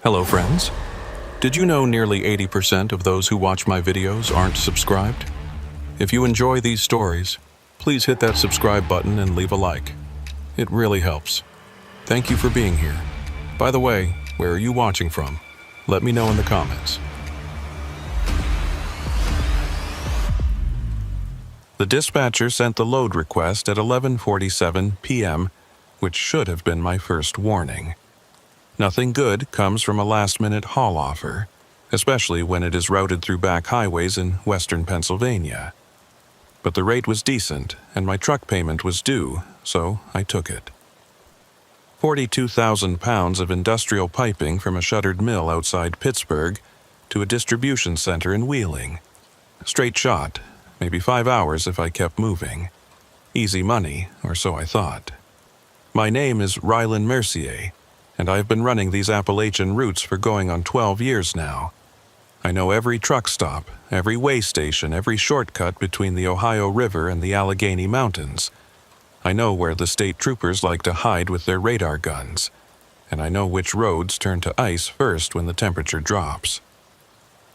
Hello friends. Did you know nearly 80% of those who watch my videos aren't subscribed? If you enjoy these stories, please hit that subscribe button and leave a like. It really helps. Thank you for being here. By the way, where are you watching from? Let me know in the comments. The dispatcher sent the load request at 11:47 p.m., which should have been my first warning. Nothing good comes from a last-minute haul offer, especially when it is routed through back highways in western Pennsylvania. But the rate was decent, and my truck payment was due, so I took it. 42,000 pounds of industrial piping from a shuttered mill outside Pittsburgh to a distribution center in Wheeling. Straight shot, maybe 5 hours if I kept moving. Easy money, or so I thought. My name is Rylan Mercier, and I've been running these Appalachian routes for going on 12 years now. I know every truck stop, every way station, every shortcut between the Ohio River and the Allegheny Mountains. I know where the state troopers like to hide with their radar guns, and I know which roads turn to ice first when the temperature drops.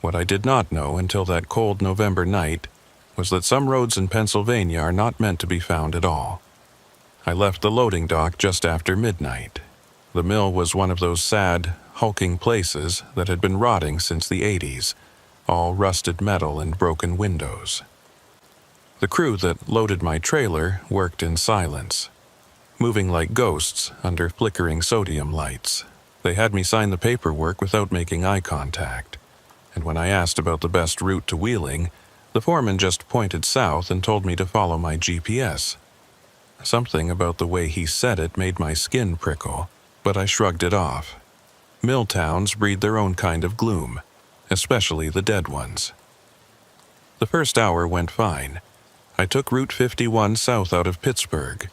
What I did not know until that cold November night was that some roads in Pennsylvania are not meant to be found at all. I left the loading dock just after midnight. The mill was one of those sad, hulking places that had been rotting since the 80s, all rusted metal and broken windows. The crew that loaded my trailer worked in silence, moving like ghosts under flickering sodium lights. They had me sign the paperwork without making eye contact, and when I asked about the best route to Wheeling, the foreman just pointed south and told me to follow my GPS. Something about the way he said it made my skin prickle, but I shrugged it off. Mill towns breed their own kind of gloom, especially the dead ones. The first hour went fine. I took Route 51 south out of Pittsburgh,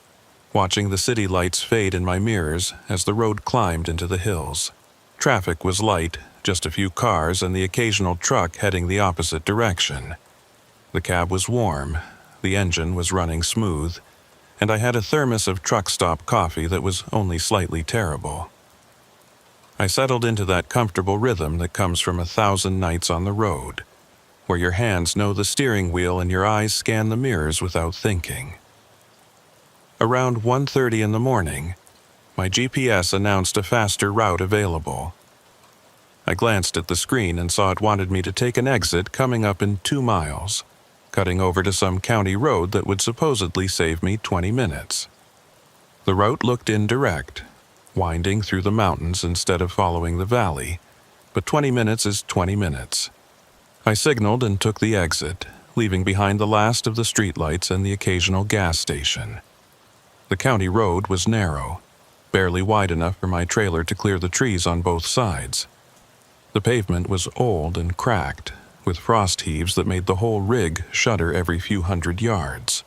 watching the city lights fade in my mirrors as the road climbed into the hills. Traffic was light, just a few cars and the occasional truck heading the opposite direction. The cab was warm, the engine was running smooth, and I had a thermos of truck stop coffee that was only slightly terrible. I settled into that comfortable rhythm that comes from 1,000 nights on the road, where your hands know the steering wheel and your eyes scan the mirrors without thinking. Around 1:30 in the morning, my GPS announced a faster route available. I glanced at the screen and saw it wanted me to take an exit coming up in 2 miles. Cutting over to some county road that would supposedly save me 20 minutes. The route looked indirect, winding through the mountains instead of following the valley, but 20 minutes is 20 minutes. I signaled and took the exit, leaving behind the last of the streetlights and the occasional gas station. The county road was narrow, barely wide enough for my trailer to clear the trees on both sides. The pavement was old and cracked, with frost heaves that made the whole rig shudder every few hundred yards.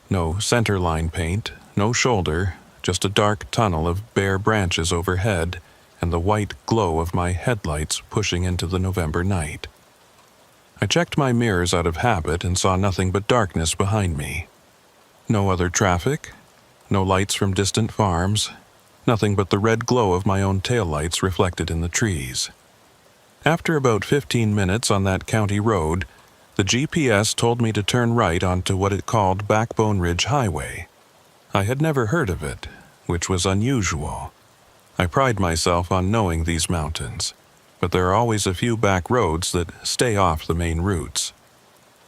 No centerline paint, no shoulder, just a dark tunnel of bare branches overhead and the white glow of my headlights pushing into the November night. I checked my mirrors out of habit and saw nothing but darkness behind me. No other traffic, no lights from distant farms, nothing but the red glow of my own taillights reflected in the trees. After about 15 minutes on that county road, the GPS told me to turn right onto what it called Backbone Ridge Highway. I had never heard of it, which was unusual. I pride myself on knowing these mountains, but there are always a few back roads that stay off the main routes.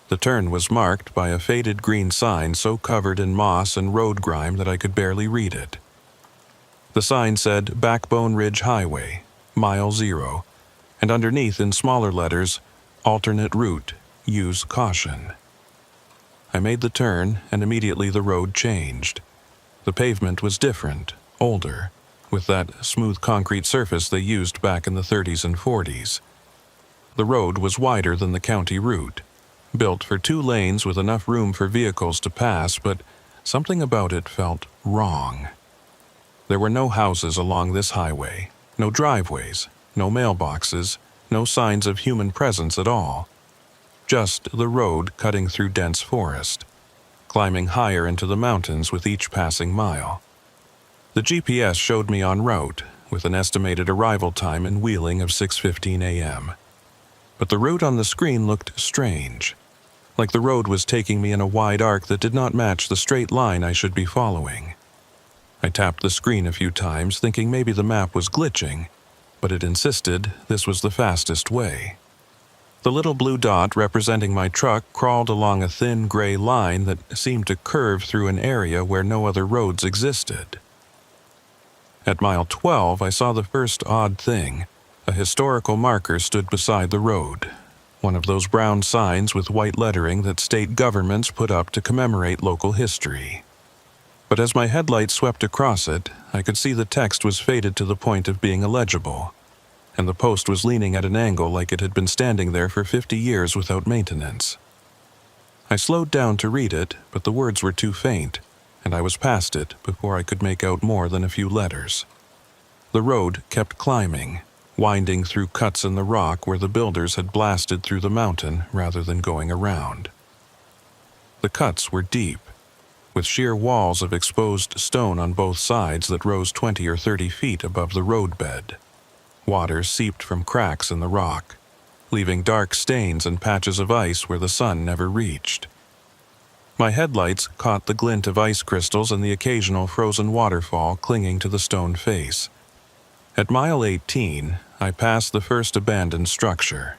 The turn was marked by a faded green sign so covered in moss and road grime that I could barely read it. The sign said Backbone Ridge Highway, Mile 0, and underneath in smaller letters, alternate route, use caution. I made the turn, and immediately the road changed. The pavement was different, older, with that smooth concrete surface they used back in the 30s and 40s. The road was wider than the county route, built for 2 lanes with enough room for vehicles to pass, but something about it felt wrong. There were no houses along this highway, no driveways, no mailboxes, no signs of human presence at all. Just the road cutting through dense forest, climbing higher into the mountains with each passing mile. The GPS showed me en route, with an estimated arrival time in Wheeling of 6:15 a.m. But the route on the screen looked strange, like the road was taking me in a wide arc that did not match the straight line I should be following. I tapped the screen a few times, thinking maybe the map was glitching, but it insisted this was the fastest way. The little blue dot representing my truck crawled along a thin gray line that seemed to curve through an area where no other roads existed. At mile 12, I saw the first odd thing. A historical marker stood beside the road, one of those brown signs with white lettering that state governments put up to commemorate local history. But as my headlights swept across it, I could see the text was faded to the point of being illegible, and the post was leaning at an angle like it had been standing there for 50 years without maintenance. I slowed down to read it, but the words were too faint, and I was past it before I could make out more than a few letters. The road kept climbing, winding through cuts in the rock where the builders had blasted through the mountain rather than going around. The cuts were deep, with sheer walls of exposed stone on both sides that rose 20 or 30 feet above the roadbed. Water seeped from cracks in the rock, leaving dark stains and patches of ice where the sun never reached. My headlights caught the glint of ice crystals and the occasional frozen waterfall clinging to the stone face. At mile 18, I passed the first abandoned structure.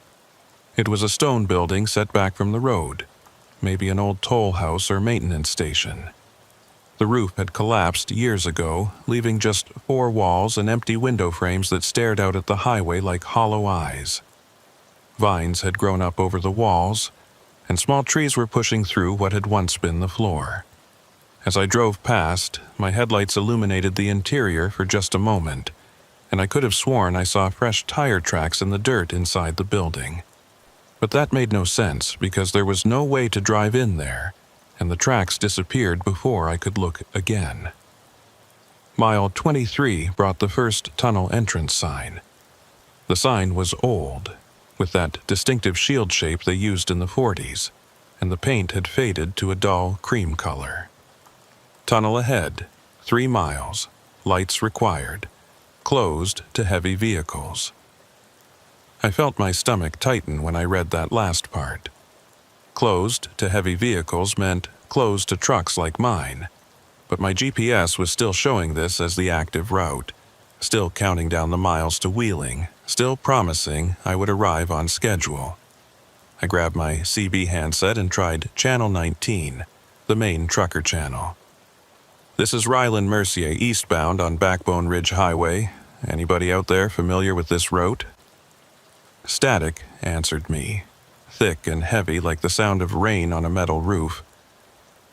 It was a stone building set back from the road, maybe an old toll house or maintenance station. The roof had collapsed years ago, leaving just 4 walls and empty window frames that stared out at the highway like hollow eyes. Vines had grown up over the walls, and small trees were pushing through what had once been the floor. As I drove past, my headlights illuminated the interior for just a moment, and I could have sworn I saw fresh tire tracks in the dirt inside the building. But that made no sense because there was no way to drive in there, and the tracks disappeared before I could look again. Mile 23 brought the first tunnel entrance sign. The sign was old, with that distinctive shield shape they used in the 40s, and the paint had faded to a dull cream color. Tunnel ahead, 3 miles, lights required, closed to heavy vehicles. I felt my stomach tighten when I read that last part. Closed to heavy vehicles meant closed to trucks like mine, but my GPS was still showing this as the active route, still counting down the miles to Wheeling, still promising I would arrive on schedule. I grabbed my CB handset and tried Channel 19, the main trucker channel. "This is Ryland Mercier eastbound on Backbone Ridge Highway. Anybody out there familiar with this route?" Static answered me, thick and heavy like the sound of rain on a metal roof.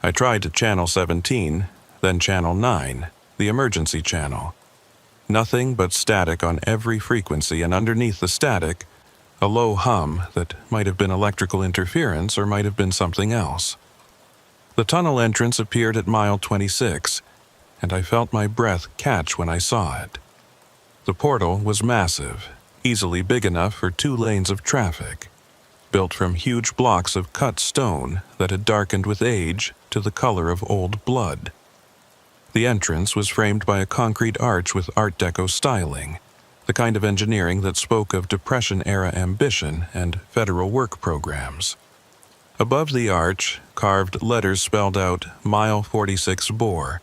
I tried Channel 17, then Channel 9, the emergency channel. Nothing but static on every frequency, and underneath the static, a low hum that might have been electrical interference or might have been something else. The tunnel entrance appeared at mile 26, and I felt my breath catch when I saw it. The portal was massive, easily big enough for 2 lanes of traffic, built from huge blocks of cut stone that had darkened with age to the color of old blood. The entrance was framed by a concrete arch with Art Deco styling, the kind of engineering that spoke of Depression-era ambition and federal work programs. Above the arch, carved letters spelled out Mile 46 Bore,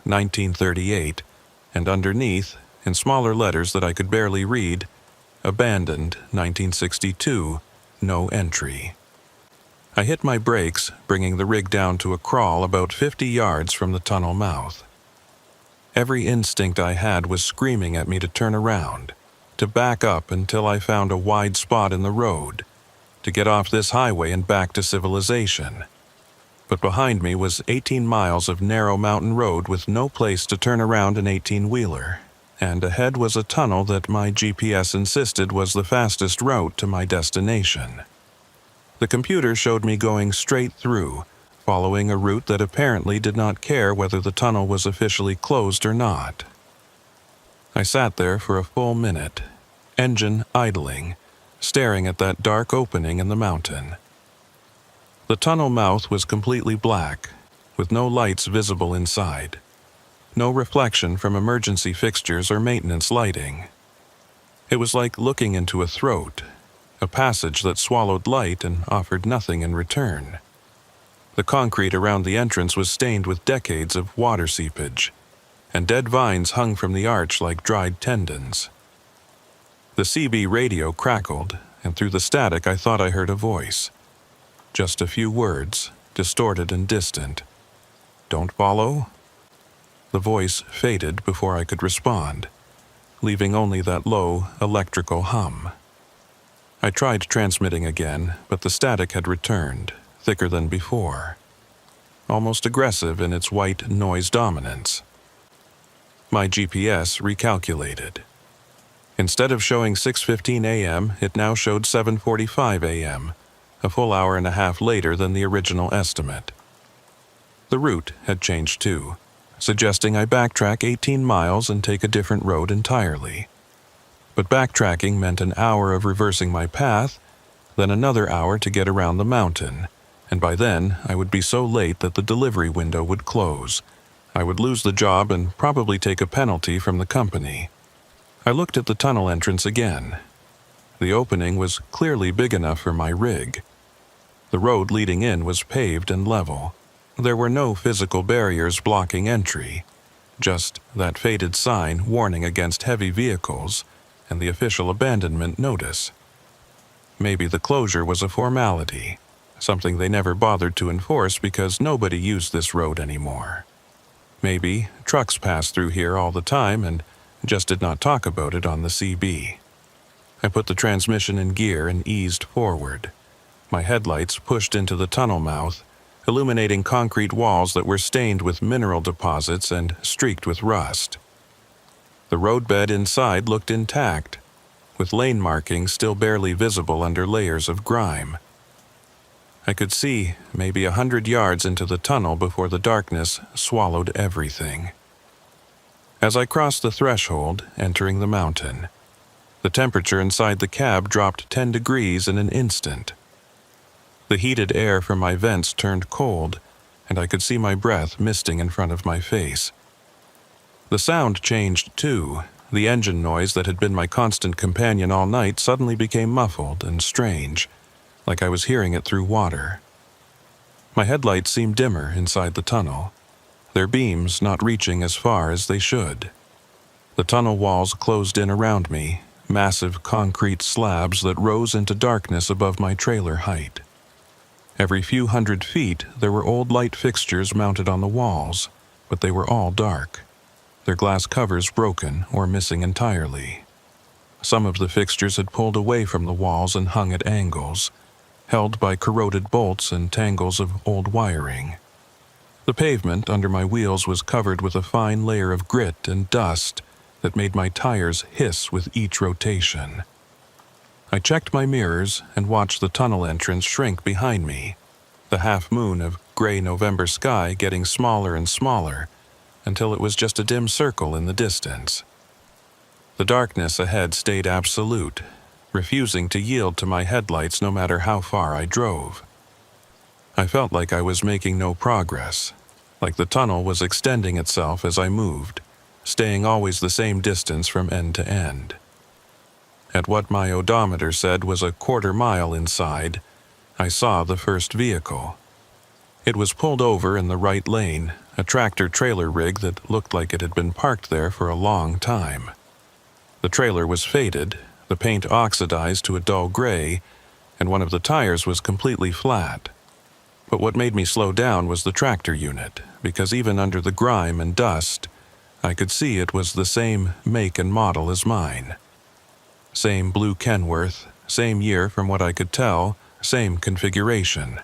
1938, and underneath, in smaller letters that I could barely read, Abandoned 1962, no entry. I hit my brakes, bringing the rig down to a crawl about 50 yards from the tunnel mouth. Every instinct I had was screaming at me to turn around, to back up until I found a wide spot in the road, to get off this highway and back to civilization. But behind me was 18 miles of narrow mountain road with no place to turn around an 18-wheeler, and ahead was a tunnel that my GPS insisted was the fastest route to my destination. The computer showed me going straight through, following a route that apparently did not care whether the tunnel was officially closed or not. I sat there for a full minute, engine idling, staring at that dark opening in the mountain. The tunnel mouth was completely black, with no lights visible inside. No reflection from emergency fixtures or maintenance lighting. It was like looking into a throat, a passage that swallowed light and offered nothing in return. The concrete around the entrance was stained with decades of water seepage, and dead vines hung from the arch like dried tendons. The CB radio crackled, and through the static I thought I heard a voice. Just a few words, distorted and distant. "Don't follow?" The voice faded before I could respond, leaving only that low, electrical hum. I tried transmitting again, but the static had returned, thicker than before, almost aggressive in its white noise dominance. My GPS recalculated. Instead of showing 6:15 a.m., it now showed 7:45 a.m., a full hour and a half later than the original estimate. The route had changed too, suggesting I backtrack 18 miles and take a different road entirely. But backtracking meant an hour of reversing my path, then another hour to get around the mountain, and by then I would be so late that the delivery window would close. I would lose the job and probably take a penalty from the company. I looked at the tunnel entrance again. The opening was clearly big enough for my rig. The road leading in was paved and level. There were no physical barriers blocking entry, just that faded sign warning against heavy vehicles and the official abandonment notice. Maybe the closure was a formality, something they never bothered to enforce because nobody used this road anymore. Maybe trucks passed through here all the time and just did not talk about it on the CB. I put the transmission in gear and eased forward. My headlights pushed into the tunnel mouth, illuminating concrete walls that were stained with mineral deposits and streaked with rust. The roadbed inside looked intact, with lane markings still barely visible under layers of grime. I could see maybe 100 yards into the tunnel before the darkness swallowed everything. As I crossed the threshold, entering the mountain, the temperature inside the cab dropped 10 degrees in an instant. The heated air from my vents turned cold, and I could see my breath misting in front of my face. The sound changed too. The engine noise that had been my constant companion all night suddenly became muffled and strange, like I was hearing it through water. My headlights seemed dimmer inside the tunnel, their beams not reaching as far as they should. The tunnel walls closed in around me, massive concrete slabs that rose into darkness above my trailer height. Every few hundred feet, there were old light fixtures mounted on the walls, but they were all dark, their glass covers broken or missing entirely. Some of the fixtures had pulled away from the walls and hung at angles, held by corroded bolts and tangles of old wiring. The pavement under my wheels was covered with a fine layer of grit and dust that made my tires hiss with each rotation. I checked my mirrors and watched the tunnel entrance shrink behind me, the half-moon of gray November sky getting smaller and smaller until it was just a dim circle in the distance. The darkness ahead stayed absolute, refusing to yield to my headlights no matter how far I drove. I felt like I was making no progress, like the tunnel was extending itself as I moved, staying always the same distance from end to end. At what my odometer said was a quarter mile inside, I saw the first vehicle. It was pulled over in the right lane, a tractor-trailer rig that looked like it had been parked there for a long time. The trailer was faded, the paint oxidized to a dull gray, and one of the tires was completely flat. But what made me slow down was the tractor unit, because even under the grime and dust, I could see it was the same make and model as mine. Same blue Kenworth, same year from what I could tell, same configuration.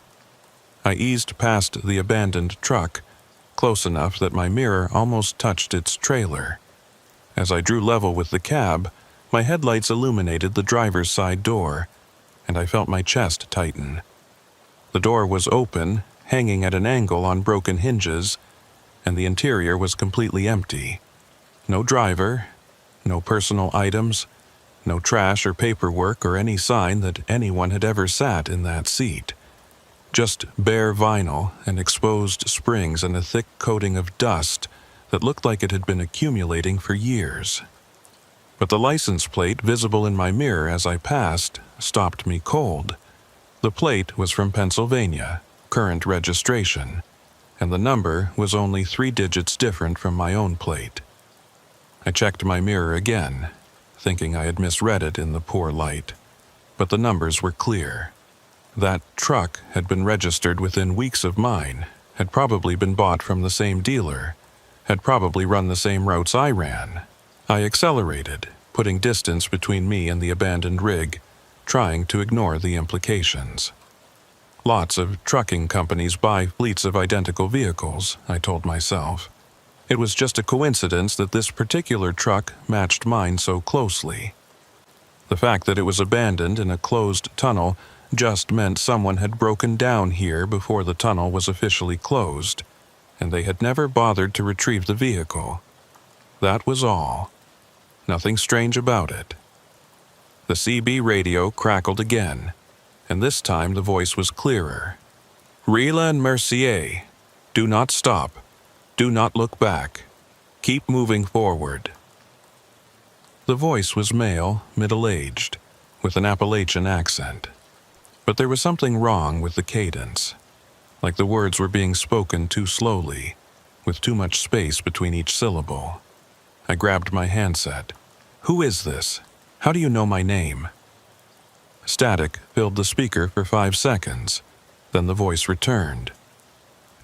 I eased past the abandoned truck, close enough that my mirror almost touched its trailer. As I drew level with the cab, my headlights illuminated the driver's side door, and I felt my chest tighten. The door was open, hanging at an angle on broken hinges, and the interior was completely empty. No driver, no personal items, no trash or paperwork or any sign that anyone had ever sat in that seat. Just bare vinyl and exposed springs and a thick coating of dust that looked like it had been accumulating for years. But the license plate visible in my mirror as I passed stopped me cold. The plate was from Pennsylvania, current registration, and the number was only 3 digits different from my own plate. I checked my mirror again, thinking I had misread it in the poor light, but the numbers were clear. That truck had been registered within weeks of mine, had probably been bought from the same dealer, had probably run the same routes I ran. I accelerated, putting distance between me and the abandoned rig, trying to ignore the implications. Lots of trucking companies buy fleets of identical vehicles, I told myself. It was just a coincidence that this particular truck matched mine so closely. The fact that it was abandoned in a closed tunnel just meant someone had broken down here before the tunnel was officially closed, and they had never bothered to retrieve the vehicle. That was all. Nothing strange about it. The CB radio crackled again, and this time the voice was clearer. Rila and Mercier, do not stop. Do not look back. Keep moving forward. The voice was male, middle-aged, with an Appalachian accent. But there was something wrong with the cadence, like the words were being spoken too slowly, with too much space between each syllable. I grabbed my handset. Who is this? How do you know my name? Static filled the speaker for 5 seconds. Then the voice returned.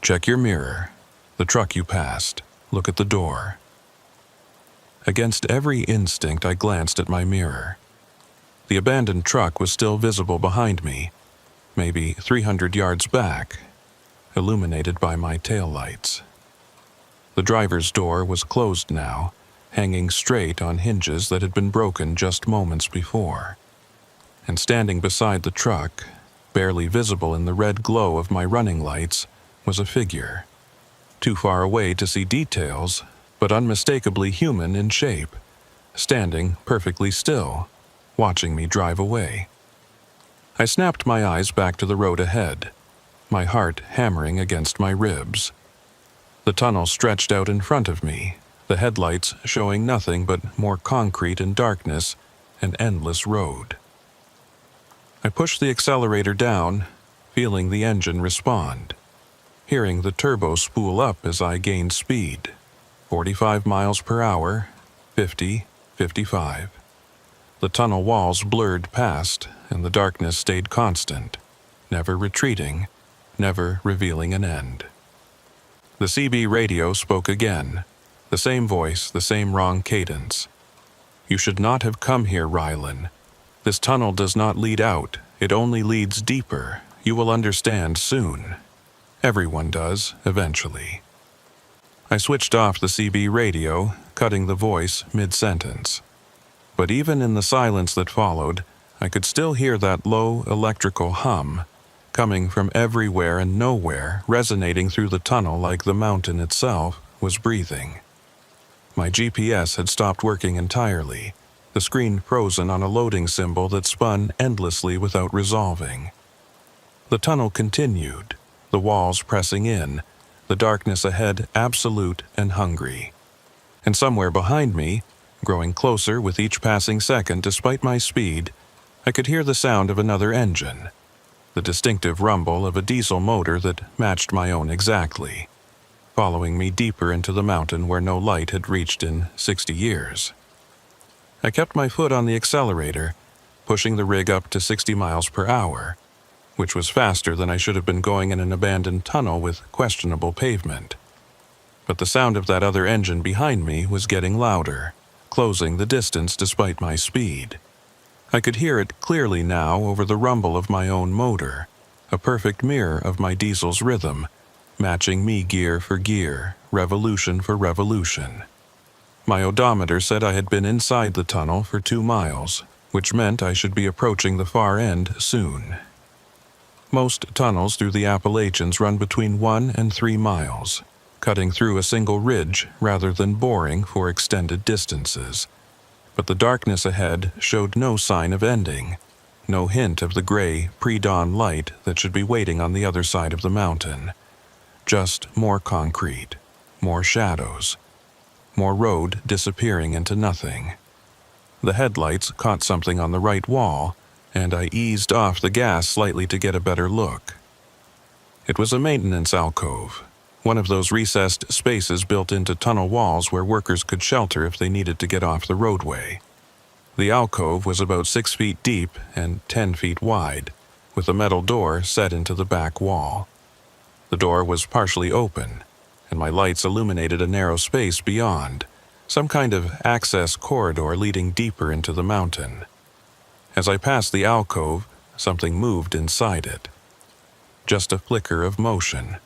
Check your mirror. The truck you passed. Look at the door. Against every instinct, I glanced at my mirror. The abandoned truck was still visible behind me, maybe 300 yards back, illuminated by my taillights. The driver's door was closed now, hanging straight on hinges that had been broken just moments before. And standing beside the truck, barely visible in the red glow of my running lights, was a figure. Too far away to see details, but unmistakably human in shape, standing perfectly still, watching me drive away. I snapped my eyes back to the road ahead, my heart hammering against my ribs. The tunnel stretched out in front of me, the headlights showing nothing but more concrete and darkness, an endless road. I pushed the accelerator down, feeling the engine respond, hearing the turbo spool up as I gained speed. 45 miles per hour, 50, 55. The tunnel walls blurred past, and the darkness stayed constant, never retreating, never revealing an end. The CB radio spoke again, the same voice, the same wrong cadence. You should not have come here, Rylan. This tunnel does not lead out, it only leads deeper. You will understand soon. Everyone does, eventually. I switched off the CB radio, cutting the voice mid-sentence. But even in the silence that followed, I could still hear that low electrical hum, coming from everywhere and nowhere, resonating through the tunnel like the mountain itself was breathing. My GPS had stopped working entirely, the screen frozen on a loading symbol that spun endlessly without resolving. The tunnel continued, the walls pressing in, the darkness ahead absolute and hungry. And somewhere behind me, growing closer with each passing second despite my speed, I could hear the sound of another engine, the distinctive rumble of a diesel motor that matched my own exactly, following me deeper into the mountain where no light had reached in 60 years. I kept my foot on the accelerator, pushing the rig up to 60 miles per hour, which was faster than I should have been going in an abandoned tunnel with questionable pavement. But the sound of that other engine behind me was getting louder, closing the distance despite my speed. I could hear it clearly now over the rumble of my own motor, a perfect mirror of my diesel's rhythm, matching me gear for gear, revolution for revolution. My odometer said I had been inside the tunnel for 2 miles, which meant I should be approaching the far end soon. Most tunnels through the Appalachians run between 1 and 3 miles, cutting through a single ridge rather than boring for extended distances. But the darkness ahead showed no sign of ending, no hint of the gray, pre-dawn light that should be waiting on the other side of the mountain. Just more concrete, more shadows, more road disappearing into nothing. The headlights caught something on the right wall, and I eased off the gas slightly to get a better look. It was a maintenance alcove, one of those recessed spaces built into tunnel walls where workers could shelter if they needed to get off the roadway. The alcove was about 6 feet deep and 10 feet wide, with a metal door set into the back wall. The door was partially open, and my lights illuminated a narrow space beyond, some kind of access corridor leading deeper into the mountain. As I passed the alcove, something moved inside it. Just a flicker of motion,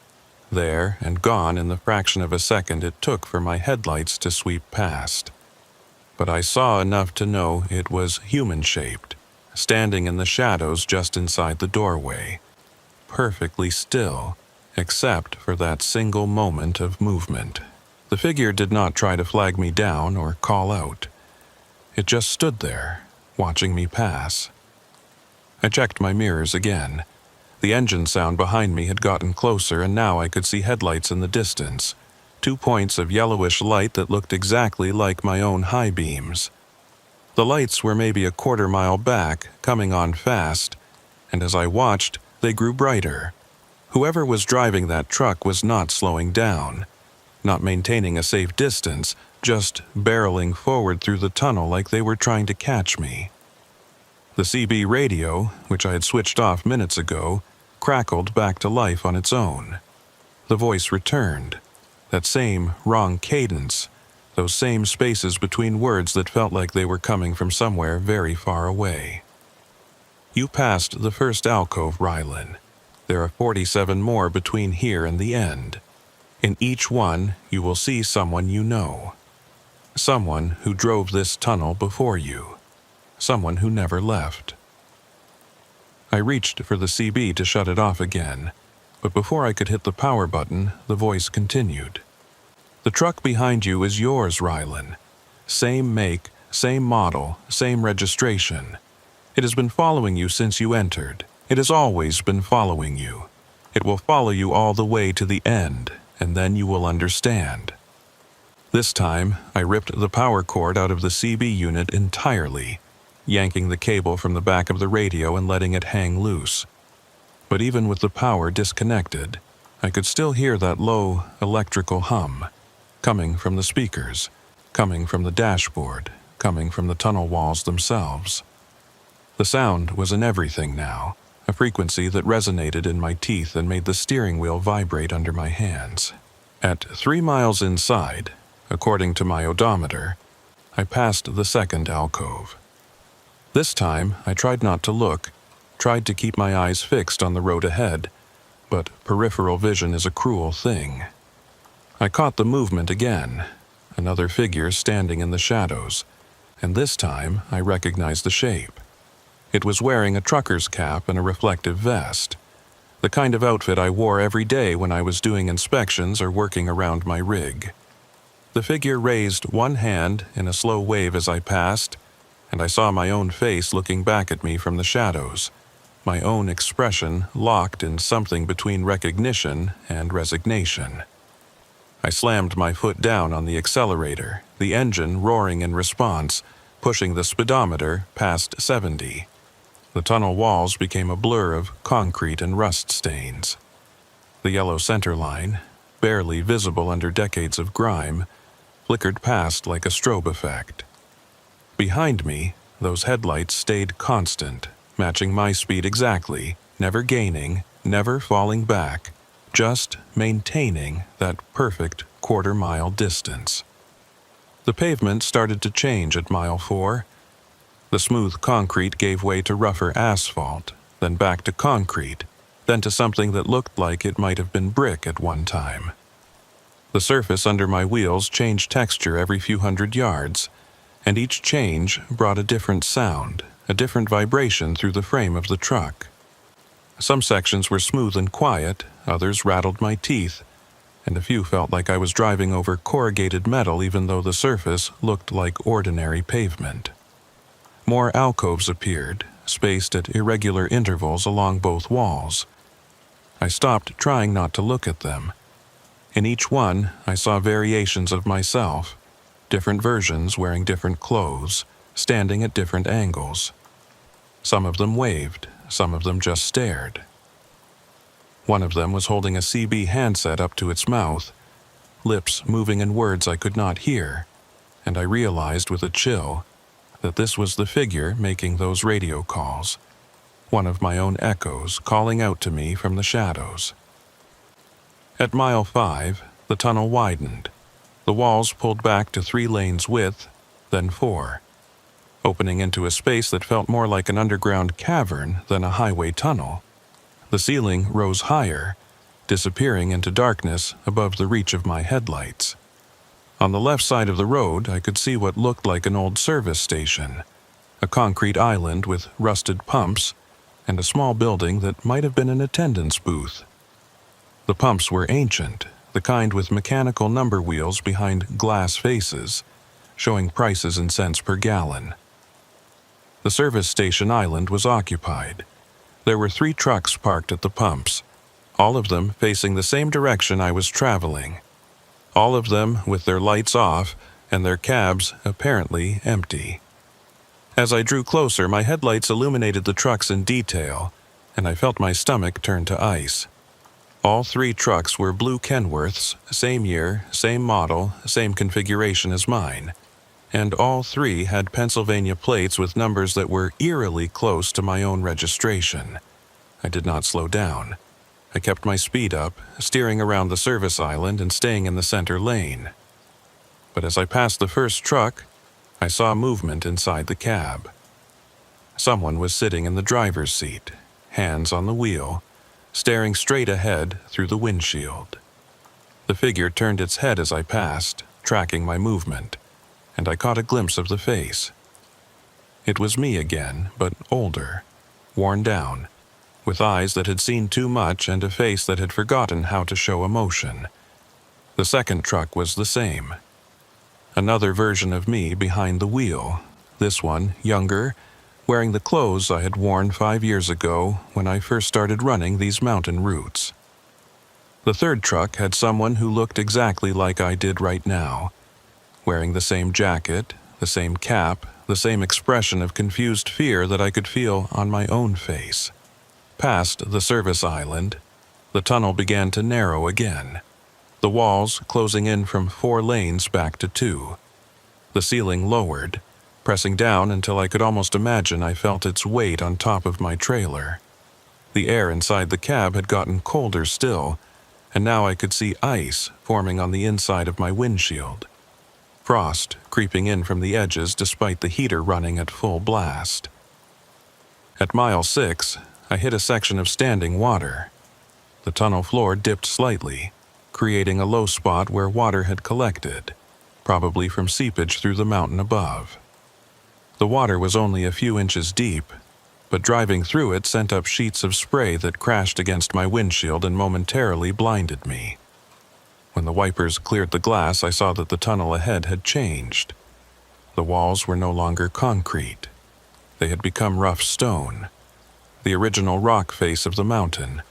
there and gone in the fraction of a second it took for my headlights to sweep past. But I saw enough to know it was human-shaped, standing in the shadows just inside the doorway, perfectly still, except for that single moment of movement. The figure did not try to flag me down or call out. It just stood there, watching me pass. I checked my mirrors again. The engine sound behind me had gotten closer, and now I could see headlights in the distance, 2 points of yellowish light that looked exactly like my own high beams. The lights were maybe a quarter-mile back, coming on fast, and as I watched, they grew brighter. Whoever was driving that truck was not slowing down, not maintaining a safe distance, just barreling forward through the tunnel like they were trying to catch me. The CB radio, which I had switched off minutes ago, crackled back to life on its own. The voice returned. That same wrong cadence, those same spaces between words that felt like they were coming from somewhere very far away. You passed the first alcove, Rylan. There are 47 more between here and the end. In each one, you will see someone you know. Someone who drove this tunnel before you. Someone who never left. I reached for the CB to shut it off again, but before I could hit the power button, the voice continued. The truck behind you is yours, Rylan. Same make, same model, same registration. It has been following you since you entered. It has always been following you. It will follow you all the way to the end, and then you will understand. This time, I ripped the power cord out of the CB unit entirely, yanking the cable from the back of the radio and letting it hang loose. But even with the power disconnected, I could still hear that low electrical hum, coming from the speakers, coming from the dashboard, coming from the tunnel walls themselves. The sound was in everything now, a frequency that resonated in my teeth and made the steering wheel vibrate under my hands. At 3 miles inside, according to my odometer, I passed the second alcove. This time, I tried not to look, tried to keep my eyes fixed on the road ahead, but peripheral vision is a cruel thing. I caught the movement again, another figure standing in the shadows, and this time I recognized the shape. It was wearing a trucker's cap and a reflective vest, the kind of outfit I wore every day when I was doing inspections or working around my rig. The figure raised one hand in a slow wave as I passed, and I saw my own face looking back at me from the shadows, my own expression locked in something between recognition and resignation. I slammed my foot down on the accelerator, the engine roaring in response, pushing the speedometer past 70. The tunnel walls became a blur of concrete and rust stains. The yellow center line, barely visible under decades of grime, flickered past like a strobe effect. Behind me, those headlights stayed constant, matching my speed exactly, never gaining, never falling back, just maintaining that perfect quarter-mile distance. The pavement started to change at mile 4. The smooth concrete gave way to rougher asphalt, then back to concrete, then to something that looked like it might have been brick at one time. The surface under my wheels changed texture every few hundred yards, and each change brought a different sound, a different vibration through the frame of the truck. Some sections were smooth and quiet, others rattled my teeth, and a few felt like I was driving over corrugated metal even though the surface looked like ordinary pavement. More alcoves appeared, spaced at irregular intervals along both walls. I stopped trying not to look at them. In each one, I saw variations of myself, different versions wearing different clothes, standing at different angles. Some of them waved, some of them just stared. One of them was holding a CB handset up to its mouth, lips moving in words I could not hear, and I realized with a chill that this was the figure making those radio calls, one of my own echoes calling out to me from the shadows. At mile 5, the tunnel widened. The walls pulled back to 3 lanes width, then 4, opening into a space that felt more like an underground cavern than a highway tunnel. The ceiling rose higher, disappearing into darkness above the reach of my headlights. On the left side of the road, I could see what looked like an old service station, a concrete island with rusted pumps, and a small building that might have been an attendance booth. The pumps were ancient, the kind with mechanical number wheels behind glass faces, showing prices in cents per gallon. The service station island was occupied. There were 3 trucks parked at the pumps, all of them facing the same direction I was traveling, all of them with their lights off and their cabs apparently empty. As I drew closer, my headlights illuminated the trucks in detail, and I felt my stomach turn to ice. All 3 trucks were blue Kenworths, same year, same model, same configuration as mine, and all 3 had Pennsylvania plates with numbers that were eerily close to my own registration. I did not slow down. I kept my speed up, steering around the service island and staying in the center lane. But as I passed the first truck, I saw movement inside the cab. Someone was sitting in the driver's seat, hands on the wheel, staring straight ahead through the windshield. The figure turned its head as I passed, tracking my movement, and I caught a glimpse of the face. It was me again, but older, worn down, with eyes that had seen too much and a face that had forgotten how to show emotion. The second truck was the same. Another version of me behind the wheel, this one younger, wearing the clothes I had worn 5 years ago when I first started running these mountain routes. The third truck had someone who looked exactly like I did right now, wearing the same jacket, the same cap, the same expression of confused fear that I could feel on my own face. Past the service island, the tunnel began to narrow again, the walls closing in from 4 lanes back to 2. The ceiling lowered, pressing down until I could almost imagine I felt its weight on top of my trailer. The air inside the cab had gotten colder still, and now I could see ice forming on the inside of my windshield. Frost creeping in from the edges despite the heater running at full blast. At mile 6, I hit a section of standing water. The tunnel floor dipped slightly, creating a low spot where water had collected, probably from seepage through the mountain above. The water was only a few inches deep, but driving through it sent up sheets of spray that crashed against my windshield and momentarily blinded me. When the wipers cleared the glass, I saw that the tunnel ahead had changed. The walls were no longer concrete. They had become rough stone, the original rock face of the mountain,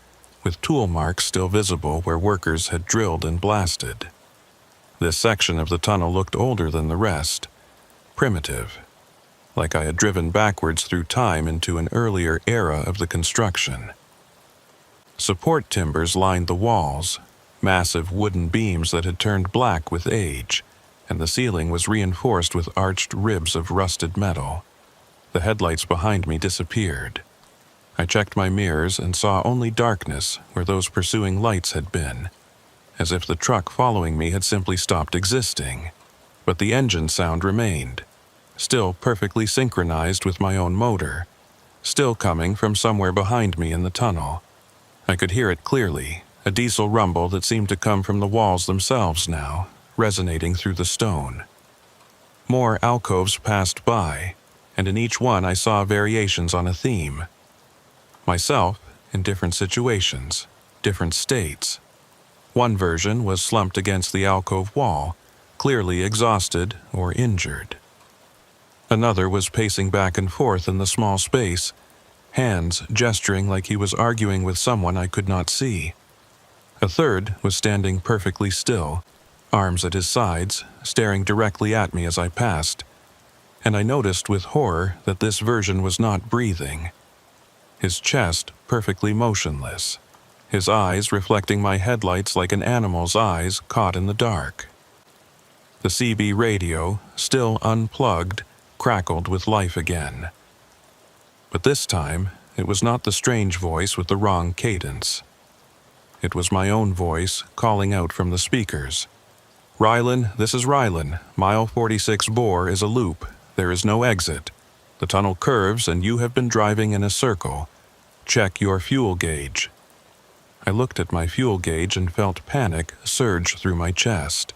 with tool marks still visible where workers had drilled and blasted. This section of the tunnel looked older than the rest, primitive, like I had driven backwards through time into an earlier era of the construction. Support timbers lined the walls, massive wooden beams that had turned black with age, and the ceiling was reinforced with arched ribs of rusted metal. The headlights behind me disappeared. I checked my mirrors and saw only darkness where those pursuing lights had been, as if the truck following me had simply stopped existing. But the engine sound remained, still perfectly synchronized with my own motor, still coming from somewhere behind me in the tunnel. I could hear it clearly, a diesel rumble that seemed to come from the walls themselves now, resonating through the stone. More alcoves passed by, and in each one I saw variations on a theme. Myself in different situations, different states. One version was slumped against the alcove wall, clearly exhausted or injured. Another was pacing back and forth in the small space, hands gesturing like he was arguing with someone I could not see. A third was standing perfectly still, arms at his sides, staring directly at me as I passed, and I noticed with horror that this version was not breathing. His chest perfectly motionless, his eyes reflecting my headlights like an animal's eyes caught in the dark. The CB radio, still unplugged, crackled with life again. But this time, it was not the strange voice with the wrong cadence. It was my own voice calling out from the speakers. "Rylan, this is Rylan. Mile 46 bore is a loop. There is no exit. The tunnel curves and you have been driving in a circle. Check your fuel gauge." I looked at my fuel gauge and felt panic surge through my chest.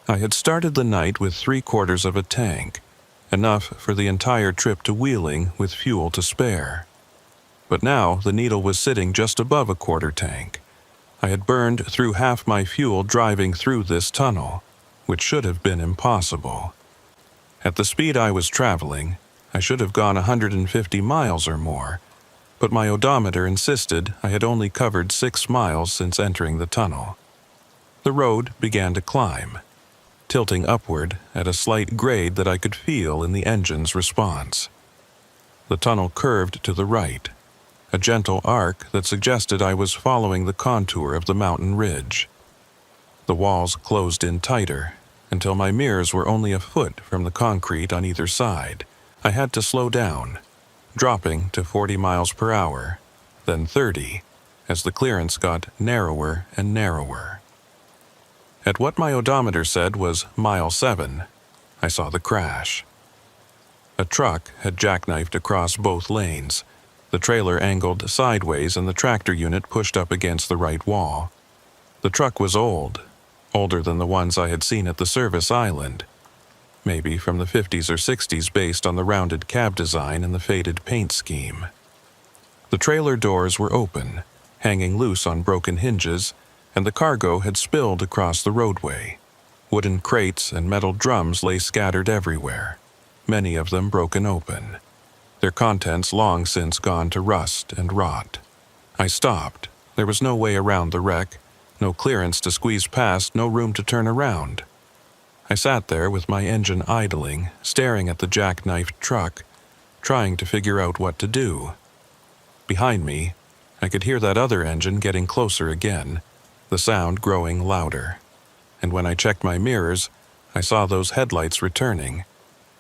I had started the night with 3/4 of a tank, enough for the entire trip to Wheeling with fuel to spare. But now the needle was sitting just above a 1/4 tank. I had burned through half my fuel driving through this tunnel, which should have been impossible. At the speed I was traveling, I should have gone 150 miles or more, but my odometer insisted I had only covered 6 miles since entering the tunnel. The road began to climb, tilting upward at a slight grade that I could feel in the engine's response. The tunnel curved to the right, a gentle arc that suggested I was following the contour of the mountain ridge. The walls closed in tighter, until my mirrors were only a foot from the concrete on either side. I had to slow down, dropping to 40 miles per hour, then 30, as the clearance got narrower and narrower. At what my odometer said was mile 7, I saw the crash. A truck had jackknifed across both lanes, the trailer angled sideways and the tractor unit pushed up against the right wall. The truck was old, older than the ones I had seen at the service island, maybe from the 50s or 60s based on the rounded cab design and the faded paint scheme. The trailer doors were open, hanging loose on broken hinges, and the cargo had spilled across the roadway. Wooden crates and metal drums lay scattered everywhere, many of them broken open, their contents long since gone to rust and rot. I stopped. There was no way around the wreck, no clearance to squeeze past, no room to turn around. I sat there with my engine idling, staring at the jackknifed truck, trying to figure out what to do. Behind me, I could hear that other engine getting closer again, the sound growing louder. And when I checked my mirrors, I saw those headlights returning,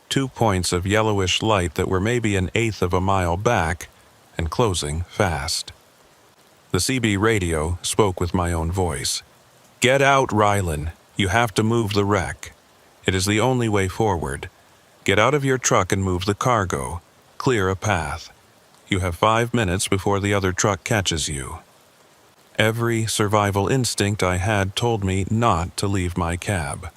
2 points of yellowish light that were maybe 1/8 of a mile back and closing fast. The CB radio spoke with my own voice. "Get out, Rylan. You have to move the wreck. It is the only way forward. Get out of your truck and move the cargo. Clear a path. You have 5 minutes before the other truck catches you." Every survival instinct I had told me not to leave my cab.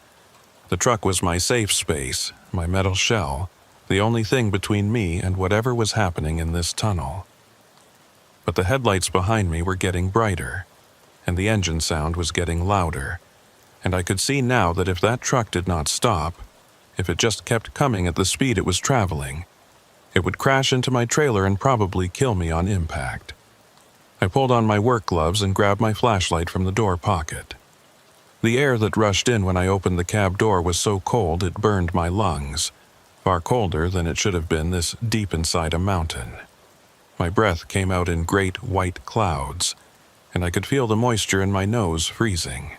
The truck was my safe space, my metal shell, the only thing between me and whatever was happening in this tunnel. But the headlights behind me were getting brighter, and the engine sound was getting louder, and I could see now that if that truck did not stop, if it just kept coming at the speed it was traveling, it would crash into my trailer and probably kill me on impact. I pulled on my work gloves and grabbed my flashlight from the door pocket. The air that rushed in when I opened the cab door was so cold it burned my lungs, far colder than it should have been this deep inside a mountain. My breath came out in great white clouds, and I could feel the moisture in my nose freezing.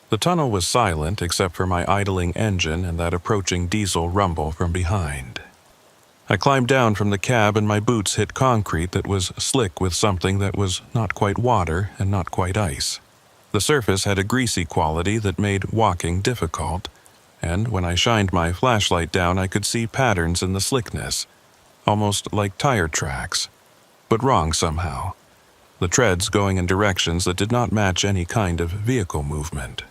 The tunnel was silent except for my idling engine and that approaching diesel rumble from behind. I climbed down from the cab and my boots hit concrete that was slick with something that was not quite water and not quite ice. The surface had a greasy quality that made walking difficult, and when I shined my flashlight down I could see patterns in the slickness, almost like tire tracks, but wrong somehow, the treads going in directions that did not match any kind of vehicle movement.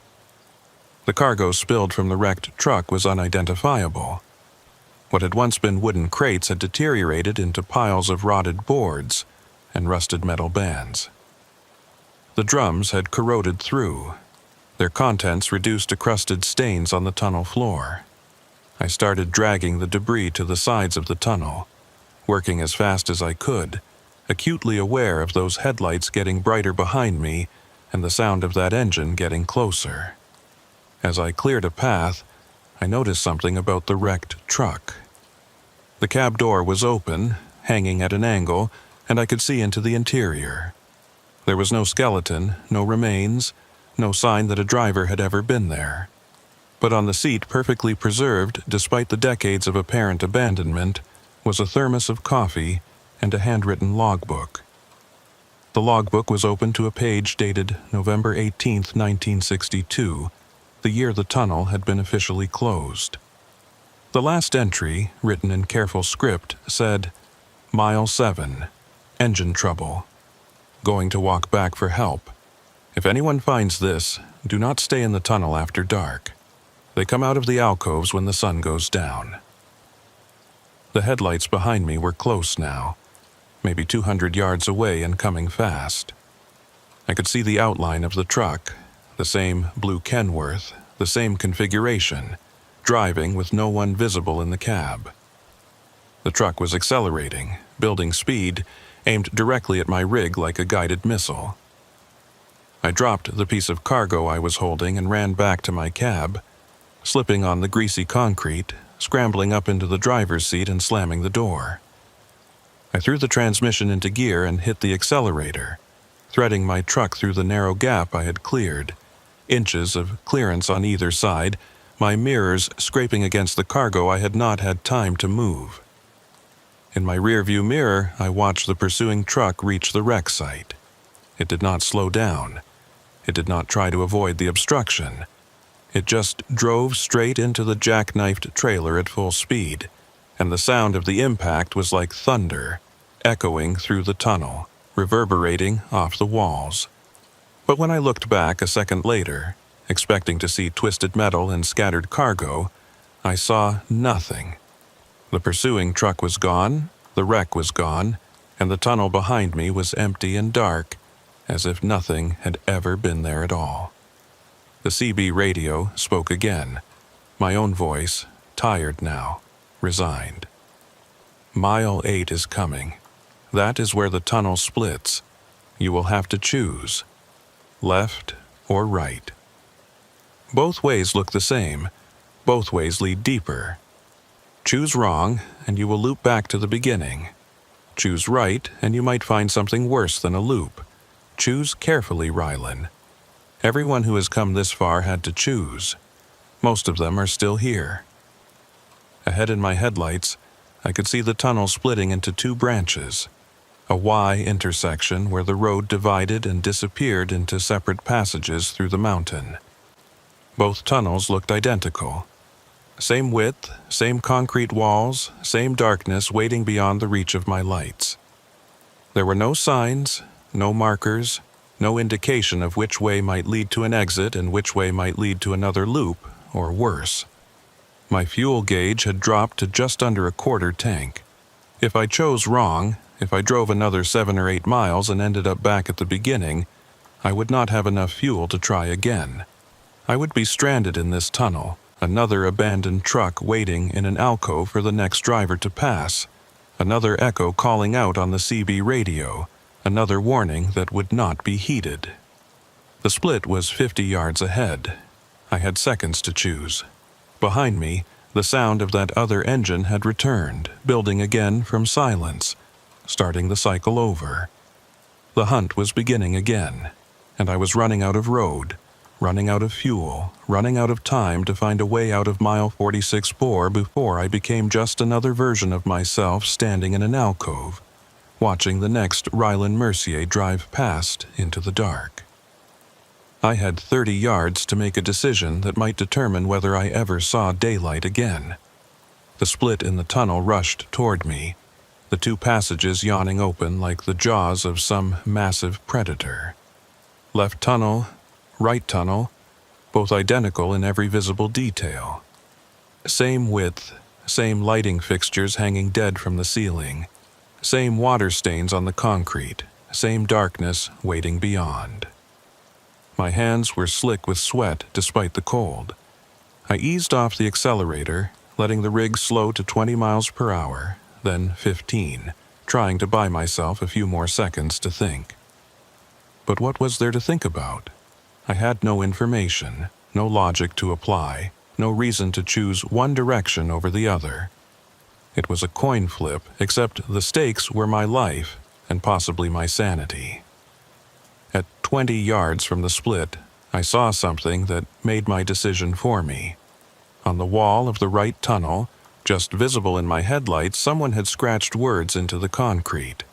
The cargo spilled from the wrecked truck was unidentifiable. What had once been wooden crates had deteriorated into piles of rotted boards and rusted metal bands. The drums had corroded through, their contents reduced to crusted stains on the tunnel floor. I started dragging the debris to the sides of the tunnel, working as fast as I could, acutely aware of those headlights getting brighter behind me and the sound of that engine getting closer. As I cleared a path, I noticed something about the wrecked truck. The cab door was open, hanging at an angle, and I could see into the interior. There was no skeleton, no remains, no sign that a driver had ever been there. But on the seat, perfectly preserved despite the decades of apparent abandonment, was a thermos of coffee and a handwritten logbook. The logbook was open to a page dated November 18, 1962, the year the tunnel had been officially closed. The last entry, written in careful script, said, "Mile 7, engine trouble. Going to walk back for help. If anyone finds this, do not stay in the tunnel after dark. They come out of the alcoves when the sun goes down." The headlights behind me were close now, maybe 200 yards away and coming fast. I could see the outline of the truck, the same blue Kenworth, the same configuration, driving with no one visible in the cab. The truck was accelerating, building speed, aimed directly at my rig like a guided missile. I dropped the piece of cargo I was holding and ran back to my cab, slipping on the greasy concrete, scrambling up into the driver's seat and slamming the door. I threw the transmission into gear and hit the accelerator, threading my truck through the narrow gap I had cleared, inches of clearance on either side, my mirrors scraping against the cargo I had not had time to move. In my rearview mirror, I watched the pursuing truck reach the wreck site. It did not slow down. It did not try to avoid the obstruction. It just drove straight into the jackknifed trailer at full speed, and the sound of the impact was like thunder, echoing through the tunnel, reverberating off the walls. But when I looked back a second later, expecting to see twisted metal and scattered cargo, I saw nothing. The pursuing truck was gone, the wreck was gone, and the tunnel behind me was empty and dark, as if nothing had ever been there at all. The CB radio spoke again, my own voice, tired now, resigned. "Mile 8 is coming. That is where the tunnel splits. You will have to choose, left or right. Both ways look the same. Both ways lead deeper. Choose wrong, and you will loop back to the beginning. Choose right, and you might find something worse than a loop. Choose carefully, Rylan. Everyone who has come this far had to choose. Most of them are still here." Ahead in my headlights, I could see the tunnel splitting into two branches, a Y intersection where the road divided and disappeared into separate passages through the mountain. Both tunnels looked identical. Same width, same concrete walls, same darkness waiting beyond the reach of my lights. There were no signs, no markers, no indication of which way might lead to an exit and which way might lead to another loop, or worse. My fuel gauge had dropped to just under a quarter tank. If I chose wrong, if I drove another 7 or 8 miles and ended up back at the beginning, I would not have enough fuel to try again. I would be stranded in this tunnel, another abandoned truck waiting in an alcove for the next driver to pass, another echo calling out on the CB radio, another warning that would not be heeded. The split was 50 yards ahead. I had seconds to choose. Behind me, the sound of that other engine had returned, building again from silence, starting the cycle over. The hunt was beginning again, and I was running out of road, running out of fuel, running out of time to find a way out of mile 46-4 before I became just another version of myself standing in an alcove, watching the next Rylan Mercier drive past into the dark. I had 30 yards to make a decision that might determine whether I ever saw daylight again. The split in the tunnel rushed toward me, the two passages yawning open like the jaws of some massive predator. Left tunnel, right tunnel, both identical in every visible detail. Same width, same lighting fixtures hanging dead from the ceiling, same water stains on the concrete, same darkness waiting beyond. My hands were slick with sweat despite the cold. I eased off the accelerator, letting the rig slow to 20 miles per hour, then 15, trying to buy myself a few more seconds to think. But what was there to think about? I had no information, no logic to apply, no reason to choose one direction over the other. It was a coin flip, except the stakes were my life and possibly my sanity. At 20 yards from the split, I saw something that made my decision for me. On the wall of the right tunnel, just visible in my headlights, someone had scratched words into the concrete.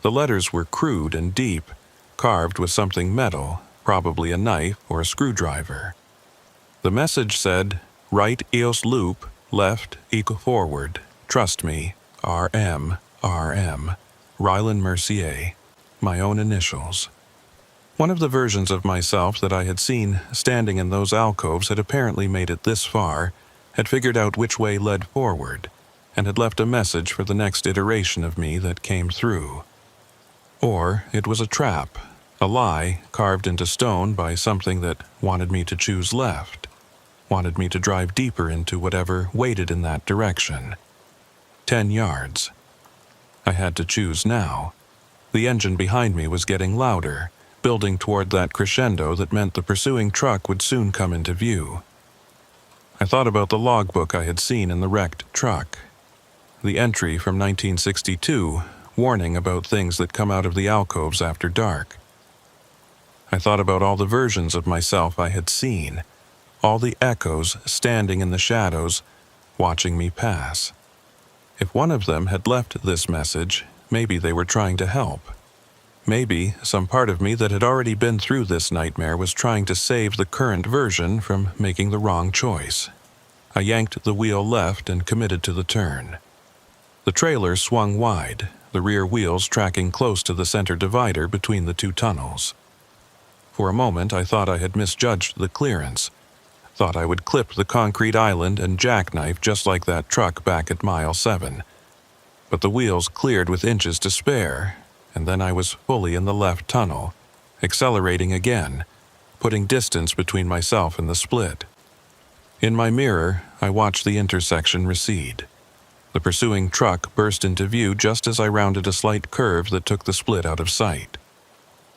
The letters were crude and deep, carved with something metal, probably a knife or a screwdriver. The message said, "Right EOS loop, left equal forward, trust me, RM, Rylan Mercier," my own initials. One of the versions of myself that I had seen standing in those alcoves had apparently made it this far, had figured out which way led forward, and had left a message for the next iteration of me that came through. Or it was a trap, a lie carved into stone by something that wanted me to choose left, wanted me to drive deeper into whatever waited in that direction. 10 yards. I had to choose now. The engine behind me was getting louder, building toward that crescendo that meant the pursuing truck would soon come into view. I thought about the logbook I had seen in the wrecked truck. The entry from 1962, warning about things that come out of the alcoves after dark. I thought about all the versions of myself I had seen, all the echoes standing in the shadows, watching me pass. If one of them had left this message, maybe they were trying to help. Maybe some part of me that had already been through this nightmare was trying to save the current version from making the wrong choice. I yanked the wheel left and committed to the turn. The trailer swung wide, the rear wheels tracking close to the center divider between the two tunnels. For a moment I thought I had misjudged the clearance, thought I would clip the concrete island and jackknife just like that truck back at mile 7. But the wheels cleared with inches to spare, and then I was fully in the left tunnel, accelerating again, putting distance between myself and the split. In my mirror, I watched the intersection recede. The pursuing truck burst into view just as I rounded a slight curve that took the split out of sight.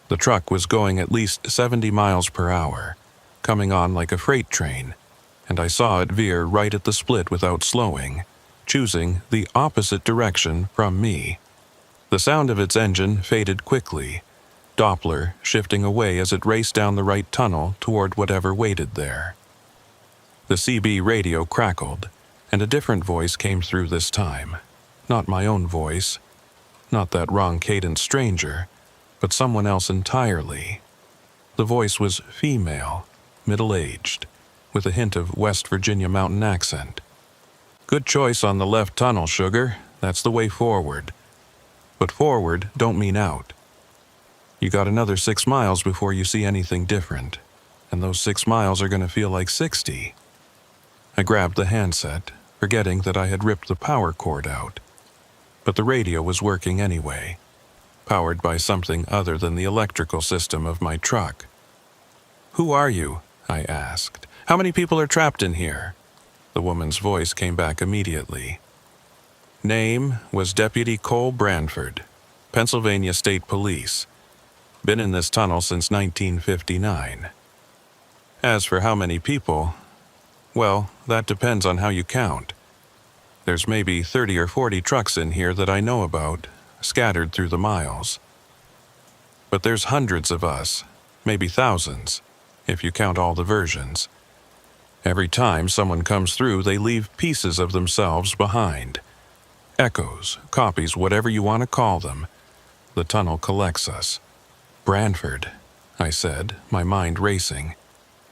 The truck was going at least 70 miles per hour, coming on like a freight train, and I saw it veer right at the split without slowing, choosing the opposite direction from me. The sound of its engine faded quickly, Doppler shifting away as it raced down the right tunnel toward whatever waited there. The CB radio crackled, and a different voice came through this time. Not my own voice, not that wrong cadence stranger, but someone else entirely. The voice was female, middle-aged, with a hint of West Virginia mountain accent. "Good choice on the left tunnel, sugar. That's the way forward. But forward don't mean out. You got another 6 miles before you see anything different, and those 6 miles are going to feel like 60. I grabbed the handset, forgetting that I had ripped the power cord out. But the radio was working anyway, powered by something other than the electrical system of my truck. "Who are you?" I asked. "How many people are trapped in here?" The woman's voice came back immediately. Name was Deputy Cole Branford, Pennsylvania State Police. Been in this tunnel since 1959. As for how many people, well, that depends on how you count. There's maybe 30 or 40 trucks in here that I know about, scattered through the miles. But there's hundreds of us, maybe thousands, if you count all the versions. Every time someone comes through, they leave pieces of themselves behind. Echoes, copies, whatever you want to call them. The tunnel collects us. "Branford," I said, my mind racing.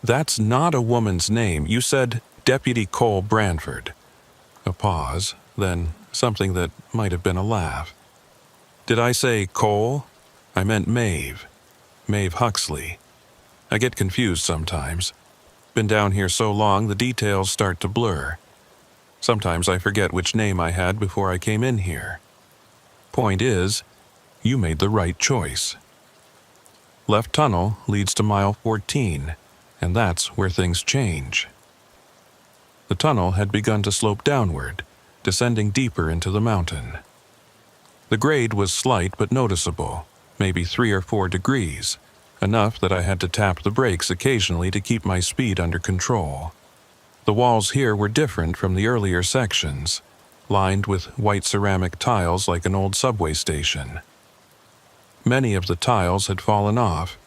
"That's not a woman's name. You said Deputy Cole Branford." A pause, then something that might have been a laugh. "Did I say Cole? I meant Maeve. Maeve Huxley. I get confused sometimes. Been down here so long the details start to blur. Sometimes I forget which name I had before I came in here. Point is, you made the right choice. Left tunnel leads to mile 14, and that's where things change." The tunnel had begun to slope downward, descending deeper into the mountain. The grade was slight but noticeable, maybe 3 or 4 degrees. enough that I had to tap the brakes occasionally to keep my speed under control. The walls here were different from the earlier sections, lined with white ceramic tiles like an old subway station. Many of the tiles had fallen off,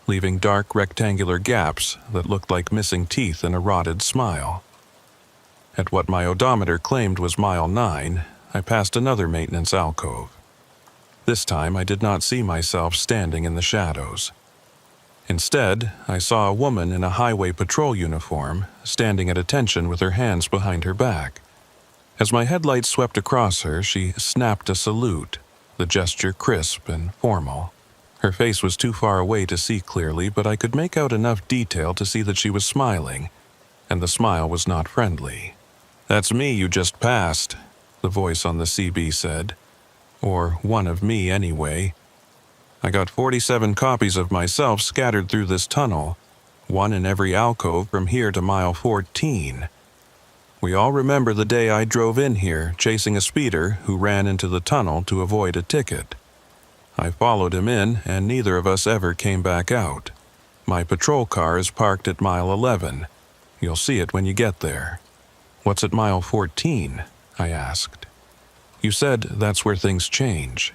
leaving dark rectangular gaps that looked like missing teeth in a rotted smile. At what my odometer claimed was mile 9, I passed another maintenance alcove. This time I did not see myself standing in the shadows. Instead, I saw a woman in a highway patrol uniform standing at attention with her hands behind her back. As my headlights swept across her, she snapped a salute, the gesture crisp and formal. Her face was too far away to see clearly, but I could make out enough detail to see that she was smiling, and the smile was not friendly. "That's me you just passed," the voice on the CB said. Or one of me, anyway. I got 47 copies of myself scattered through this tunnel, one in every alcove from here to mile 14. We all remember the day I drove in here chasing a speeder who ran into the tunnel to avoid a ticket. I followed him in, and neither of us ever came back out. My patrol car is parked at mile 11. You'll see it when you get there. "What's at mile 14? I asked. "You said that's where things change."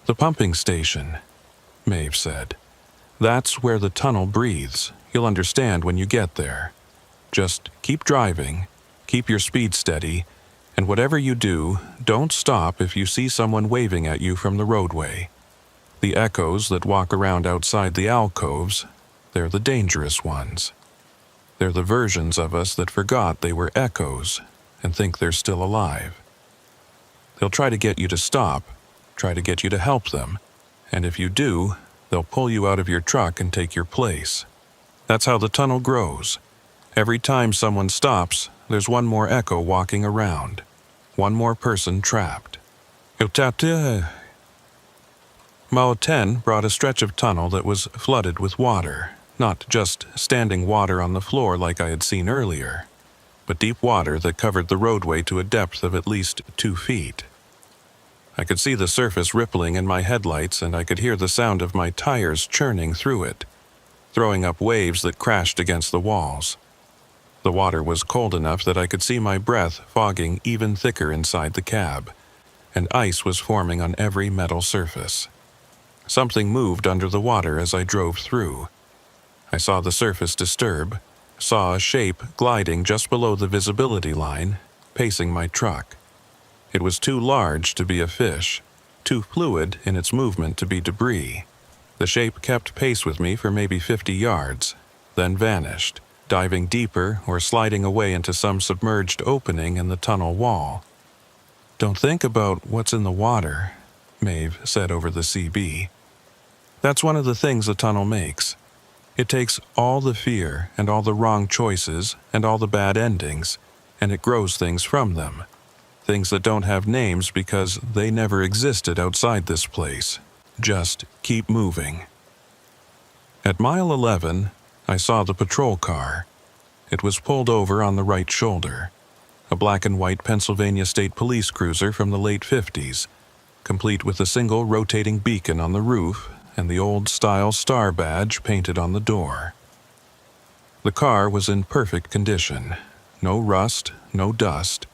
"The pumping station," Maeve said. "That's where the tunnel breathes. You'll understand when you get there. Just keep driving, keep your speed steady, and whatever you do, don't stop if you see someone waving at you from the roadway. The echoes that walk around outside the alcoves, they're the dangerous ones. They're the versions of us that forgot they were echoes and think they're still alive. They'll try to get you to stop, try to get you to help them, and if you do, they'll pull you out of your truck and take your place. That's how the tunnel grows. Every time someone stops, there's one more echo walking around, one more person trapped." Mile 10 brought a stretch of tunnel that was flooded with water, not just standing water on the floor like I had seen earlier, but deep water that covered the roadway to a depth of at least 2 feet. I could see the surface rippling in my headlights, and I could hear the sound of my tires churning through it, throwing up waves that crashed against the walls. The water was cold enough that I could see my breath fogging even thicker inside the cab, and ice was forming on every metal surface. Something moved under the water as I drove through. I saw the surface disturb, saw a shape gliding just below the visibility line, pacing my truck. It was too large to be a fish, too fluid in its movement to be debris. The shape kept pace with me for maybe 50 yards, then vanished, diving deeper or sliding away into some submerged opening in the tunnel wall. "Don't think about what's in the water," Maeve said over the CB. "That's one of the things the tunnel makes. It takes all the fear and all the wrong choices and all the bad endings, and it grows things from them. Things that don't have names because they never existed outside this place. Just keep moving." At mile 11, I saw the patrol car. It was pulled over on the right shoulder. A black and white Pennsylvania State Police cruiser from the late 50s, complete with a single rotating beacon on the roof and the old-style star badge painted on the door. The car was in perfect condition. No rust, no dust,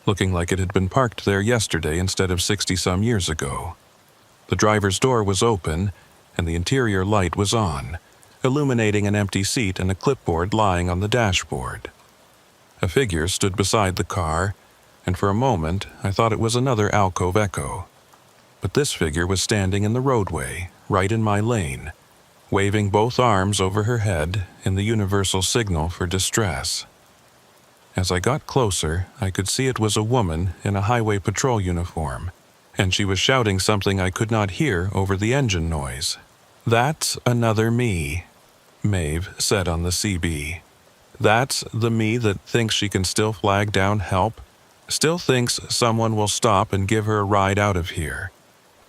looking like it had been parked there yesterday instead of 60-some years ago. The driver's door was open, and the interior light was on, illuminating an empty seat and a clipboard lying on the dashboard. A figure stood beside the car, and for a moment I thought it was another alcove echo. But this figure was standing in the roadway, right in my lane, waving both arms over her head in the universal signal for distress. As I got closer, I could see it was a woman in a highway patrol uniform, and she was shouting something I could not hear over the engine noise. "That's another me," Maeve said on the CB. "That's the me that thinks she can still flag down help, still thinks someone will stop and give her a ride out of here.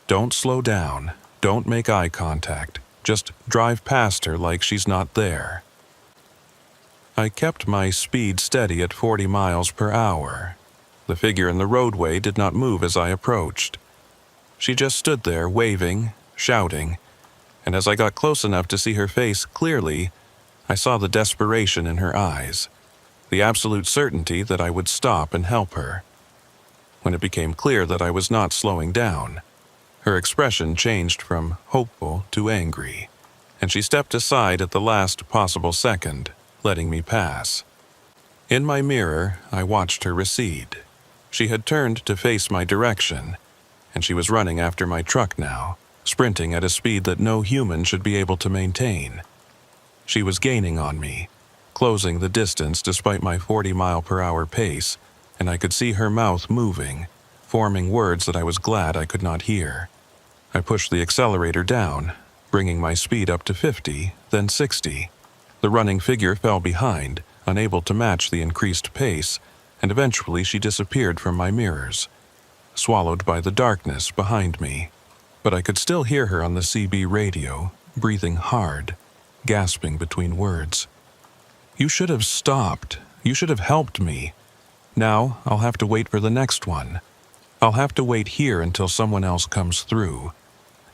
Don't slow down, don't make eye contact, just drive past her like she's not there." I kept my speed steady at 40 miles per hour. The figure in the roadway did not move as I approached. She just stood there waving, shouting, and as I got close enough to see her face clearly, I saw the desperation in her eyes, the absolute certainty that I would stop and help her. When it became clear that I was not slowing down, her expression changed from hopeful to angry, and she stepped aside at the last possible second, letting me pass. In my mirror, I watched her recede. She had turned to face my direction, and she was running after my truck now, sprinting at a speed that no human should be able to maintain. She was gaining on me, closing the distance despite my 40-mile-per-hour pace, and I could see her mouth moving, forming words that I was glad I could not hear. I pushed the accelerator down, bringing my speed up to 50, then 60. The running figure fell behind, unable to match the increased pace, and eventually she disappeared from my mirrors, swallowed by the darkness behind me. But I could still hear her on the CB radio, breathing hard, gasping between words. "You should have stopped. You should have helped me. Now I'll have to wait for the next one. I'll have to wait here until someone else comes through.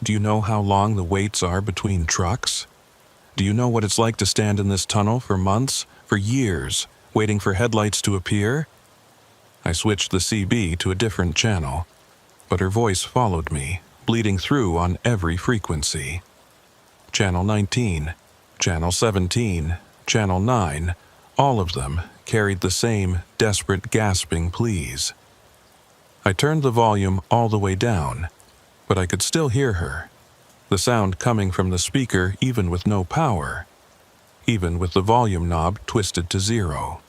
Do you know how long the waits are between trucks? Do you know what it's like to stand in this tunnel for months, for years, waiting for headlights to appear?" I switched the CB to a different channel, but her voice followed me, bleeding through on every frequency. Channel 19, Channel 17, Channel 9, all of them carried the same desperate gasping pleas. I turned the volume all the way down, but I could still hear her, the sound coming from the speaker even with no power, even with the volume knob twisted to 0.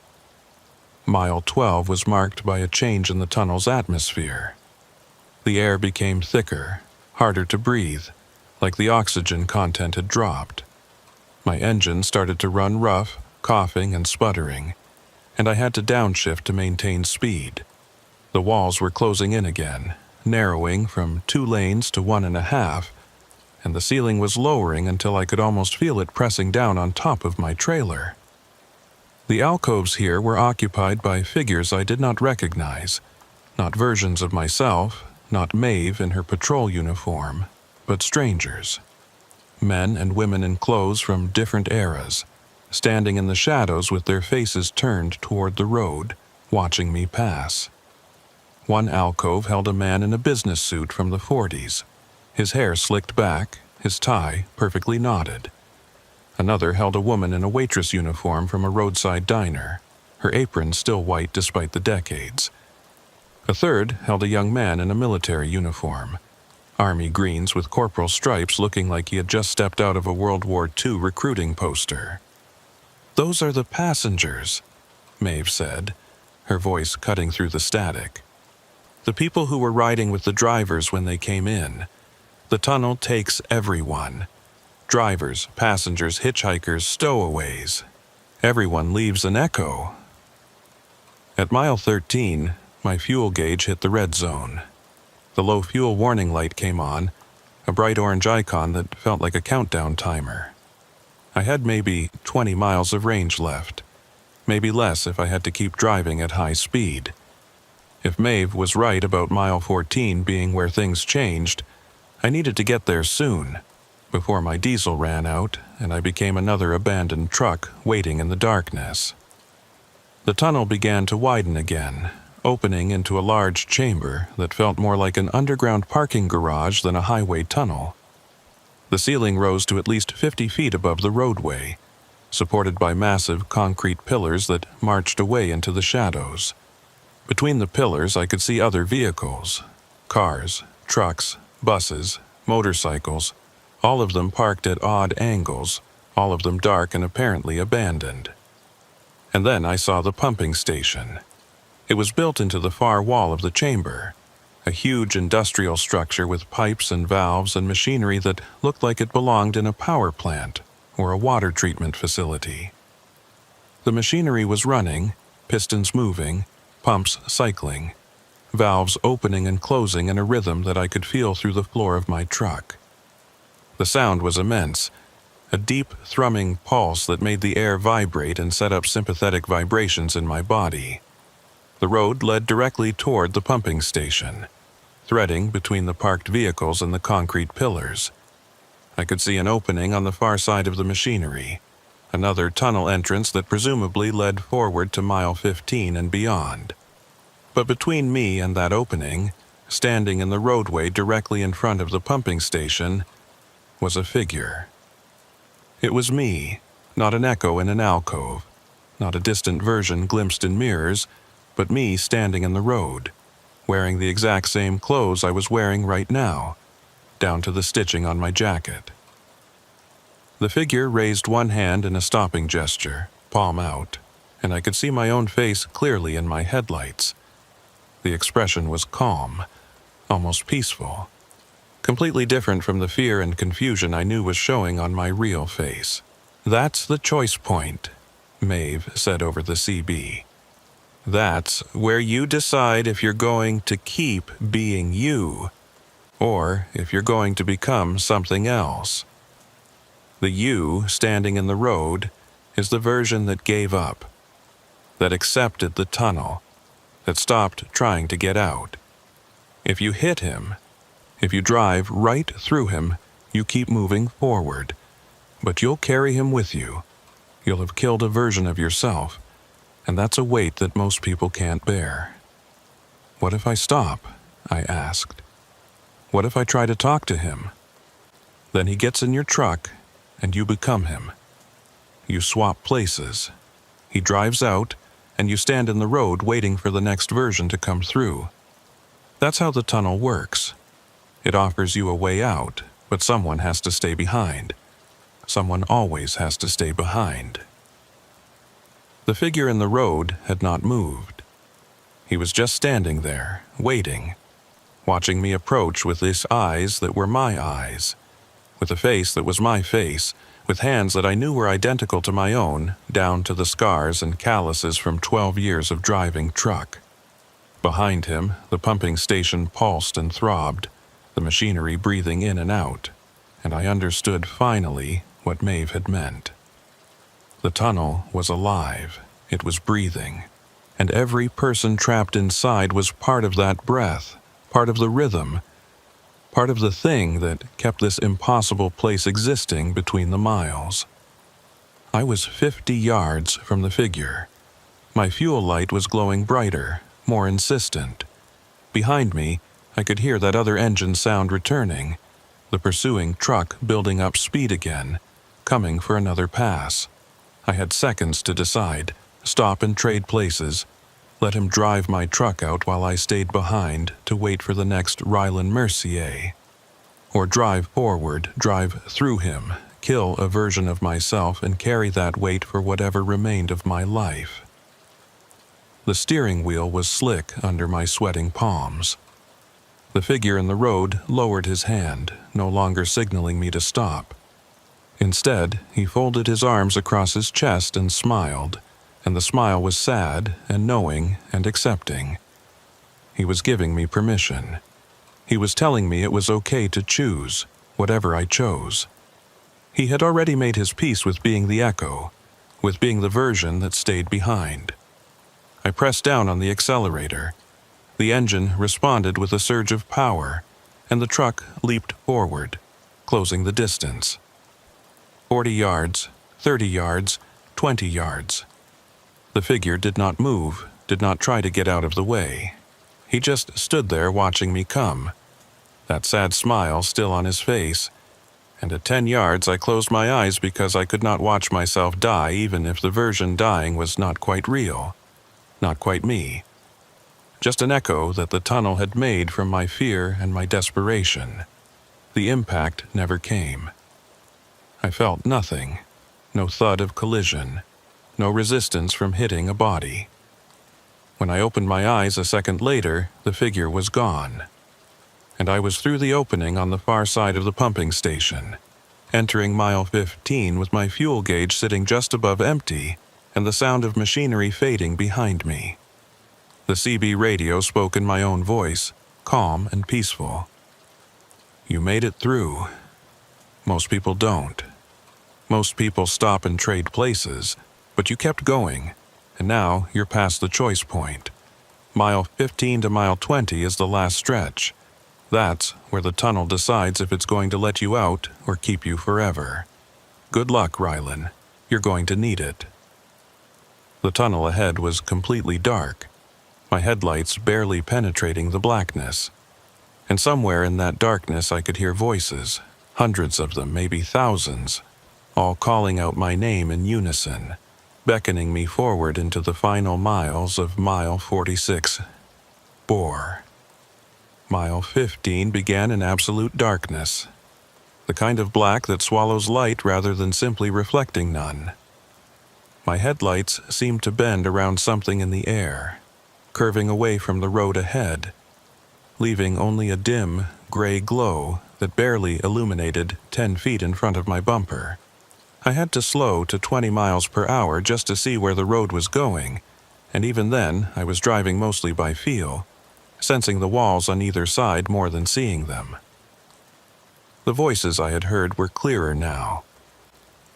Mile 12 was marked by a change in the tunnel's atmosphere. The air became thicker, harder to breathe, like the oxygen content had dropped. My engine started to run rough, coughing and sputtering, and I had to downshift to maintain speed. The walls were closing in again, narrowing from 2 lanes to 1.5, and the ceiling was lowering until I could almost feel it pressing down on top of my trailer. The alcoves here were occupied by figures I did not recognize, not versions of myself, not Maeve in her patrol uniform, but strangers. Men and women in clothes from different eras, standing in the shadows with their faces turned toward the road, watching me pass. One alcove held a man in a business suit from the 40s, his hair slicked back, his tie perfectly knotted. Another held a woman in a waitress uniform from a roadside diner, her apron still white despite the decades. A third held a young man in a military uniform, army greens with corporal stripes looking like he had just stepped out of a World War II recruiting poster. "Those are the passengers," Maeve said, her voice cutting through the static. "The people who were riding with the drivers when they came in. The tunnel takes everyone. Drivers, passengers, hitchhikers, stowaways. Everyone leaves an echo." At mile 13, my fuel gauge hit the red zone. The low fuel warning light came on, a bright orange icon that felt like a countdown timer. I had maybe 20 miles of range left, maybe less if I had to keep driving at high speed. If Maeve was right about mile 14 being where things changed, I needed to get there soon, before my diesel ran out and I became another abandoned truck waiting in the darkness. The tunnel began to widen again, opening into a large chamber that felt more like an underground parking garage than a highway tunnel. The ceiling rose to at least 50 feet above the roadway, supported by massive concrete pillars that marched away into the shadows. Between the pillars I could see other vehicles, cars, trucks, buses, motorcycles, all of them parked at odd angles, all of them dark and apparently abandoned. And then I saw the pumping station. It was built into the far wall of the chamber, a huge industrial structure with pipes and valves and machinery that looked like it belonged in a power plant or a water treatment facility. The machinery was running, pistons moving, pumps cycling, valves opening and closing in a rhythm that I could feel through the floor of my truck. The sound was immense, a deep, thrumming pulse that made the air vibrate and set up sympathetic vibrations in my body. The road led directly toward the pumping station, threading between the parked vehicles and the concrete pillars. I could see an opening on the far side of the machinery, another tunnel entrance that presumably led forward to mile 15 and beyond. But between me and that opening, standing in the roadway directly in front of the pumping station, was a figure. It was me, not an echo in an alcove, not a distant version glimpsed in mirrors, but me standing in the road, wearing the exact same clothes I was wearing right now, down to the stitching on my jacket. The figure raised one hand in a stopping gesture, palm out, and I could see my own face clearly in my headlights. The expression was calm, almost peaceful, completely different from the fear and confusion I knew was showing on my real face. "That's the choice point," Maeve said over the CB. "That's where you decide if you're going to keep being you, or if you're going to become something else. The you standing in the road is the version that gave up, that accepted the tunnel, that stopped trying to get out. If you hit him, if you drive right through him, you keep moving forward, but you'll carry him with you. You'll have killed a version of yourself, and that's a weight that most people can't bear." "What if I stop?" I asked. "What if I try to talk to him?" "Then he gets in your truck, and you become him. You swap places. He drives out, and you stand in the road waiting for the next version to come through. That's how the tunnel works. It offers you a way out, but someone has to stay behind. Someone always has to stay behind." The figure in the road had not moved. He was just standing there, waiting, watching me approach with his eyes that were my eyes, with a face that was my face, with hands that I knew were identical to my own, down to the scars and calluses from 12 years of driving truck. Behind him, the pumping station pulsed and throbbed, the machinery breathing in and out, and I understood finally what Maeve had meant. The tunnel was alive, it was breathing, and every person trapped inside was part of that breath, part of the rhythm, part of the thing that kept this impossible place existing between the miles. I was 50 yards from the figure. My fuel light was glowing brighter, more insistent. Behind me, I could hear that other engine sound returning, the pursuing truck building up speed again, coming for another pass. I had seconds to decide, stop and trade places, let him drive my truck out while I stayed behind to wait for the next Ryland Mercier. Or drive forward, drive through him, kill a version of myself and carry that weight for whatever remained of my life. The steering wheel was slick under my sweating palms. The figure in the road lowered his hand, no longer signaling me to stop. Instead, he folded his arms across his chest and smiled, and the smile was sad and knowing and accepting. He was giving me permission. He was telling me it was okay to choose, whatever I chose. He had already made his peace with being the echo, with being the version that stayed behind. I pressed down on the accelerator. The engine responded with a surge of power, and the truck leaped forward, closing the distance. 40 yards, 30 yards, 20 yards. The figure did not move, did not try to get out of the way. He just stood there watching me come, that sad smile still on his face, and at 10 yards I closed my eyes because I could not watch myself die even if the version dying was not quite real, not quite me. Just an echo that the tunnel had made from my fear and my desperation. The impact never came. I felt nothing, no thud of collision, no resistance from hitting a body. When I opened my eyes a second later, the figure was gone, and I was through the opening on the far side of the pumping station, entering mile 15 with my fuel gauge sitting just above empty and the sound of machinery fading behind me. The CB radio spoke in my own voice, calm and peaceful. "You made it through. Most people don't. Most people stop and trade places, but you kept going, and now you're past the choice point. Mile 15 to mile 20 is the last stretch. That's where the tunnel decides if it's going to let you out or keep you forever. Good luck, Rylan. You're going to need it. The tunnel ahead was completely dark, my headlights barely penetrating the blackness. And somewhere in that darkness I could hear voices, hundreds of them, maybe thousands, all calling out my name in unison, beckoning me forward into the final miles of mile 46. Bore. Mile 15 began in absolute darkness, the kind of black that swallows light rather than simply reflecting none. My headlights seemed to bend around something in the air, curving away from the road ahead, leaving only a dim, gray glow that barely illuminated 10 feet in front of my bumper. I had to slow to 20 miles per hour just to see where the road was going, and even then I was driving mostly by feel, sensing the walls on either side more than seeing them. The voices I had heard were clearer now.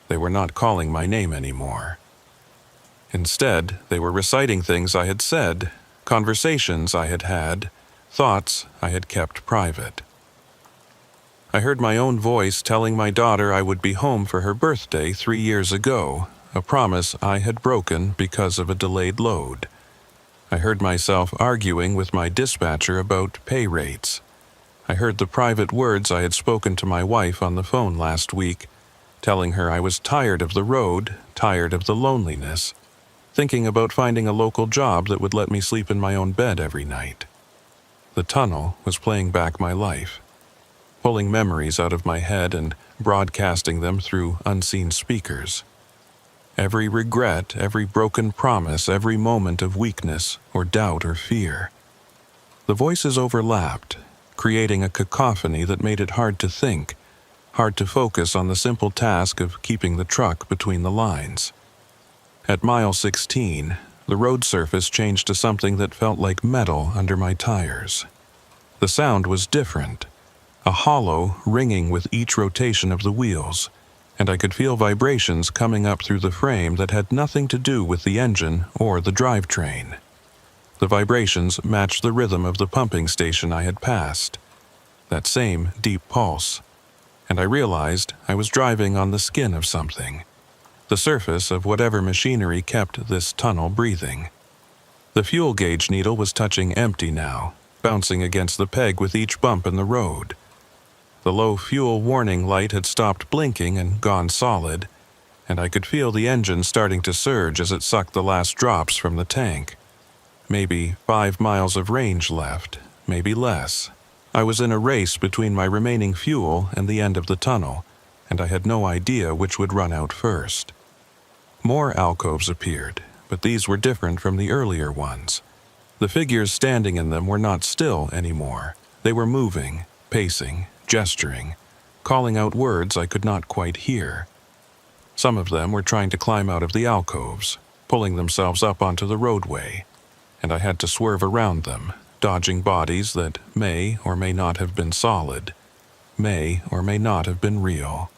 They were not calling my name anymore. Instead, they were reciting things I had said, conversations I had had, thoughts I had kept private. I heard my own voice telling my daughter I would be home for her birthday 3 years ago, a promise I had broken because of a delayed load. I heard myself arguing with my dispatcher about pay rates. I heard the private words I had spoken to my wife on the phone last week, telling her I was tired of the road, tired of the loneliness, thinking about finding a local job that would let me sleep in my own bed every night. The tunnel was playing back my life, pulling memories out of my head and broadcasting them through unseen speakers. Every regret, every broken promise, every moment of weakness or doubt or fear. The voices overlapped, creating a cacophony that made it hard to think, hard to focus on the simple task of keeping the truck between the lines. At mile 16, the road surface changed to something that felt like metal under my tires. The sound was different, a hollow ringing with each rotation of the wheels, and I could feel vibrations coming up through the frame that had nothing to do with the engine or the drivetrain. The vibrations matched the rhythm of the pumping station I had passed, that same deep pulse, and I realized I was driving on the skin of something, the surface of whatever machinery kept this tunnel breathing. The fuel gauge needle was touching empty now, bouncing against the peg with each bump in the road. The low fuel warning light had stopped blinking and gone solid, and I could feel the engine starting to surge as it sucked the last drops from the tank. Maybe 5 miles of range left, maybe less. I was in a race between my remaining fuel and the end of the tunnel, and I had no idea which would run out first. More alcoves appeared, but these were different from the earlier ones. The figures standing in them were not still anymore. They were moving, pacing, gesturing, calling out words I could not quite hear. Some of them were trying to climb out of the alcoves, pulling themselves up onto the roadway, and I had to swerve around them, dodging bodies that may or may not have been solid, may or may not have been real.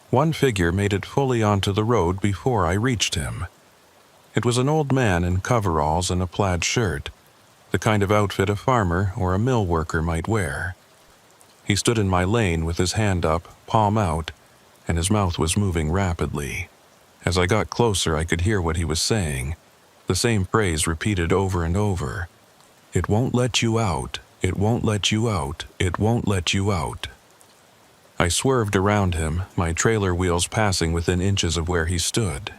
One figure made it fully onto the road before I reached him. It was an old man in coveralls and a plaid shirt, the kind of outfit a farmer or a mill worker might wear. He stood in my lane with his hand up, palm out, and his mouth was moving rapidly. As I got closer, I could hear what he was saying, the same phrase repeated over and over. "It won't let you out. It won't let you out. It won't let you out." I swerved around him, my trailer wheels passing within inches of where he stood.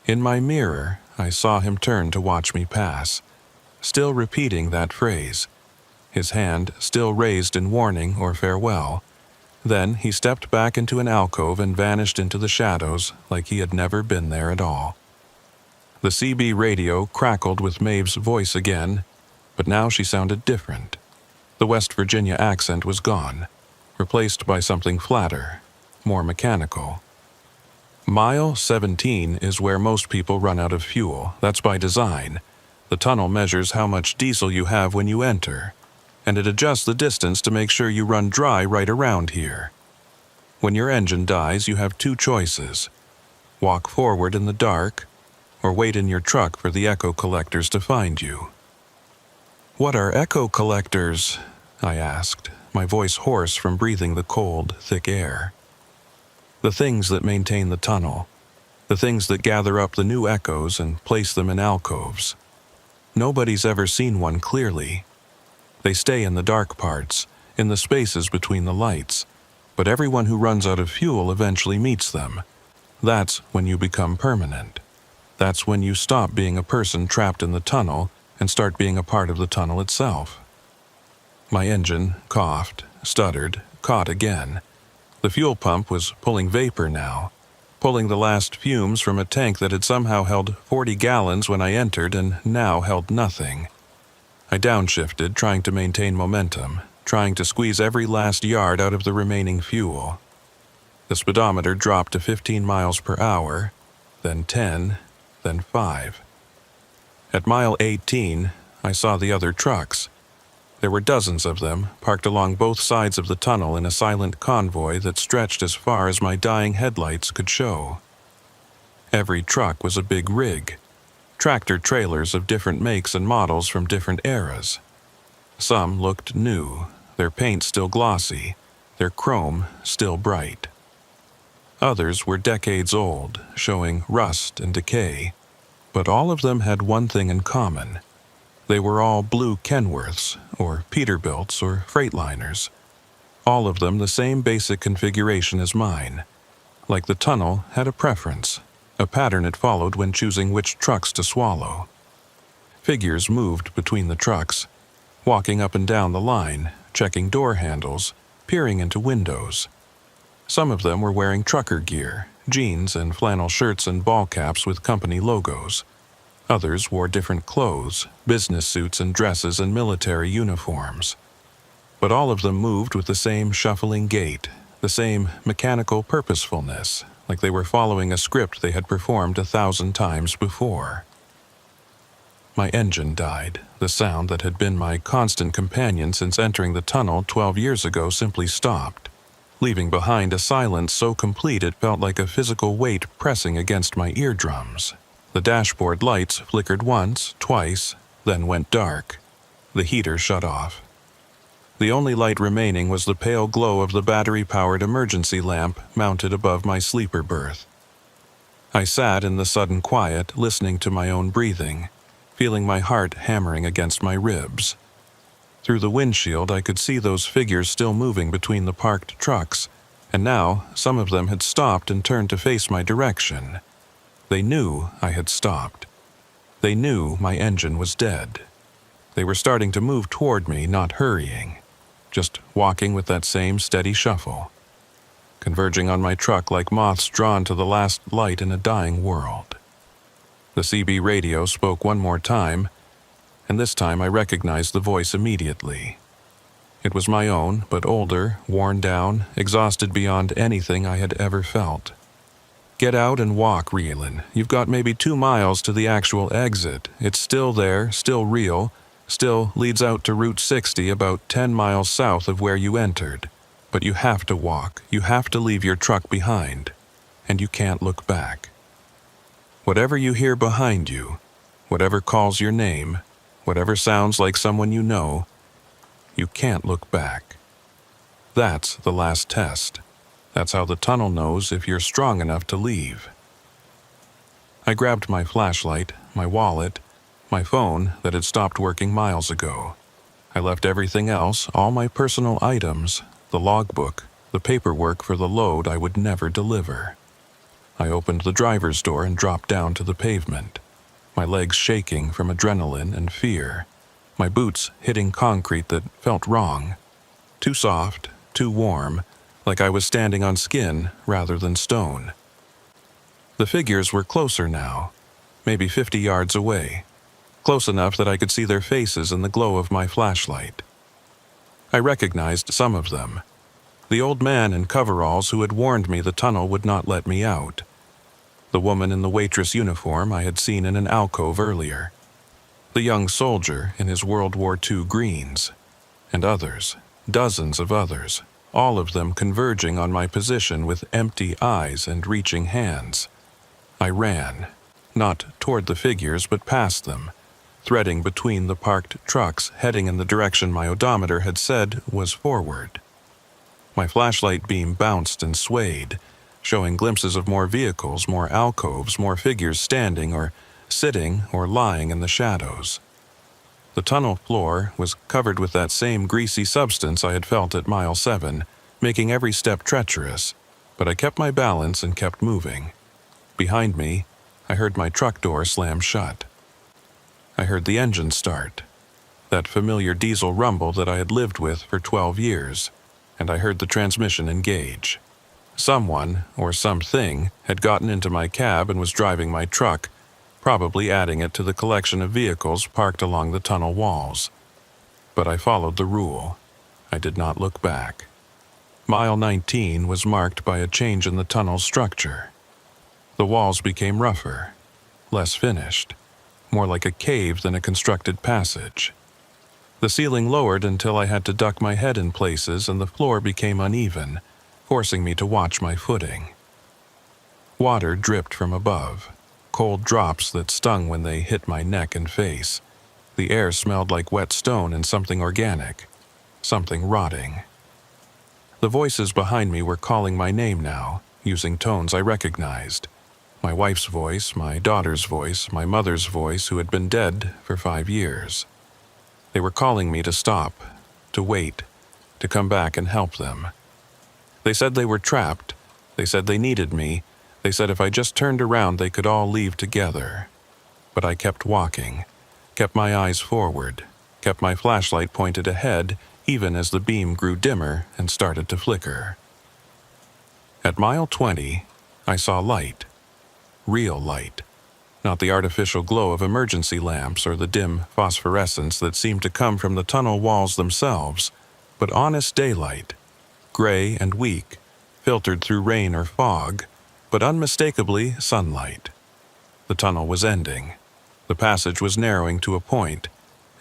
In my mirror, I saw him turn to watch me pass, still repeating that phrase, his hand still raised in warning or farewell. Then he stepped back into an alcove and vanished into the shadows like he had never been there at all. The CB radio crackled with Maeve's voice again, but now she sounded different. The West Virginia accent was gone, replaced by something flatter, more mechanical. Mile 17 is where most people run out of fuel. That's by design. The tunnel measures how much diesel you have when you enter, and it adjusts the distance to make sure you run dry right around here. When your engine dies, you have 2 choices: walk forward in the dark, or wait in your truck for the echo collectors to find you. What are echo collectors? I asked, my voice hoarse from breathing the cold, thick air. The things that maintain the tunnel. The things that gather up the new echoes and place them in alcoves. Nobody's ever seen one clearly. They stay in the dark parts, in the spaces between the lights, but everyone who runs out of fuel eventually meets them. That's when you become permanent. That's when you stop being a person trapped in the tunnel and start being a part of the tunnel itself. My engine coughed, stuttered, caught again. The fuel pump was pulling vapor now, pulling the last fumes from a tank that had somehow held 40 gallons when I entered and now held nothing. I downshifted, trying to maintain momentum, trying to squeeze every last yard out of the remaining fuel. The speedometer dropped to 15 miles per hour, then 10, then 5. At mile 18, I saw the other trucks. There were dozens of them, parked along both sides of the tunnel in a silent convoy that stretched as far as my dying headlights could show. Every truck was a big rig, tractor-trailers of different makes and models from different eras. Some looked new, their paint still glossy, their chrome still bright. Others were decades old, showing rust and decay, but all of them had one thing in common. They were all blue Kenworths, or Peterbilts, or Freightliners. All of them the same basic configuration as mine. Like the tunnel had a preference, a pattern it followed when choosing which trucks to swallow. Figures moved between the trucks, walking up and down the line, checking door handles, peering into windows. Some of them were wearing trucker gear, jeans and flannel shirts and ball caps with company logos. Others wore different clothes, business suits and dresses and military uniforms. But all of them moved with the same shuffling gait, the same mechanical purposefulness, like they were following a script they had performed 1,000 times before. My engine died. The sound that had been my constant companion since entering the tunnel 12 years ago simply stopped, leaving behind a silence so complete it felt like a physical weight pressing against my eardrums. The dashboard lights flickered once, twice, then went dark. The heater shut off. The only light remaining was the pale glow of the battery-powered emergency lamp mounted above my sleeper berth. I sat in the sudden quiet, listening to my own breathing, feeling my heart hammering against my ribs. Through the windshield, I could see those figures still moving between the parked trucks, and now some of them had stopped and turned to face my direction. They knew I had stopped. They knew my engine was dead. They were starting to move toward me, not hurrying, just walking with that same steady shuffle, converging on my truck like moths drawn to the last light in a dying world. The CB radio spoke one more time, and this time I recognized the voice immediately. It was my own, but older, worn down, exhausted beyond anything I had ever felt. Get out and walk, Rielan. You've got maybe 2 miles to the actual exit. It's still there, still real, still leads out to Route 60 about 10 miles south of where you entered. But you have to walk. You have to leave your truck behind. And you can't look back. Whatever you hear behind you, whatever calls your name, whatever sounds like someone you know, you can't look back. That's the last test. That's how the tunnel knows if you're strong enough to leave. I grabbed my flashlight, my wallet, my phone that had stopped working miles ago. I left everything else, all my personal items, the logbook, the paperwork for the load I would never deliver. I opened the driver's door and dropped down to the pavement, my legs shaking from adrenaline and fear, my boots hitting concrete that felt wrong, too soft, too warm, like I was standing on skin rather than stone. The figures were closer now, maybe 50 yards away, close enough that I could see their faces in the glow of my flashlight. I recognized some of them. The old man in coveralls who had warned me the tunnel would not let me out. The woman in the waitress uniform I had seen in an alcove earlier. The young soldier in his World War II greens. And others, dozens of others, all of them converging on my position with empty eyes and reaching hands. I ran, not toward the figures but past them, threading between the parked trucks heading in the direction my odometer had said was forward. My flashlight beam bounced and swayed, showing glimpses of more vehicles, more alcoves, more figures standing or sitting or lying in the shadows. The tunnel floor was covered with that same greasy substance I had felt at mile 7, making every step treacherous, but I kept my balance and kept moving. Behind me, I heard my truck door slam shut. I heard the engine start, that familiar diesel rumble that I had lived with for 12 years, and I heard the transmission engage. Someone, or something, had gotten into my cab and was driving my truck, probably adding it to the collection of vehicles parked along the tunnel walls. But I followed the rule. I did not look back. Mile 19 was marked by a change in the tunnel's structure. The walls became rougher, less finished, more like a cave than a constructed passage. The ceiling lowered until I had to duck my head in places and the floor became uneven, forcing me to watch my footing. Water dripped from above, cold drops that stung when they hit my neck and face. The air smelled like wet stone and something organic, something rotting. The voices behind me were calling my name now, using tones I recognized. My wife's voice, my daughter's voice, my mother's voice who had been dead for 5 years. They were calling me to stop, to wait, to come back and help them. They said they were trapped. They said they needed me. They said if I just turned around they could all leave together. But I kept walking, kept my eyes forward, kept my flashlight pointed ahead even as the beam grew dimmer and started to flicker. At mile 20, I saw light. Real light. Not the artificial glow of emergency lamps or the dim phosphorescence that seemed to come from the tunnel walls themselves, but honest daylight, gray and weak, filtered through rain or fog, but unmistakably sunlight. The tunnel was ending. The passage was narrowing to a point,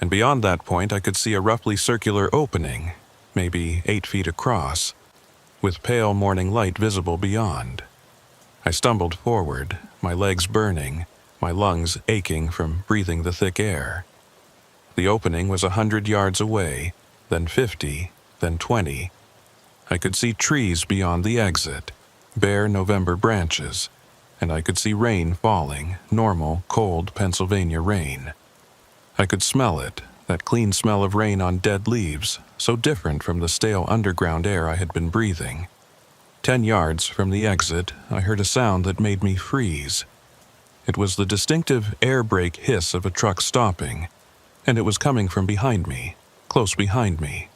and beyond that point I could see a roughly circular opening, maybe 8 feet across, with pale morning light visible beyond. I stumbled forward, my legs burning, my lungs aching from breathing the thick air. The opening was 100 yards away, then 50, then 20. I could see trees beyond the exit, bare November branches, and I could see rain falling, normal, cold Pennsylvania rain. I could smell it, that clean smell of rain on dead leaves, so different from the stale underground air I had been breathing. 10 yards from the exit, I heard a sound that made me freeze. It was the distinctive air brake hiss of a truck stopping, and it was coming from behind me, close behind me.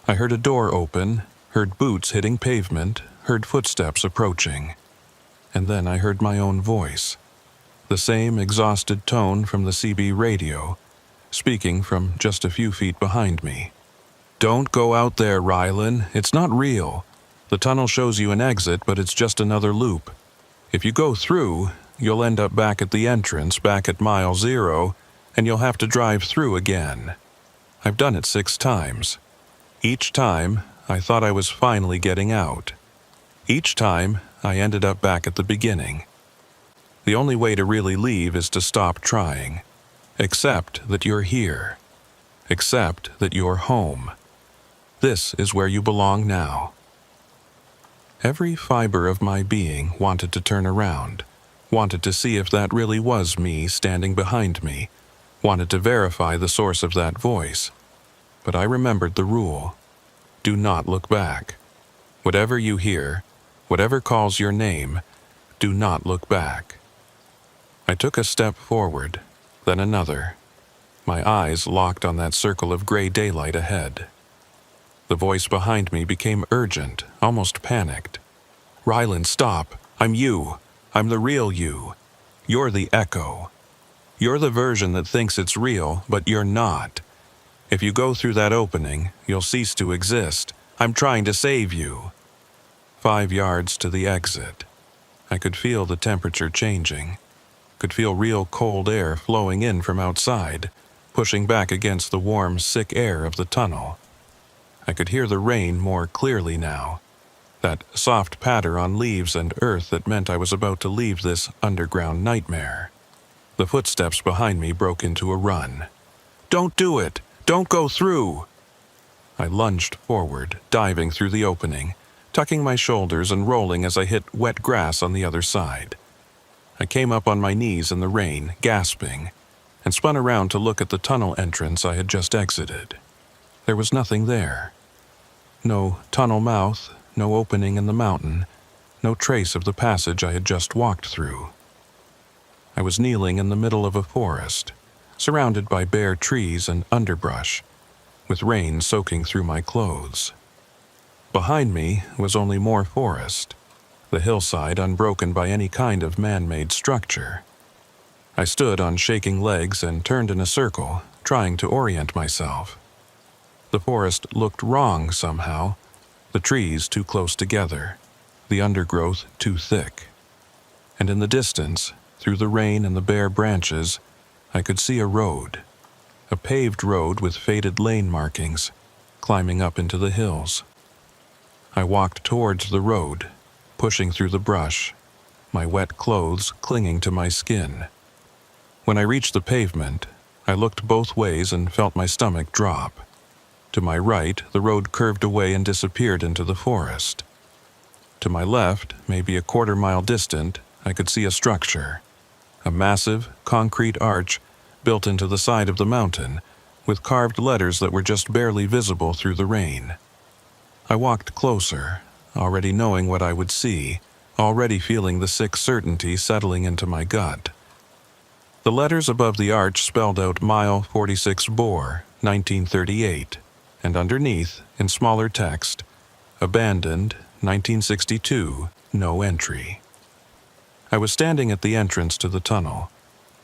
I heard a door open, heard boots hitting pavement, heard footsteps approaching. And then I heard my own voice, the same exhausted tone from the CB radio, speaking from just a few feet behind me. "Don't go out there, Rylan. It's not real. The tunnel shows you an exit, but it's just another loop. If you go through, you'll end up back at the entrance, back at mile 0, and you'll have to drive through again. I've done it 6 times. Each time, I thought I was finally getting out. Each time, I ended up back at the beginning. The only way to really leave is to stop trying. Accept that you're here. Accept that you're home. This is where you belong now." Every fiber of my being wanted to turn around, wanted to see if that really was me standing behind me, wanted to verify the source of that voice. But I remembered the rule. Do not look back. Whatever you hear, whatever calls your name, do not look back. I took a step forward, then another. My eyes locked on that circle of gray daylight ahead. The voice behind me became urgent, almost panicked. "Rylan, stop. I'm you. I'm the real you. You're the echo. You're the version that thinks it's real, but you're not. If you go through that opening, you'll cease to exist. I'm trying to save you." 5 yards to the exit. I could feel the temperature changing. Could feel real cold air flowing in from outside, pushing back against the warm, sick air of the tunnel. I could hear the rain more clearly now, that soft patter on leaves and earth that meant I was about to leave this underground nightmare. The footsteps behind me broke into a run. "Don't do it! Don't go through!" I lunged forward, diving through the opening, tucking my shoulders and rolling as I hit wet grass on the other side. I came up on my knees in the rain, gasping, and spun around to look at the tunnel entrance I had just exited. There was nothing there. No tunnel mouth, no opening in the mountain, no trace of the passage I had just walked through. I was kneeling in the middle of a forest, surrounded by bare trees and underbrush, with rain soaking through my clothes. Behind me was only more forest, the hillside unbroken by any kind of man-made structure. I stood on shaking legs and turned in a circle, trying to orient myself. The forest looked wrong somehow, the trees too close together, the undergrowth too thick. And in the distance, through the rain and the bare branches, I could see a road, a paved road with faded lane markings, climbing up into the hills. I walked towards the road, pushing through the brush, my wet clothes clinging to my skin. When I reached the pavement, I looked both ways and felt my stomach drop. To my right, the road curved away and disappeared into the forest. To my left, maybe a quarter-mile distant, I could see a structure, a massive, concrete arch built into the side of the mountain, with carved letters that were just barely visible through the rain. I walked closer, already knowing what I would see, already feeling the sick certainty settling into my gut. The letters above the arch spelled out Mile 46 Bore, 1938, and underneath, in smaller text, Abandoned, 1962, no entry. I was standing at the entrance to the tunnel,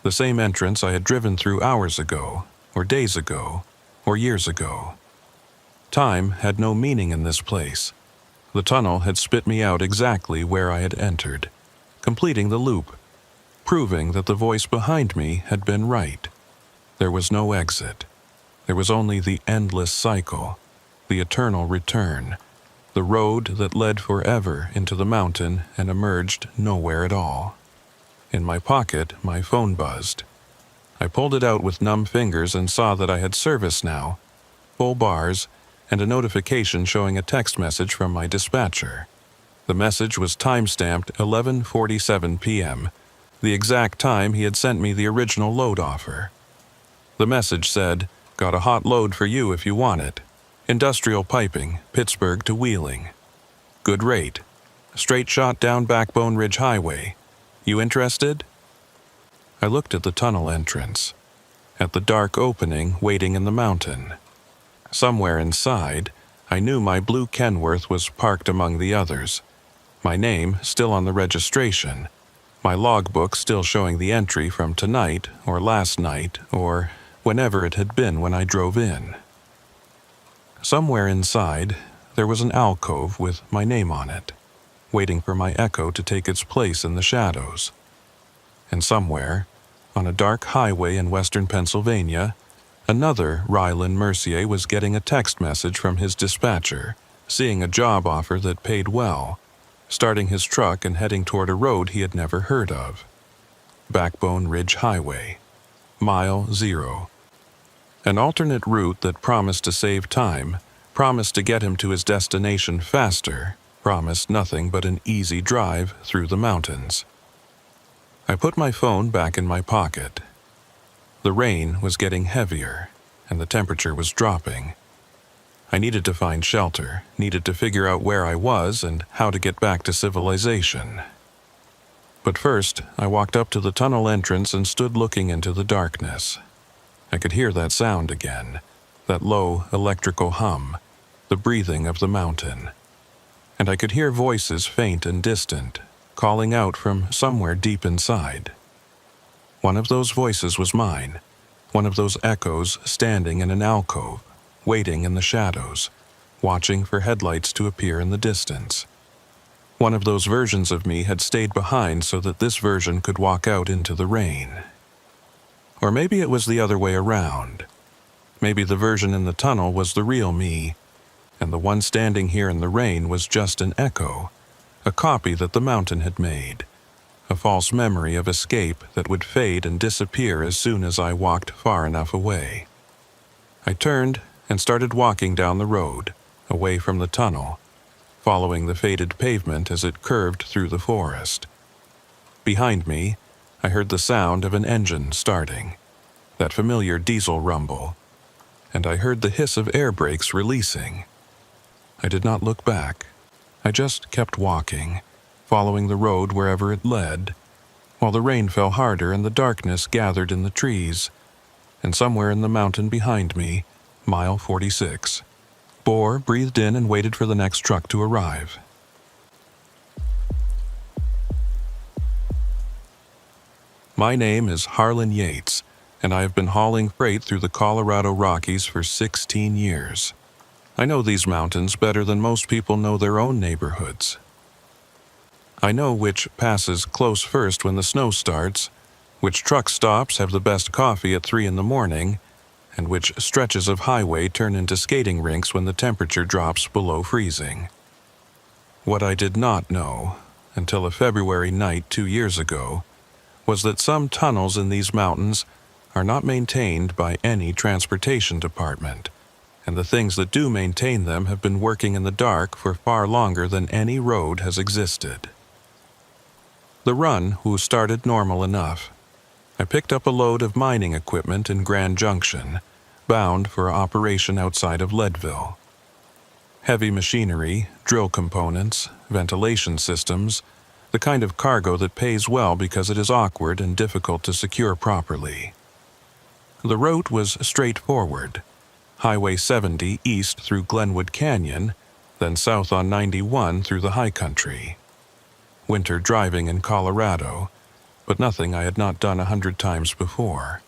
the same entrance I had driven through hours ago, or days ago, or years ago. Time had no meaning in this place. The tunnel had spit me out exactly where I had entered, completing the loop, proving that the voice behind me had been right. There was no exit. There was only the endless cycle, the eternal return, the road that led forever into the mountain and emerged nowhere at all. In my pocket, my phone buzzed. I pulled it out with numb fingers and saw that I had service now, full bars, and a notification showing a text message from my dispatcher. The message was time-stamped 11:47 p.m., the exact time he had sent me the original load offer. The message said, "Got a hot load for you if you want it. Industrial piping, Pittsburgh to Wheeling. Good rate. Straight shot down Backbone Ridge Highway. You interested?" I looked at the tunnel entrance, at the dark opening waiting in the mountain. Somewhere inside, I knew my blue Kenworth was parked among the others, my name still on the registration, my logbook still showing the entry from tonight or last night or whenever it had been when I drove in. Somewhere inside, there was an alcove with my name on it, waiting for my echo to take its place in the shadows. And somewhere, on a dark highway in western Pennsylvania, another Rylan Mercier was getting a text message from his dispatcher, seeing a job offer that paid well, starting his truck and heading toward a road he had never heard of. Backbone Ridge Highway, Mile 0. An alternate route that promised to save time, promised to get him to his destination faster, promised nothing but an easy drive through the mountains. I put my phone back in my pocket. The rain was getting heavier, and the temperature was dropping. I needed to find shelter, needed to figure out where I was and how to get back to civilization. But first, I walked up to the tunnel entrance and stood looking into the darkness. I could hear that sound again, that low electrical hum, the breathing of the mountain. And I could hear voices faint and distant, calling out from somewhere deep inside. One of those voices was mine, one of those echoes standing in an alcove, waiting in the shadows, watching for headlights to appear in the distance. One of those versions of me had stayed behind so that this version could walk out into the rain. Or maybe it was the other way around. Maybe the version in the tunnel was the real me, and the one standing here in the rain was just an echo, a copy that the mountain had made, a false memory of escape that would fade and disappear as soon as I walked far enough away. I turned and started walking down the road, away from the tunnel, following the faded pavement as it curved through the forest. Behind me, I heard the sound of an engine starting, that familiar diesel rumble, and I heard the hiss of air brakes releasing. I did not look back. I just kept walking, following the road wherever it led, while the rain fell harder and the darkness gathered in the trees, and somewhere in the mountain behind me, mile 46, Boar breathed in and waited for the next truck to arrive. My name is Harlan Yates, and I have been hauling freight through the Colorado Rockies for 16 years. I know these mountains better than most people know their own neighborhoods. I know which passes close first when the snow starts, which truck stops have the best coffee at 3 in the morning, and which stretches of highway turn into skating rinks when the temperature drops below freezing. What I did not know, until a February night 2 years ago, was that some tunnels in these mountains are not maintained by any transportation department, and the things that do maintain them have been working in the dark for far longer than any road has existed. The run started normal enough. I picked up a load of mining equipment in Grand Junction, bound for operation outside of Leadville. Heavy machinery, drill components, ventilation systems, the kind of cargo that pays well because it is awkward and difficult to secure properly. The route was straightforward. Highway 70 east through Glenwood Canyon, then south on 91 through the high country. Winter driving in Colorado, but nothing I had not done 100 times before.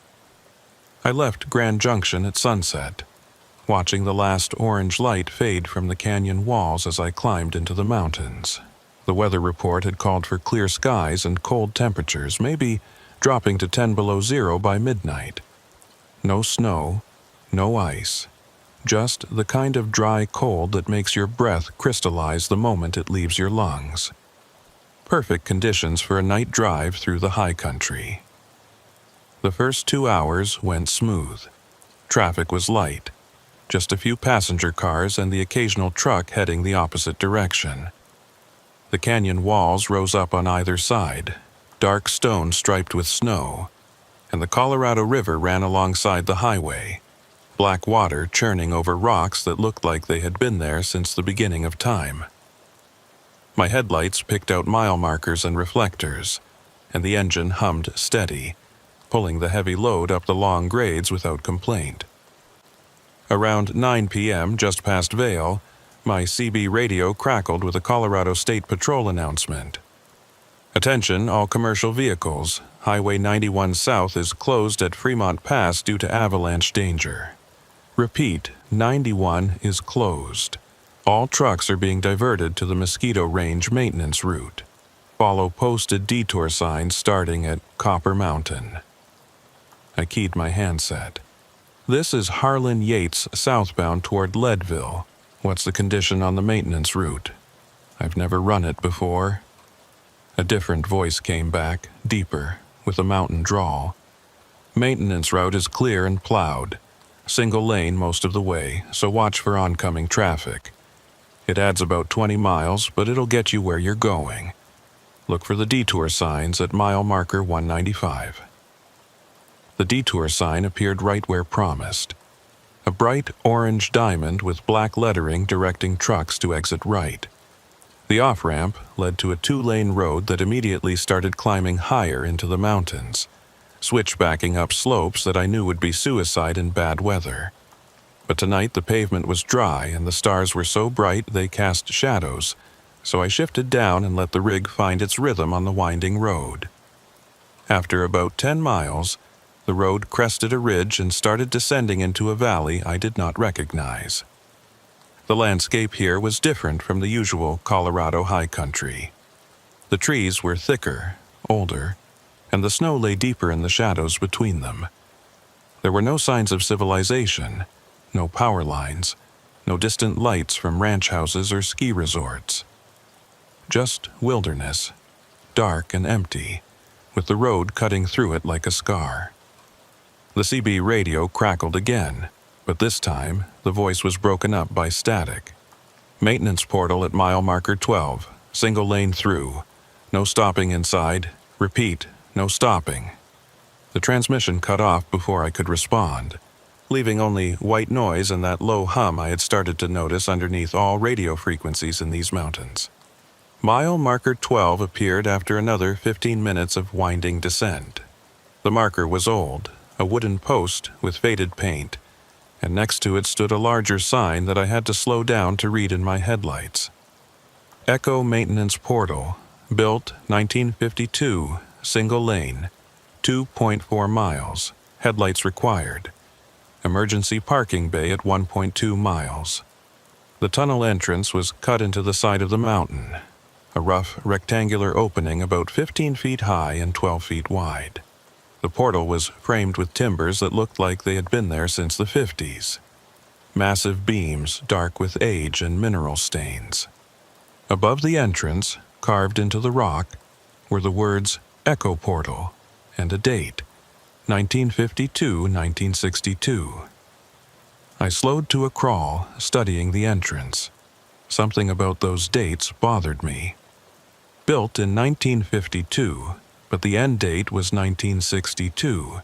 I left Grand Junction at sunset, watching the last orange light fade from the canyon walls as I climbed into the mountains. The weather report had called for clear skies and cold temperatures, maybe dropping to 10 below zero by midnight. No snow, no ice, just the kind of dry cold that makes your breath crystallize the moment it leaves your lungs. Perfect conditions for a night drive through the high country. The first 2 hours went smooth. Traffic was light, just a few passenger cars and the occasional truck heading the opposite direction. The canyon walls rose up on either side, dark stone striped with snow, and the Colorado River ran alongside the highway, black water churning over rocks that looked like they had been there since the beginning of time. My headlights picked out mile markers and reflectors, and the engine hummed steady, pulling the heavy load up the long grades without complaint. Around 9 p.m., just past Vail, my CB radio crackled with a Colorado State Patrol announcement. Attention, all commercial vehicles. Highway 91 South is closed at Fremont Pass due to avalanche danger. Repeat, 91 is closed. All trucks are being diverted to the Mosquito Range maintenance route. Follow posted detour signs starting at Copper Mountain. I keyed my handset. This is Harlan Yates southbound toward Leadville. What's the condition on the maintenance route? I've never run it before. A different voice came back, deeper, with a mountain drawl. Maintenance route is clear and plowed. Single lane most of the way, so watch for oncoming traffic. It adds about 20 miles, but it'll get you where you're going. Look for the detour signs at mile marker 195. The detour sign appeared right where promised. A bright orange diamond with black lettering directing trucks to exit right. The off-ramp led to a 2-lane road that immediately started climbing higher into the mountains, switchbacking up slopes that I knew would be suicide in bad weather. But tonight the pavement was dry and the stars were so bright they cast shadows, so I shifted down and let the rig find its rhythm on the winding road. After about 10 miles, the road crested a ridge and started descending into a valley I did not recognize. The landscape here was different from the usual Colorado high country. The trees were thicker, older, and the snow lay deeper in the shadows between them. There were no signs of civilization, no power lines, no distant lights from ranch houses or ski resorts. Just wilderness, dark and empty, with the road cutting through it like a scar. The CB radio crackled again, but this time the voice was broken up by static. Maintenance portal at mile marker 12, single lane through. No stopping inside. Repeat, no stopping. The transmission cut off before I could respond, leaving only white noise and that low hum I had started to notice underneath all radio frequencies in these mountains. Mile marker 12 appeared after another 15 minutes of winding descent. The marker was old, a wooden post with faded paint, and next to it stood a larger sign that I had to slow down to read in my headlights. Echo Maintenance Portal, built 1952, single lane, 2.4 miles, headlights required. Emergency parking bay at 1.2 miles. The tunnel entrance was cut into the side of the mountain, a rough rectangular opening about 15 feet high and 12 feet wide. The portal was framed with timbers that looked like they had been there since the 50s. Massive beams dark with age and mineral stains. Above the entrance, carved into the rock, were the words Echo Portal and a date, 1952-1962. I slowed to a crawl, studying the entrance. Something about those dates bothered me. Built in 1952, but the end date was 1962,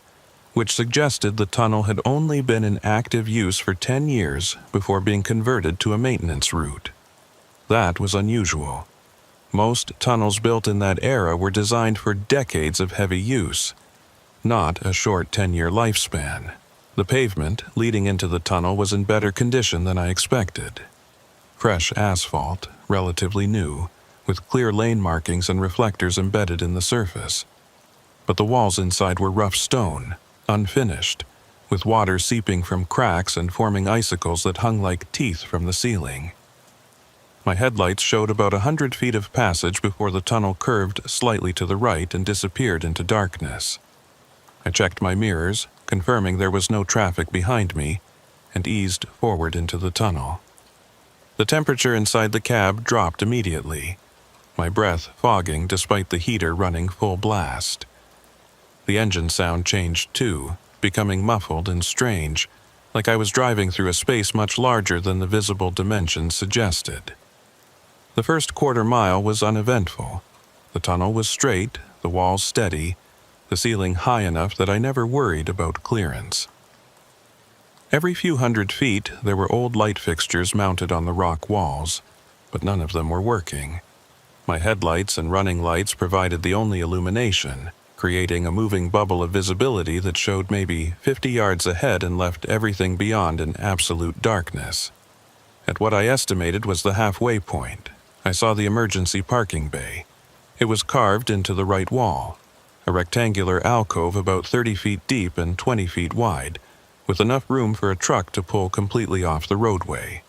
which suggested the tunnel had only been in active use for 10 years before being converted to a maintenance route. That was unusual. Most tunnels built in that era were designed for decades of heavy use, not a short 10-year lifespan. The pavement leading into the tunnel was in better condition than I expected. Fresh asphalt, relatively new, with clear lane markings and reflectors embedded in the surface. But the walls inside were rough stone, unfinished, with water seeping from cracks and forming icicles that hung like teeth from the ceiling. My headlights showed about 100 feet of passage before the tunnel curved slightly to the right and disappeared into darkness. I checked my mirrors, confirming there was no traffic behind me, and eased forward into the tunnel. The temperature inside the cab dropped immediately, my breath fogging despite the heater running full blast. The engine sound changed too, becoming muffled and strange, like I was driving through a space much larger than the visible dimensions suggested. The first quarter mile was uneventful. The tunnel was straight, the walls steady, the ceiling high enough that I never worried about clearance. Every few hundred feet, there were old light fixtures mounted on the rock walls, but none of them were working. My headlights and running lights provided the only illumination, creating a moving bubble of visibility that showed maybe 50 yards ahead and left everything beyond in absolute darkness. At what I estimated was the halfway point, I saw the emergency parking bay. It was carved into the right wall, a rectangular alcove about 30 feet deep and 20 feet wide, with enough room for a truck to pull completely off the roadway.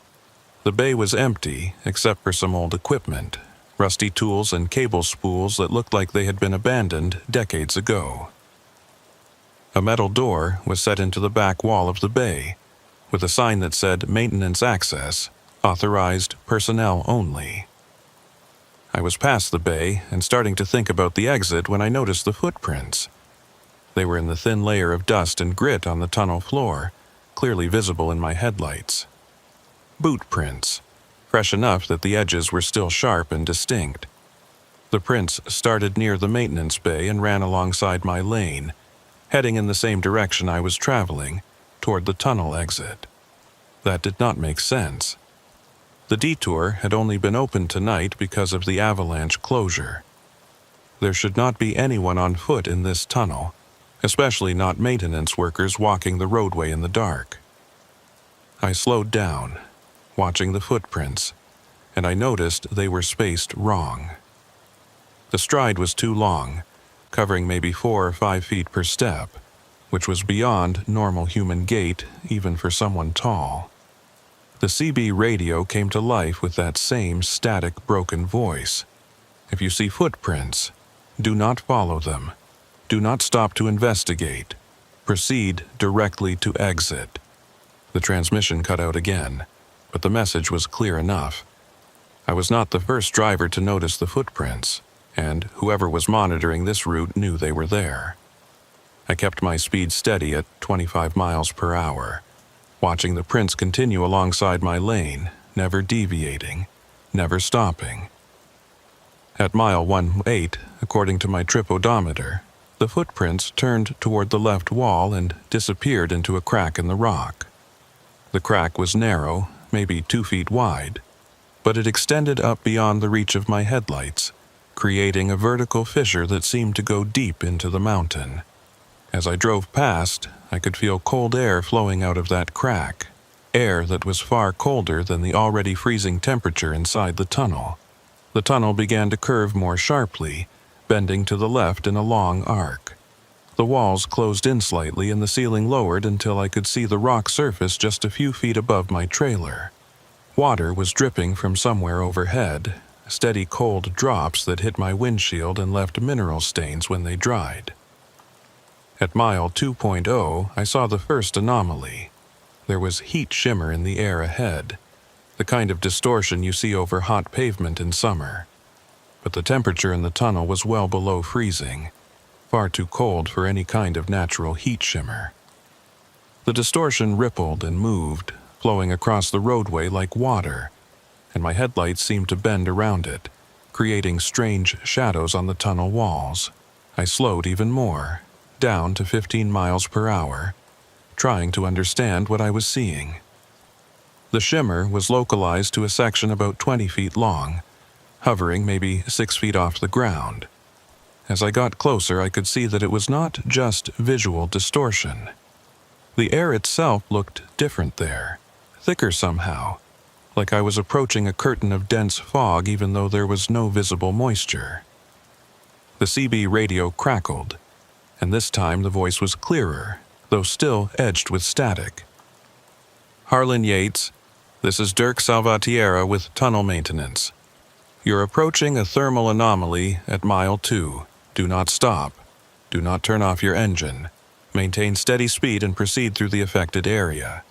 The bay was empty, except for some old equipment, rusty tools and cable spools that looked like they had been abandoned decades ago. A metal door was set into the back wall of the bay, with a sign that said Maintenance Access, Authorized Personnel Only. I was past the bay and starting to think about the exit when I noticed the footprints. They were in the thin layer of dust and grit on the tunnel floor, clearly visible in my headlights. Boot prints, fresh enough that the edges were still sharp and distinct. The prints started near the maintenance bay and ran alongside my lane, heading in the same direction I was traveling, toward the tunnel exit. That did not make sense. The detour had only been opened tonight because of the avalanche closure. There should not be anyone on foot in this tunnel, especially not maintenance workers walking the roadway in the dark. I slowed down, watching the footprints, and I noticed they were spaced wrong. The stride was too long, covering maybe 4 or 5 feet per step, which was beyond normal human gait even for someone tall. The CB radio came to life with that same static, broken voice. If you see footprints, do not follow them. Do not stop to investigate. Proceed directly to exit. The transmission cut out again, but the message was clear enough. I was not the first driver to notice the footprints. and whoever was monitoring this route knew they were there. I kept my speed steady at 25 miles per hour, watching the prints continue alongside my lane, never deviating, never stopping. At mile 18, according to my trip odometer, the footprints turned toward the left wall and disappeared into a crack in the rock. The crack was narrow, maybe 2 feet wide, but it extended up beyond the reach of my headlights, creating a vertical fissure that seemed to go deep into the mountain. As I drove past, I could feel cold air flowing out of that crack, air that was far colder than the already freezing temperature inside the tunnel. The tunnel began to curve more sharply, bending to the left in a long arc. The walls closed in slightly and the ceiling lowered until I could see the rock surface just a few feet above my trailer. Water was dripping from somewhere overhead, steady cold drops that hit my windshield and left mineral stains when they dried. At mile 2.0, I saw the first anomaly. There was heat shimmer in the air ahead, the kind of distortion you see over hot pavement in summer. But the temperature in the tunnel was well below freezing, far too cold for any kind of natural heat shimmer. The distortion rippled and moved, flowing across the roadway like water, and my headlights seemed to bend around it, creating strange shadows on the tunnel walls. I slowed even more, down to 15 miles per hour, trying to understand what I was seeing. The shimmer was localized to a section about 20 feet long, hovering maybe 6 feet off the ground. As I got closer, I could see that it was not just visual distortion. The air itself looked different there, thicker somehow, like I was approaching a curtain of dense fog even though there was no visible moisture. The CB radio crackled, and this time the voice was clearer, though still edged with static. "Harlan Yates, this is Dirk Salvatierra with Tunnel Maintenance. You're approaching a thermal anomaly at mile 2. Do not stop. Do not turn off your engine. Maintain steady speed and proceed through the affected area.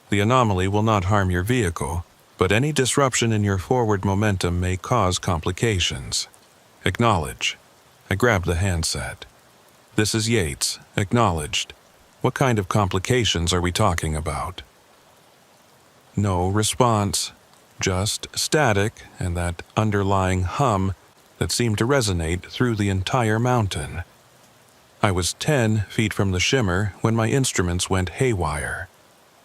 The anomaly will not harm your vehicle, but any disruption in your forward momentum may cause complications. Acknowledge." I grabbed the handset. "This is Yates. Acknowledged. What kind of complications are we talking about?" No response. Just static and that underlying hum that seemed to resonate through the entire mountain. I was 10 feet from the shimmer when my instruments went haywire.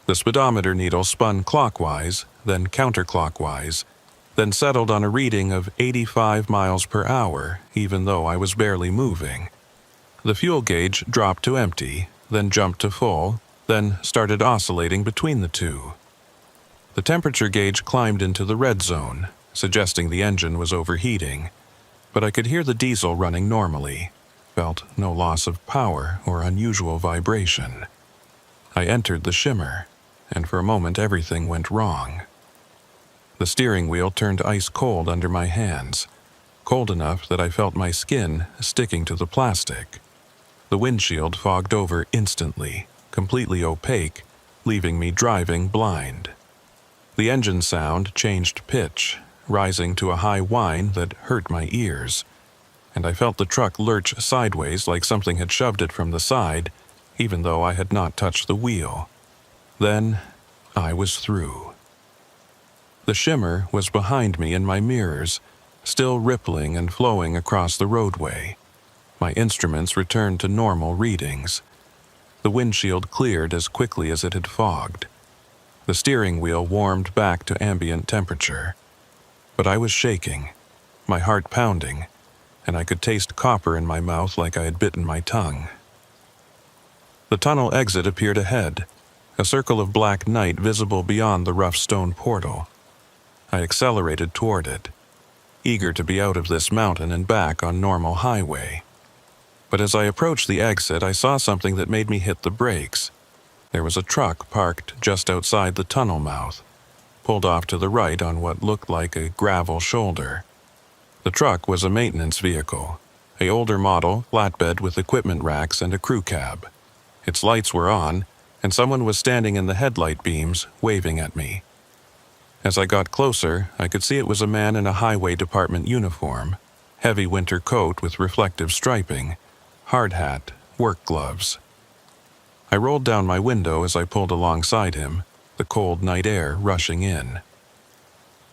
The speedometer needle spun clockwise, then counterclockwise, then settled on a reading of 85 miles per hour, even though I was barely moving. The fuel gauge dropped to empty, then jumped to full, then started oscillating between the two. The temperature gauge climbed into the red zone, suggesting the engine was overheating, but I could hear the diesel running normally, felt no loss of power or unusual vibration. I entered the shimmer, and for a moment everything went wrong. The steering wheel turned ice cold under my hands, cold enough that I felt my skin sticking to the plastic. The windshield fogged over instantly, completely opaque, leaving me driving blind. The engine sound changed pitch, rising to a high whine that hurt my ears, and I felt the truck lurch sideways like something had shoved it from the side, even though I had not touched the wheel. Then I was through. The shimmer was behind me in my mirrors, still rippling and flowing across the roadway. My instruments returned to normal readings. The windshield cleared as quickly as it had fogged. The steering wheel warmed back to ambient temperature. But I was shaking, my heart pounding, and I could taste copper in my mouth like I had bitten my tongue. The tunnel exit appeared ahead, a circle of black night visible beyond the rough stone portal. I accelerated toward it, eager to be out of this mountain and back on normal highway. But as I approached the exit, I saw something that made me hit the brakes. There was a truck parked just outside the tunnel mouth, pulled off to the right on what looked like a gravel shoulder. The truck was a maintenance vehicle, an older model flatbed with equipment racks and a crew cab. Its lights were on, and someone was standing in the headlight beams, waving at me. As I got closer, I could see it was a man in a highway department uniform, heavy winter coat with reflective striping, hard hat, work gloves. I rolled down my window as I pulled alongside him, the cold night air rushing in.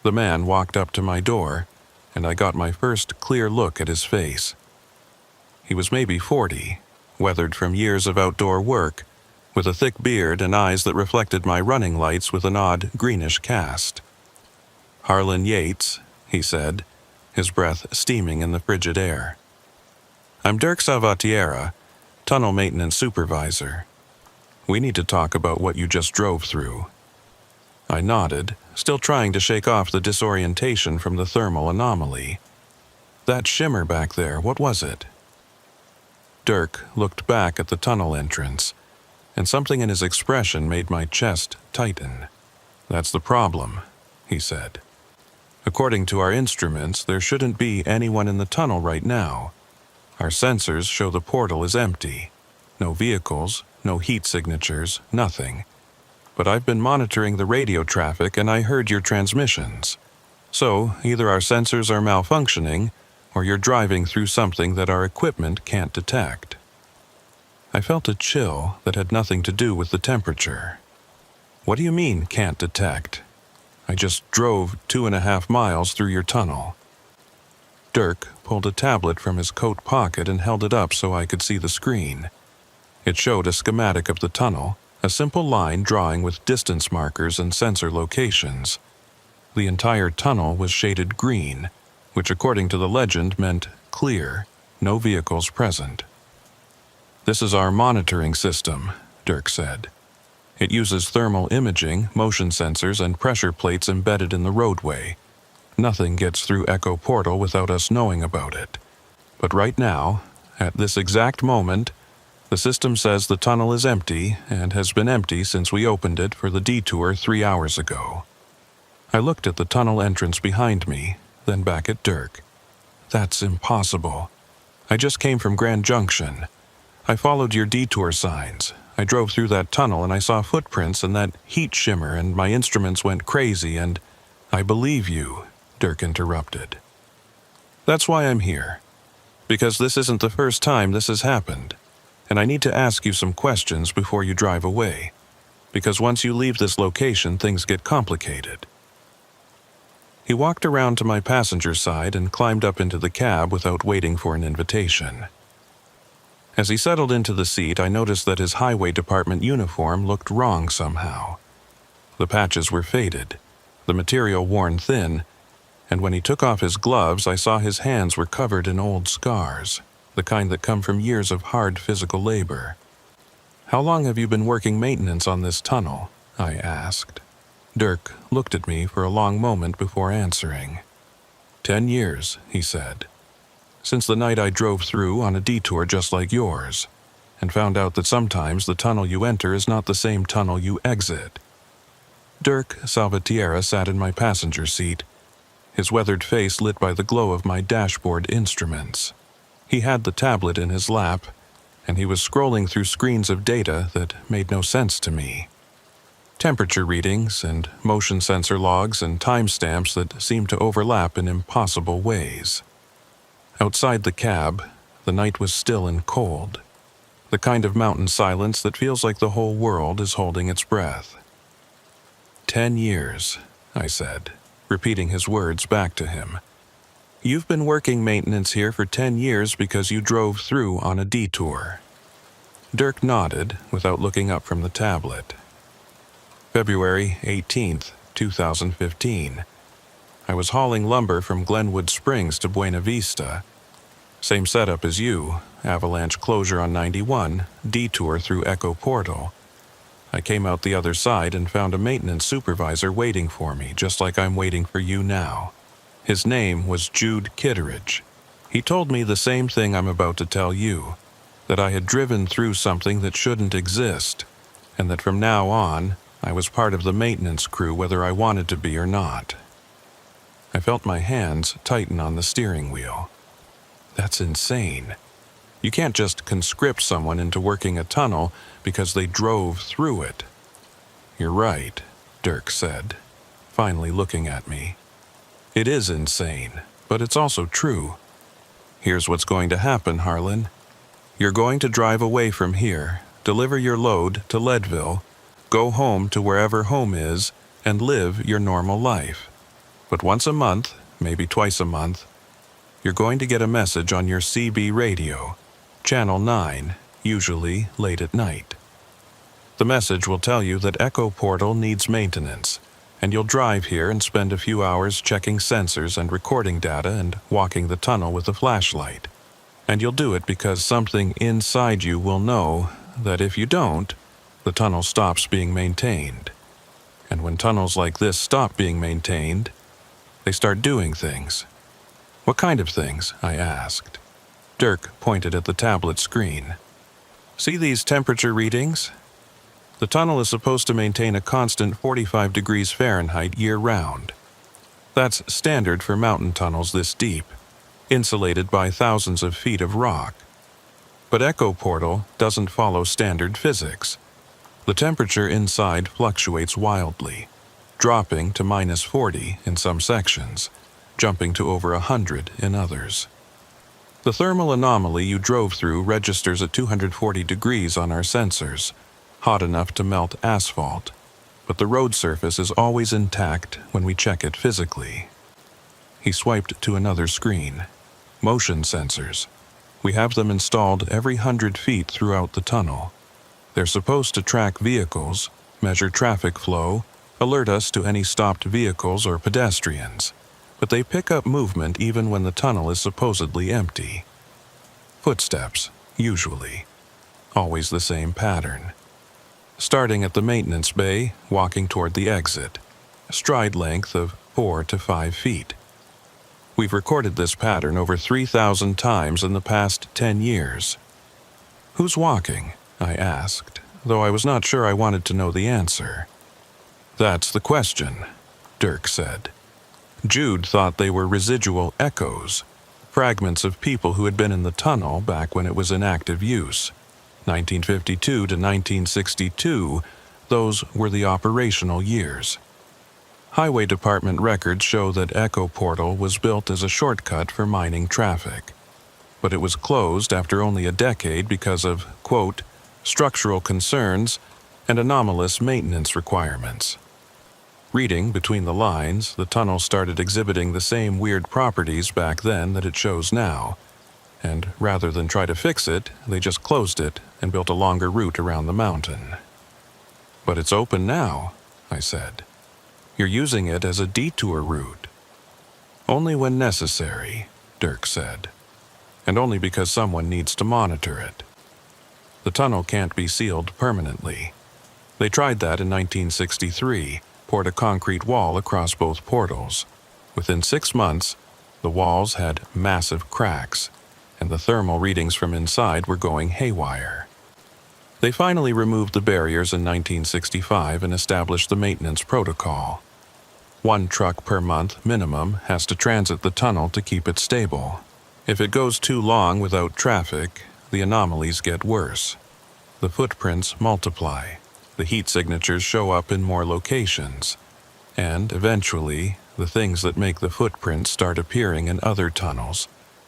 The man walked up to my door, and I got my first clear look at his face. He was maybe 40, weathered from years of outdoor work, with a thick beard and eyes that reflected my running lights with an odd greenish cast. "Harlan Yates," he said, his breath steaming in the frigid air. "I'm Dirk Salvatierra, tunnel maintenance supervisor. We need to talk about what you just drove through." I nodded, still trying to shake off the disorientation from the thermal anomaly. "That shimmer back there, what was it?" Dirk looked back at the tunnel entrance, and something in his expression made my chest tighten. "That's the problem," he said. "According to our instruments, there shouldn't be anyone in the tunnel right now. Our sensors show the portal is empty. No vehicles, no heat signatures, nothing. But I've been monitoring the radio traffic and I heard your transmissions. So, either our sensors are malfunctioning, or you're driving through something that our equipment can't detect." I felt a chill that had nothing to do with the temperature. "What do you mean, can't detect? I just drove 2.5 miles through your tunnel." Dirk pulled a tablet from his coat pocket and held it up so I could see the screen. It showed a schematic of the tunnel, a simple line drawing with distance markers and sensor locations. The entire tunnel was shaded green, which according to the legend meant clear, no vehicles present. "This is our monitoring system," Dirk said. "It uses thermal imaging, motion sensors, and pressure plates embedded in the roadway. Nothing gets through Echo Portal without us knowing about it. But right now, at this exact moment, the system says the tunnel is empty and has been empty since we opened it for the detour 3 hours ago." I looked at the tunnel entrance behind me, then back at Dirk. "That's impossible. I just came from Grand Junction. I followed your detour signs. I drove through that tunnel and I saw footprints and that heat shimmer and my instruments went crazy and—" "I believe you," Dirk interrupted. "That's why I'm here. Because this isn't the first time this has happened. And I need to ask you some questions before you drive away. Because once you leave this location, things get complicated." He walked around to my passenger side and climbed up into the cab without waiting for an invitation. As he settled into the seat, I noticed that his highway department uniform looked wrong somehow. The patches were faded, the material worn thin, and when he took off his gloves, I saw his hands were covered in old scars, the kind that come from years of hard physical labor. "How long have you been working maintenance on this tunnel?" I asked. Dirk looked at me for a long moment before answering. 10 years, he said. "Since the night I drove through on a detour just like yours, and found out that sometimes the tunnel you enter is not the same tunnel you exit." Dirk Salvatierra sat in my passenger seat, his weathered face lit by the glow of my dashboard instruments. He had the tablet in his lap, and he was scrolling through screens of data that made no sense to me. Temperature readings and motion sensor logs and timestamps that seemed to overlap in impossible ways. Outside the cab, the night was still and cold, the kind of mountain silence that feels like the whole world is holding its breath. 10 years, I said, repeating his words back to him. "You've been working maintenance here for 10 years because you drove through on a detour." Dirk nodded without looking up from the tablet. February 18th, 2015. I was hauling lumber from Glenwood Springs to Buena Vista. Same setup as you, avalanche closure on 91, detour through Echo Portal. I came out the other side and found a maintenance supervisor waiting for me, just like I'm waiting for you now. His name was Jude Kitteridge. He told me the same thing I'm about to tell you, that I had driven through something that shouldn't exist, and that from now on, I was part of the maintenance crew whether I wanted to be or not. I felt my hands tighten on the steering wheel. That's insane. You can't just conscript someone into working a tunnel because they drove through it. "You're right," Dirk said, finally looking at me. "It is insane, but it's also true. Here's what's going to happen, Harlan. You're going to drive away from here, deliver your load to Leadville, go home to wherever home is, and live your normal life. But once a month, maybe twice a month, you're going to get a message on your CB radio, Channel 9, usually late at night. The message will tell you that Echo Portal needs maintenance, and you'll drive here and spend a few hours checking sensors and recording data and walking the tunnel with a flashlight. And you'll do it because something inside you will know that if you don't, the tunnel stops being maintained. And when tunnels like this stop being maintained, they start doing things. What kind of things? I asked. Dirk pointed at the tablet screen. See these temperature readings? The tunnel is supposed to maintain a constant 45 degrees Fahrenheit year-round. That's standard for mountain tunnels this deep, insulated by thousands of feet of rock. But Echo Portal doesn't follow standard physics. The temperature inside fluctuates wildly, dropping to -40 in some sections, jumping to over 100 in others. The thermal anomaly you drove through registers at 240 degrees on our sensors, hot enough to melt asphalt, but the road surface is always intact when we check it physically. He swiped to another screen. Motion sensors. We have them installed every 100 feet throughout the tunnel. They're supposed to track vehicles, measure traffic flow, alert us to any stopped vehicles or pedestrians, but they pick up movement even when the tunnel is supposedly empty. Footsteps, usually. Always the same pattern. Starting at the maintenance bay, walking toward the exit. Stride length of 4 to 5 feet. We've recorded this pattern over 3,000 times in the past 10 years. Who's walking? I asked, though I was not sure I wanted to know the answer. That's the question, Dirk said. Jude thought they were residual echoes, fragments of people who had been in the tunnel back when it was in active use. 1952 to 1962, those were the operational years. Highway Department records show that Echo Portal was built as a shortcut for mining traffic, but it was closed after only a decade because of, quote, structural concerns and anomalous maintenance requirements. Reading between the lines, the tunnel started exhibiting the same weird properties back then that it shows now, and rather than try to fix it, they just closed it and built a longer route around the mountain. But it's open now, I said. You're using it as a detour route. Only when necessary, Dirk said, and only because someone needs to monitor it. The tunnel can't be sealed permanently. They tried that in 1963, poured a concrete wall across both portals. Within 6 months, the walls had massive cracks, and the thermal readings from inside were going haywire. They finally removed the barriers in 1965 and established the maintenance protocol. 1 truck per month minimum has to transit the tunnel to keep it stable. If it goes too long without traffic, the anomalies get worse. The footprints multiply, the heat signatures show up in more locations, and eventually, the things that make the footprints start appearing in other tunnels,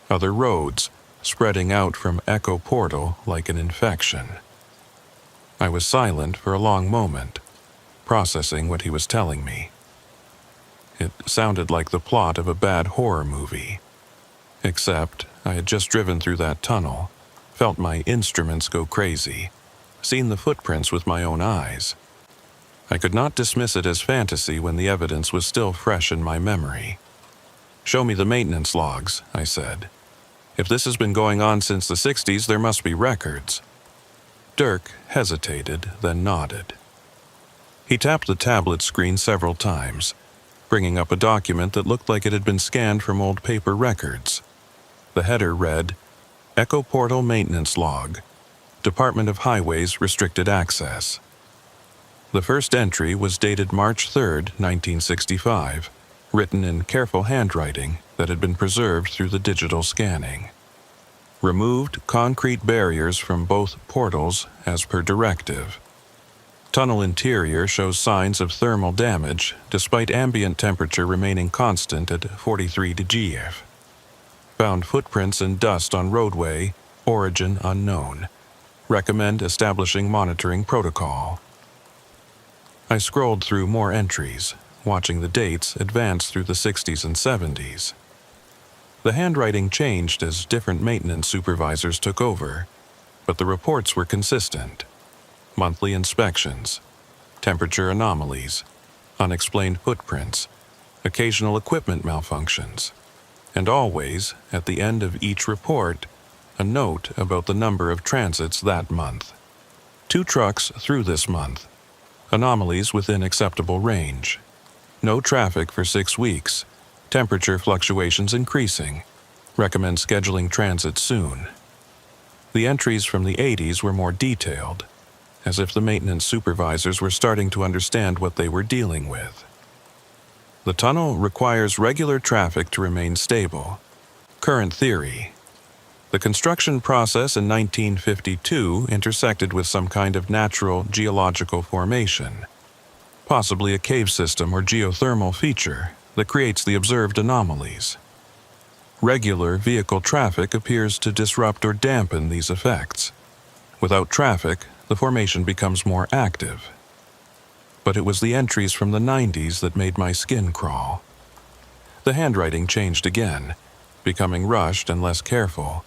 other roads, spreading out from Echo Portal like an infection. I was silent for a long moment, processing what he was telling me. It sounded like the plot of a bad horror movie. Except I had just driven through that tunnel, felt my instruments go crazy, seen the footprints with my own eyes. I could not dismiss it as fantasy when the evidence was still fresh in my memory. Show me the maintenance logs, I said. If this has been going on since the 60s, there must be records. Dirk hesitated, then nodded. He tapped the tablet screen several times, bringing up a document that looked like it had been scanned from old paper records. The header read, Echo Portal Maintenance Log, Department of Highways Restricted Access. The first entry was dated March 3, 1965, written in careful handwriting that had been preserved through the digital scanning. Removed concrete barriers from both portals as per directive. Tunnel interior shows signs of thermal damage despite ambient temperature remaining constant at 43 degrees. Found footprints and dust on roadway, origin unknown. Recommend establishing monitoring protocol. I scrolled through more entries, watching the dates advance through the 60s and 70s. The handwriting changed as different maintenance supervisors took over, but the reports were consistent. Monthly inspections, temperature anomalies, unexplained footprints, occasional equipment malfunctions, and always, at the end of each report, a note about the number of transits that month. 2 trucks through this month. Anomalies within acceptable range. No traffic for 6 weeks. Temperature fluctuations increasing. Recommend scheduling transit soon. The entries from the 80s were more detailed, as if the maintenance supervisors were starting to understand what they were dealing with. The tunnel requires regular traffic to remain stable. Current theory. The construction process in 1952 intersected with some kind of natural geological formation, possibly a cave system or geothermal feature that creates the observed anomalies. Regular vehicle traffic appears to disrupt or dampen these effects. Without traffic, the formation becomes more active. But it was the entries from the 90s that made my skin crawl. The handwriting changed again, becoming rushed and less careful,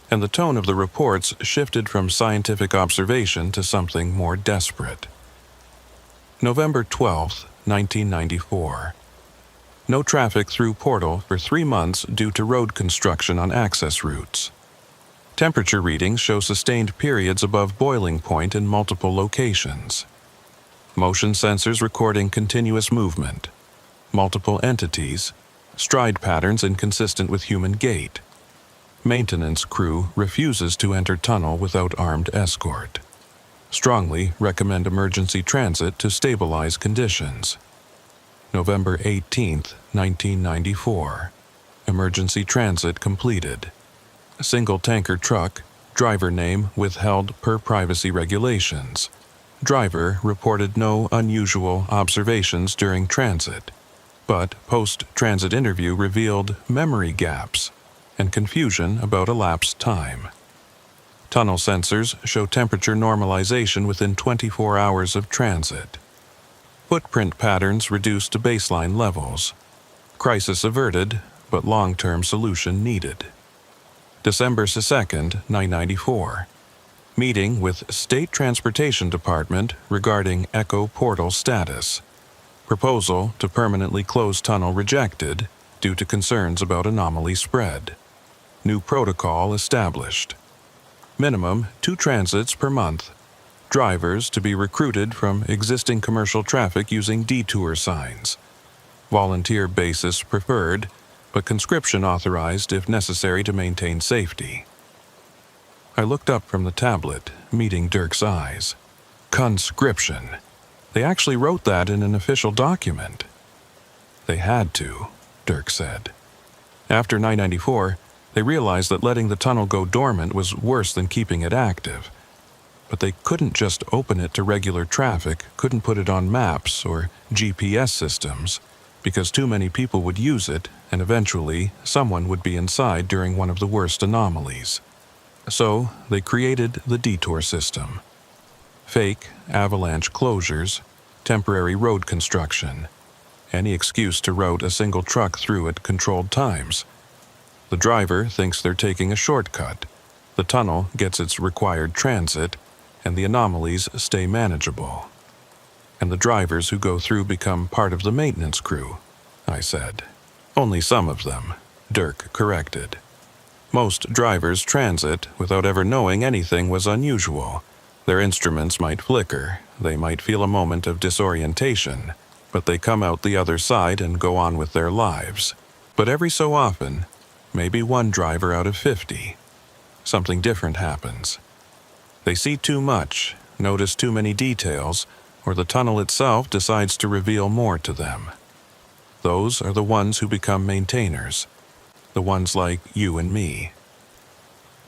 and the tone of the reports shifted from scientific observation to something more desperate. November 12, 1994. No traffic through portal for 3 months due to road construction on access routes. Temperature readings show sustained periods above boiling point in multiple locations. Motion sensors recording continuous movement. Multiple entities. Stride patterns inconsistent with human gait. Maintenance crew refuses to enter tunnel without armed escort. Strongly recommend emergency transit to stabilize conditions. November 18, 1994. Emergency transit completed. Single tanker truck, driver name withheld per privacy regulations. Driver reported no unusual observations during transit, but post-transit interview revealed memory gaps and confusion about elapsed time. Tunnel sensors show temperature normalization within 24 hours of transit. Footprint patterns reduced to baseline levels. Crisis averted, but long-term solution needed. December 2, 1994. Meeting with State Transportation Department regarding Echo Portal status. Proposal to permanently close tunnel rejected due to concerns about anomaly spread. New protocol established. Minimum 2 transits per month. Drivers to be recruited from existing commercial traffic using detour signs. Volunteer basis preferred, but conscription authorized if necessary to maintain safety. I looked up from the tablet, meeting Dirk's eyes. Conscription. They actually wrote that in an official document. They had to, Dirk said. After 994, they realized that letting the tunnel go dormant was worse than keeping it active. But they couldn't just open it to regular traffic, couldn't put it on maps or GPS systems, because too many people would use it, and eventually someone would be inside during one of the worst anomalies. So they created the detour system. Fake avalanche closures, temporary road construction, any excuse to route a single truck through at controlled times. The driver thinks they're taking a shortcut. The tunnel gets its required transit, and the anomalies stay manageable. And the drivers who go through become part of the maintenance crew, I said. Only some of them, Dirk corrected. Most drivers transit without ever knowing anything was unusual. Their instruments might flicker, they might feel a moment of disorientation, but they come out the other side and go on with their lives. But every so often, maybe one driver out of 50, something different happens. They see too much, notice too many details, or the tunnel itself decides to reveal more to them. Those are the ones who become maintainers, the ones like you and me.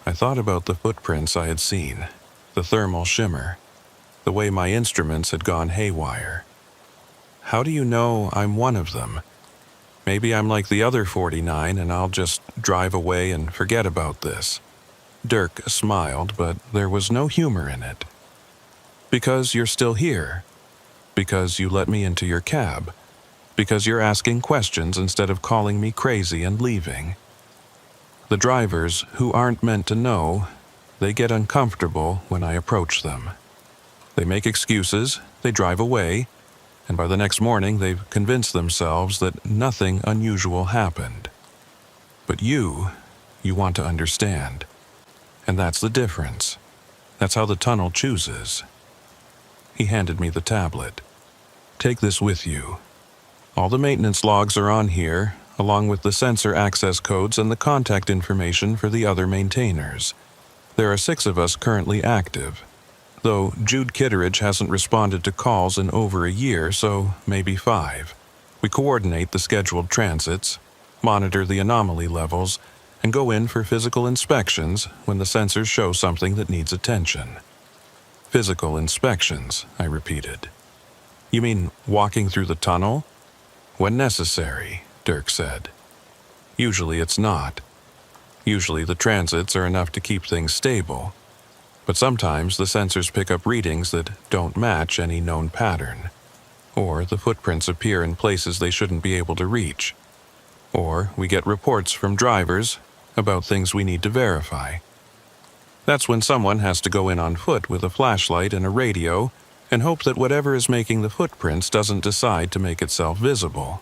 I thought about the footprints I had seen, the thermal shimmer, the way my instruments had gone haywire. How do you know I'm one of them? Maybe I'm like the other 49 and I'll just drive away and forget about this. Dirk smiled, but there was no humor in it. Because you're still here. Because you let me into your cab. Because you're asking questions instead of calling me crazy and leaving. The drivers, who aren't meant to know, they get uncomfortable when I approach them. They make excuses, they drive away, and by the next morning they've convinced themselves that nothing unusual happened. But you want to understand. And that's the difference. That's how the tunnel chooses. He handed me the tablet. Take this with you. All the maintenance logs are on here, along with the sensor access codes and the contact information for the other maintainers. There are 6 of us currently active, though Jude Kitteridge hasn't responded to calls in over a year, so maybe 5. We coordinate the scheduled transits, monitor the anomaly levels, and go in for physical inspections when the sensors show something that needs attention. Physical inspections, I repeated. You mean walking through the tunnel? When necessary, Dirk said. Usually it's not. Usually the transits are enough to keep things stable, but sometimes the sensors pick up readings that don't match any known pattern, or the footprints appear in places they shouldn't be able to reach, or we get reports from drivers about things we need to verify. That's when someone has to go in on foot with a flashlight and a radio and hope that whatever is making the footprints doesn't decide to make itself visible.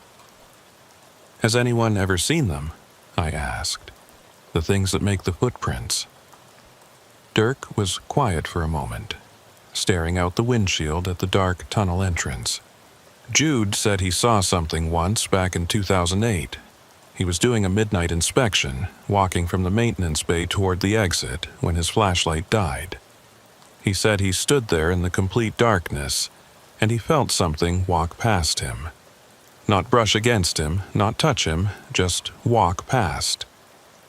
Has anyone ever seen them? I asked. The things that make the footprints. Dirk was quiet for a moment, staring out the windshield at the dark tunnel entrance. Jude said he saw something once back in 2008. He was doing a midnight inspection, walking from the maintenance bay toward the exit when his flashlight died. He said he stood there in the complete darkness, and he felt something walk past him. Not brush against him, not touch him, just walk past.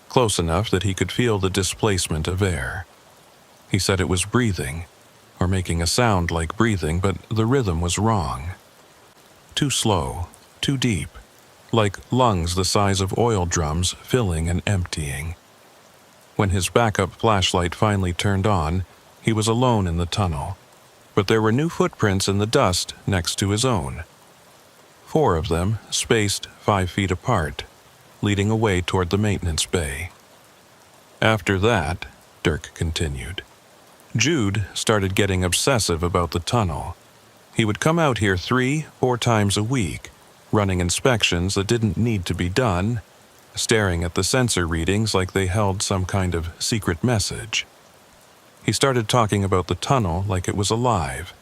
Close enough that he could feel the displacement of air. He said it was breathing, or making a sound like breathing, but the rhythm was wrong. Too slow, too deep, like lungs the size of oil drums filling and emptying. When his backup flashlight finally turned on, he was alone in the tunnel, but there were new footprints in the dust next to his own. 4 of them, spaced 5 feet apart, leading away toward the maintenance bay. After that, Dirk continued, Jude started getting obsessive about the tunnel. He would come out here 3-4 times a week, running inspections that didn't need to be done, staring at the sensor readings like they held some kind of secret message. He started talking about the tunnel like it was alive,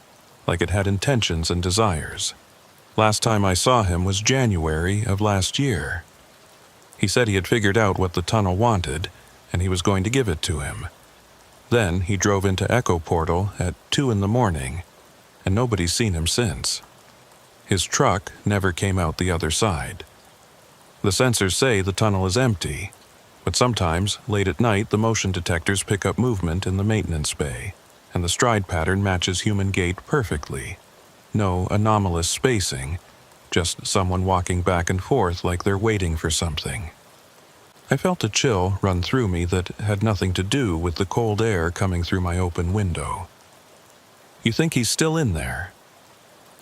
like it had intentions and desires. Last time I saw him was January of last year. He said he had figured out what the tunnel wanted, and he was going to give it to him. Then he drove into Echo Portal at 2 in the morning, and nobody's seen him since. His truck never came out the other side. The sensors say the tunnel is empty, but sometimes, late at night, the motion detectors pick up movement in the maintenance bay, and the stride pattern matches human gait perfectly. No anomalous spacing, just someone walking back and forth like they're waiting for something. I felt a chill run through me that had nothing to do with the cold air coming through my open window. You think he's still in there?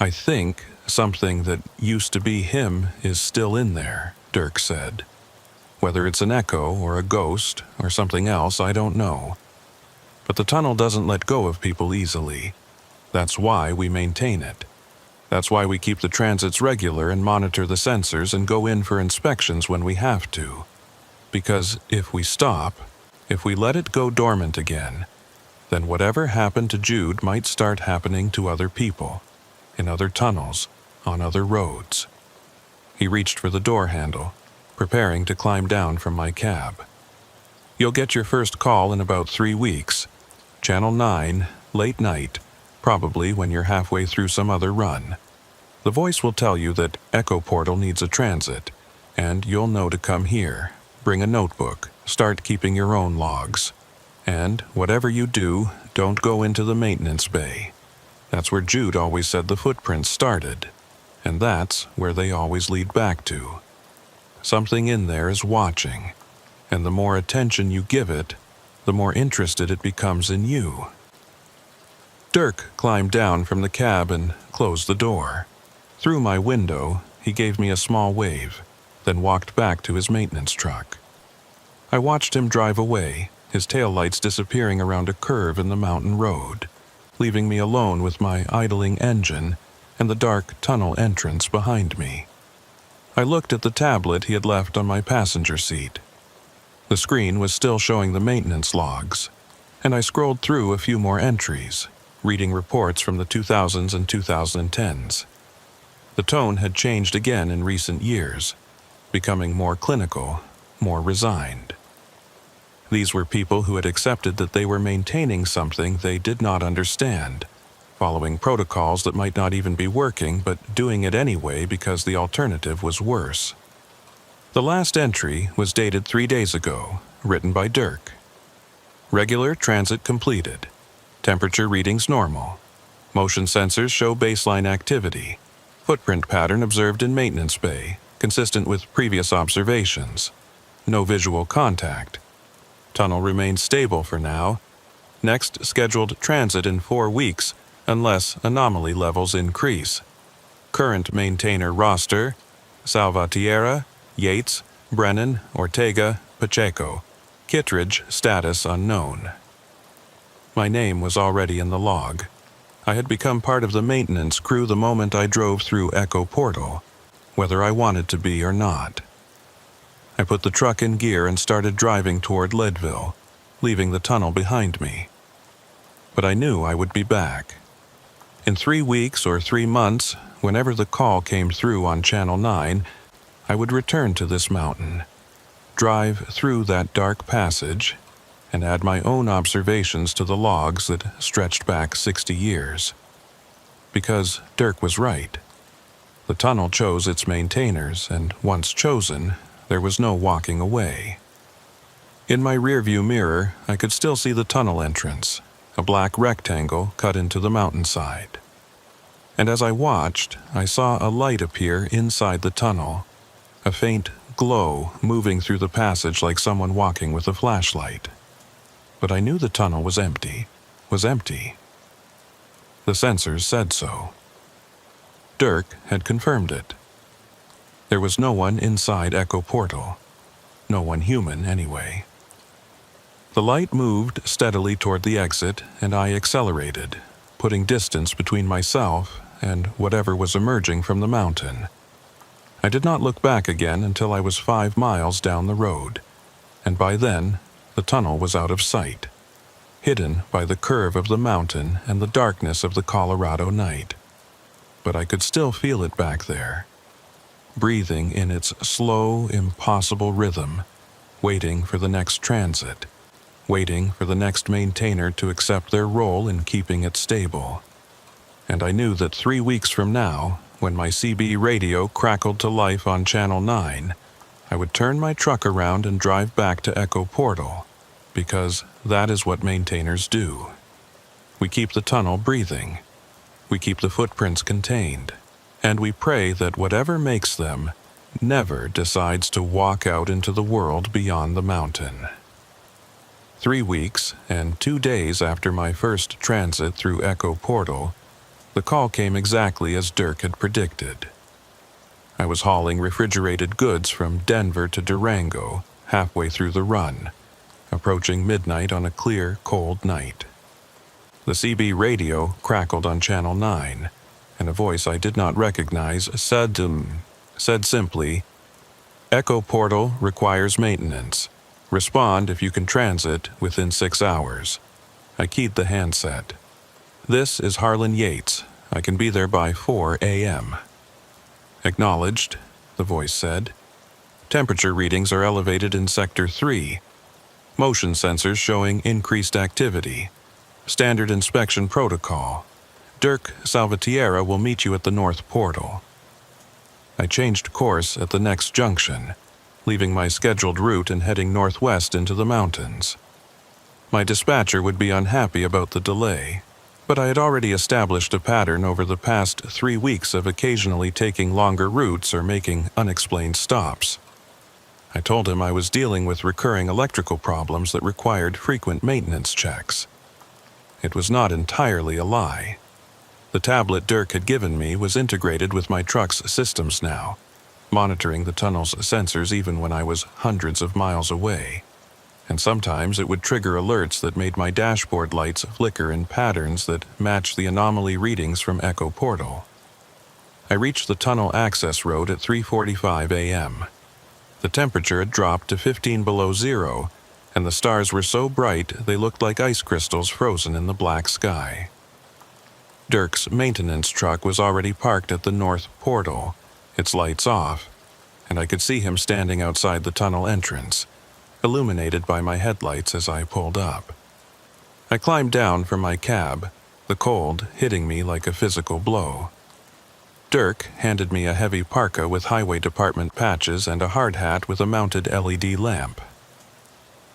I think something that used to be him is still in there, Dirk said. Whether it's an echo or a ghost or something else, I don't know. But the tunnel doesn't let go of people easily. That's why we maintain it. That's why we keep the transits regular and monitor the sensors and go in for inspections when we have to. Because if we stop, if we let it go dormant again, then whatever happened to Jude might start happening to other people, in other tunnels, on other roads. He reached for the door handle, preparing to climb down from my cab. You'll get your first call in about 3 weeks. Channel 9, late night, probably when you're halfway through some other run. The voice will tell you that Echo Portal needs a transit, and you'll know to come here. Bring a notebook, start keeping your own logs. And whatever you do, don't go into the maintenance bay. That's where Jude always said the footprints started, and that's where they always lead back to. Something in there is watching, and the more attention you give it, the more interested it becomes in you. Dirk climbed down from the cab and closed the door. Through my window, he gave me a small wave, then walked back to his maintenance truck. I watched him drive away, his taillights disappearing around a curve in the mountain road, leaving me alone with my idling engine and the dark tunnel entrance behind me. I looked at the tablet he had left on my passenger seat. The screen was still showing the maintenance logs, and I scrolled through a few more entries, reading reports from the 2000s and 2010s. The tone had changed again in recent years, becoming more clinical, more resigned. These were people who had accepted that they were maintaining something they did not understand, following protocols that might not even be working, but doing it anyway because the alternative was worse. The last entry was dated 3 days ago, written by Dirk. Regular transit completed. Temperature readings normal. Motion sensors show baseline activity. Footprint pattern observed in maintenance bay, consistent with previous observations. No visual contact. Tunnel remains stable for now. Next scheduled transit in 4 weeks, unless anomaly levels increase. Current maintainer roster: Salvatierra, Yates, Brennan, Ortega, Pacheco. Kittredge status unknown. My name was already in the log. I had become part of the maintenance crew the moment I drove through Echo Portal, whether I wanted to be or not. I put the truck in gear and started driving toward Leadville, leaving the tunnel behind me. But I knew I would be back. In 3 weeks or 3 months, whenever the call came through on Channel 9, I would return to this mountain, drive through that dark passage, and add my own observations to the logs that stretched back 60 years. Because Dirk was right. The tunnel chose its maintainers, and once chosen, there was no walking away. In my rearview mirror, I could still see the tunnel entrance, a black rectangle cut into the mountainside. And as I watched, I saw a light appear inside the tunnel, a faint glow moving through the passage like someone walking with a flashlight. But I knew the tunnel was empty. The sensors said so. Dirk had confirmed it. There was no one inside Echo Portal. No one human, anyway. The light moved steadily toward the exit, and I accelerated, putting distance between myself and whatever was emerging from the mountain. I did not look back again until I was 5 miles down the road, and by then, the tunnel was out of sight, hidden by the curve of the mountain and the darkness of the Colorado night. But I could still feel it back there, breathing in its slow, impossible rhythm, waiting for the next transit, waiting for the next maintainer to accept their role in keeping it stable. And I knew that 3 weeks from now, when my CB radio crackled to life on Channel 9, I would turn my truck around and drive back to Echo Portal, because that is what maintainers do. We keep the tunnel breathing. We keep the footprints contained. And we pray that whatever makes them never decides to walk out into the world beyond the mountain. 3 weeks and 2 days after my first transit through Echo Portal, the call came exactly as Dirk had predicted. I was hauling refrigerated goods from Denver to Durango, halfway through the run, approaching midnight on a clear, cold night. The CB radio crackled on Channel 9, and a voice I did not recognize said simply, "Echo Portal requires maintenance. Respond if you can transit within 6 hours." I keyed the handset. "This is Harlan Yates. I can be there by 4 a.m. "Acknowledged," the voice said. "Temperature readings are elevated in Sector 3. Motion sensors showing increased activity. Standard inspection protocol. Dirk Salvatierra will meet you at the North Portal." I changed course at the next junction, leaving my scheduled route and heading northwest into the mountains. My dispatcher would be unhappy about the delay, but I had already established a pattern over the past 3 weeks of occasionally taking longer routes or making unexplained stops. I told him I was dealing with recurring electrical problems that required frequent maintenance checks. It was not entirely a lie. The tablet Dirk had given me was integrated with my truck's systems now, monitoring the tunnel's sensors even when I was hundreds of miles away. And sometimes it would trigger alerts that made my dashboard lights flicker in patterns that matched the anomaly readings from Echo Portal. I reached the tunnel access road at 3:45 a.m. The temperature had dropped to 15 below zero, and the stars were so bright they looked like ice crystals frozen in the black sky. Dirk's maintenance truck was already parked at the north portal, its lights off, and I could see him standing outside the tunnel entrance, illuminated by my headlights as I pulled up. I climbed down from my cab, the cold hitting me like a physical blow. Dirk handed me a heavy parka with highway department patches and a hard hat with a mounted LED lamp.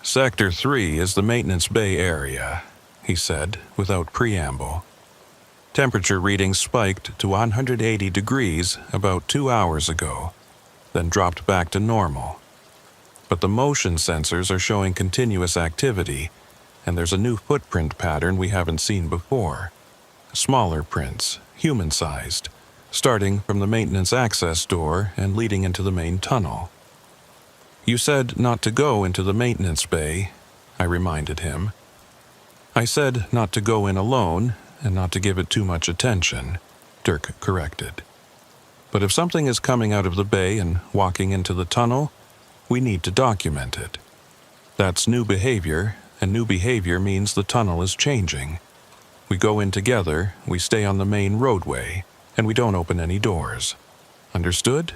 "Sector 3 is the maintenance bay area," he said, without preamble. Temperature readings spiked to 180 degrees about 2 hours ago, then dropped back to normal. But the motion sensors are showing continuous activity, and there's a new footprint pattern we haven't seen before. Smaller prints, human-sized, starting from the maintenance access door and leading into the main tunnel. "You said not to go into the maintenance bay," I reminded him. "I said not to go in alone and not to give it too much attention," Dirk corrected. "But if something is coming out of the bay and walking into the tunnel, we need to document it. That's new behavior, and new behavior means the tunnel is changing. We go in together, we stay on the main roadway, and we don't open any doors. Understood?"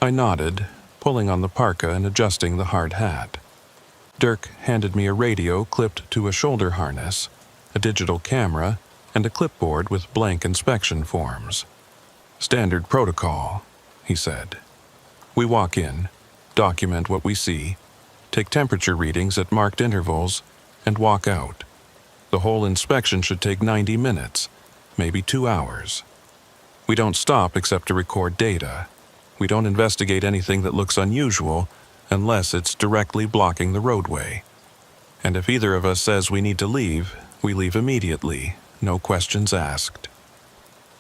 I nodded, pulling on the parka and adjusting the hard hat. Dirk handed me a radio clipped to a shoulder harness, a digital camera, and a clipboard with blank inspection forms. "Standard protocol," he said. "We walk in, document what we see, take temperature readings at marked intervals, and walk out. The whole inspection should take 90 minutes, maybe 2 hours. We don't stop except to record data. We don't investigate anything that looks unusual unless it's directly blocking the roadway. And if either of us says we need to leave, we leave immediately, no questions asked."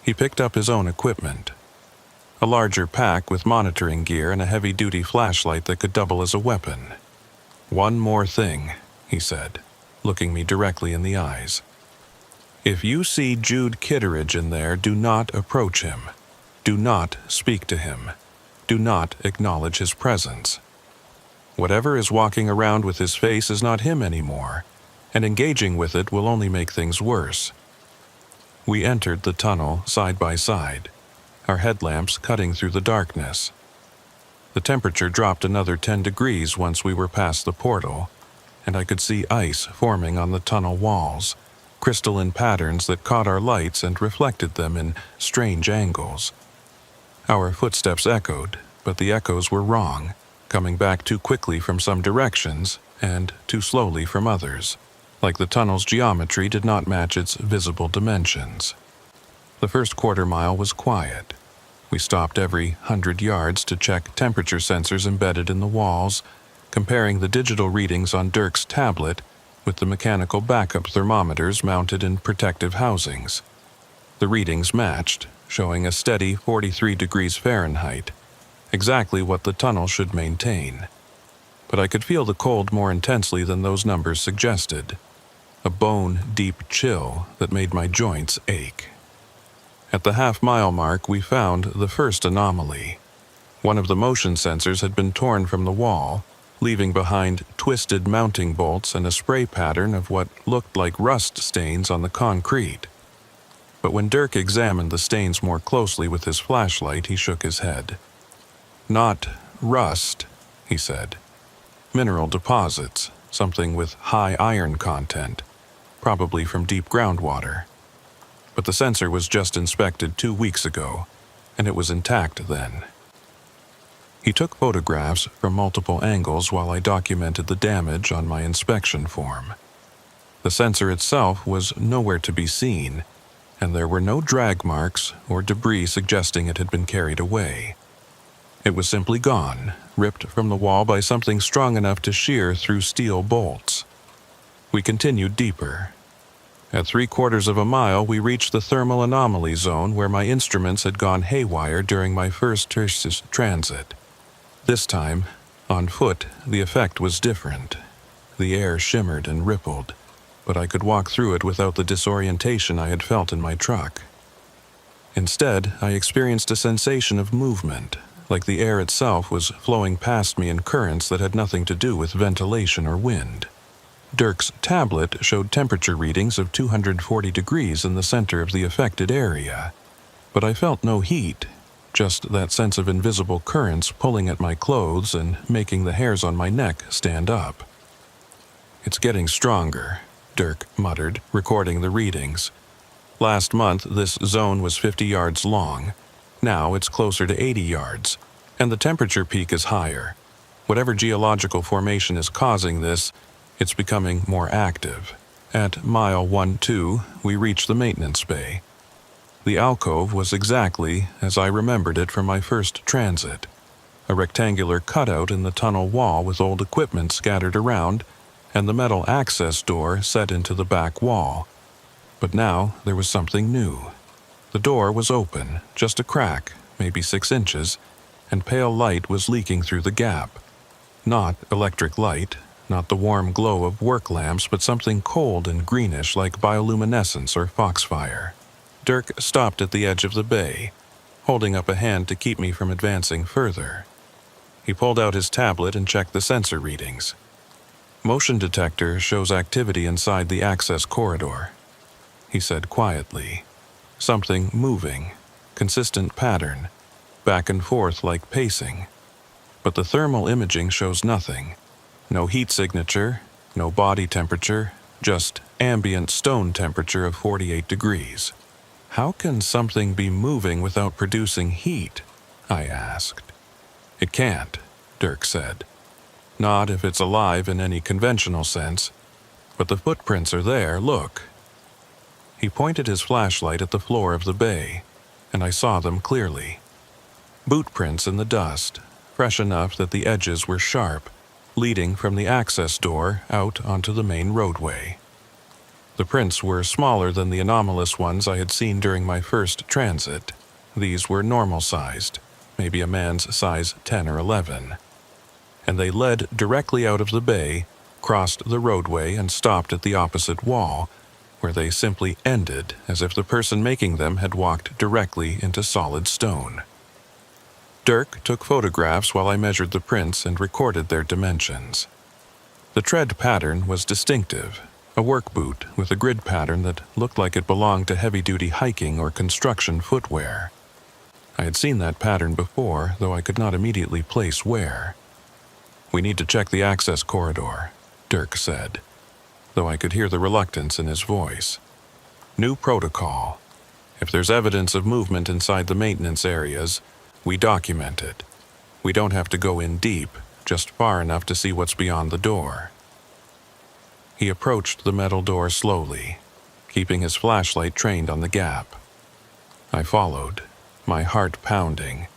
He picked up his own equipment. A larger pack with monitoring gear and a heavy-duty flashlight that could double as a weapon. "One more thing," he said, looking me directly in the eyes. "If you see Jude Kitteridge in there, do not approach him. Do not speak to him. Do not acknowledge his presence. Whatever is walking around with his face is not him anymore, and engaging with it will only make things worse." We entered the tunnel side by side, our headlamps cutting through the darkness. The temperature dropped another 10 degrees once we were past the portal, and I could see ice forming on the tunnel walls, crystalline patterns that caught our lights and reflected them in strange angles. Our footsteps echoed, but the echoes were wrong, coming back too quickly from some directions and too slowly from others, like the tunnel's geometry did not match its visible dimensions. The first quarter mile was quiet. We stopped every 100 yards to check temperature sensors embedded in the walls, comparing the digital readings on Dirk's tablet with the mechanical backup thermometers mounted in protective housings. The readings matched, showing a steady 43 degrees Fahrenheit, exactly what the tunnel should maintain. But I could feel the cold more intensely than those numbers suggested, a bone-deep chill that made my joints ache. At the half-mile mark, we found the first anomaly. One of the motion sensors had been torn from the wall, leaving behind twisted mounting bolts and a spray pattern of what looked like rust stains on the concrete. But when Dirk examined the stains more closely with his flashlight, he shook his head. "Not rust," he said. "Mineral deposits, something with high iron content, probably from deep groundwater. But the sensor was just inspected 2 weeks ago, and it was intact then." He took photographs from multiple angles while I documented the damage on my inspection form. The sensor itself was nowhere to be seen, and there were no drag marks or debris suggesting it had been carried away. It was simply gone, ripped from the wall by something strong enough to shear through steel bolts. We continued deeper. At 3/4 of a mile, we reached the thermal anomaly zone where my instruments had gone haywire during my first tertius transit. This time, on foot, the effect was different. The air shimmered and rippled, but I could walk through it without the disorientation I had felt in my truck. Instead, I experienced a sensation of movement, like the air itself was flowing past me in currents that had nothing to do with ventilation or wind. Dirk's tablet showed temperature readings of 240 degrees in the center of the affected area, but I felt no heat, just that sense of invisible currents pulling at my clothes and making the hairs on my neck stand up. "It's getting stronger," Dirk muttered, recording the readings. "Last month, this zone was 50 yards long. Now it's closer to 80 yards, and the temperature peak is higher. Whatever geological formation is causing this, it's becoming more active." At mile 1-2, we reached the maintenance bay. The alcove was exactly as I remembered it from my first transit. A rectangular cutout in the tunnel wall with old equipment scattered around, and the metal access door set into the back wall. But now there was something new. The door was open, just a crack, maybe 6 inches, and pale light was leaking through the gap. Not electric light, not the warm glow of work lamps, but something cold and greenish like bioluminescence or foxfire. Dirk stopped at the edge of the bay, holding up a hand to keep me from advancing further. He pulled out his tablet and checked the sensor readings. "Motion detector shows activity inside the access corridor," he said quietly. "Something moving, consistent pattern, back and forth like pacing. But the thermal imaging shows nothing. No heat signature, no body temperature, just ambient stone temperature of 48 degrees. How can something be moving without producing heat?" I asked. "It can't," Dirk said. "Not if it's alive in any conventional sense. But the footprints are there, look." He pointed his flashlight at the floor of the bay, and I saw them clearly. Boot prints in the dust, fresh enough that the edges were sharp, leading from the access door out onto the main roadway. The prints were smaller than the anomalous ones I had seen during my first transit. These were normal-sized, maybe a man's size 10 or 11. And they led directly out of the bay, crossed the roadway, and stopped at the opposite wall, where they simply ended as if the person making them had walked directly into solid stone. Dirk took photographs while I measured the prints and recorded their dimensions. The tread pattern was distinctive, a work boot with a grid pattern that looked like it belonged to heavy-duty hiking or construction footwear. I had seen that pattern before, though I could not immediately place where. "We need to check the access corridor," Dirk said, though I could hear the reluctance in his voice. "New protocol. If there's evidence of movement inside the maintenance areas, we document it. We don't have to go in deep, just far enough to see what's beyond the door." He approached the metal door slowly, keeping his flashlight trained on the gap. I followed, my heart pounding,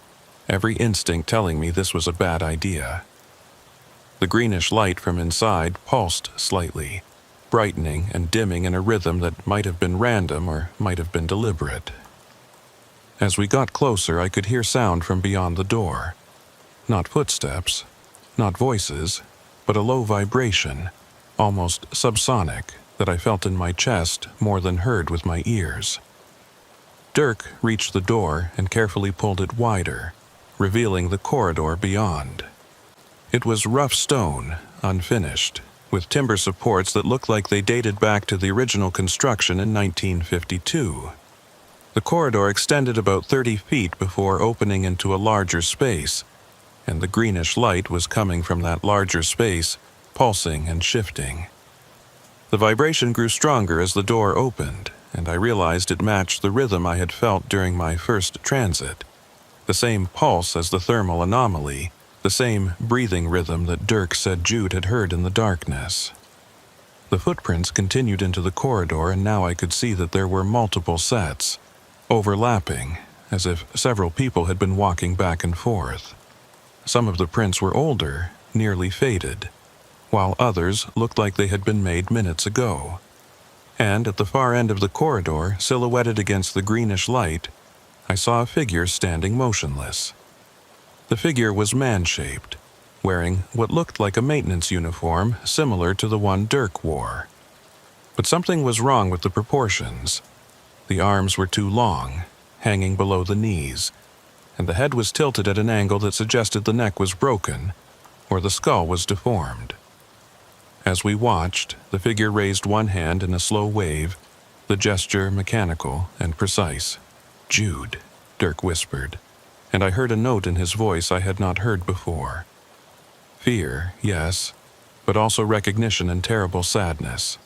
every instinct telling me this was a bad idea. The greenish light from inside pulsed slightly, brightening and dimming in a rhythm that might have been random or might have been deliberate. As we got closer, I could hear sound from beyond the door. Not footsteps, not voices, but a low vibration, almost subsonic, that I felt in my chest more than heard with my ears. Dirk reached the door and carefully pulled it wider, revealing the corridor beyond. It was rough stone, unfinished, with timber supports that looked like they dated back to the original construction in 1952. The corridor extended about 30 feet before opening into a larger space, and the greenish light was coming from that larger space, pulsing and shifting. The vibration grew stronger as the door opened, and I realized it matched the rhythm I had felt during my first transit. The same pulse as the thermal anomaly, the same breathing rhythm that Dirk said Jude had heard in the darkness. The footprints continued into the corridor, and now I could see that there were multiple sets, overlapping, as if several people had been walking back and forth. Some of the prints were older, nearly faded, while others looked like they had been made minutes ago. And at the far end of the corridor, silhouetted against the greenish light, I saw a figure standing motionless. The figure was man-shaped, wearing what looked like a maintenance uniform similar to the one Dirk wore. But something was wrong with the proportions. The arms were too long, hanging below the knees, and the head was tilted at an angle that suggested the neck was broken or the skull was deformed. As we watched, the figure raised one hand in a slow wave, the gesture mechanical and precise. "Jude," Dirk whispered, and I heard a note in his voice I had not heard before. Fear, yes, but also recognition and terrible sadness.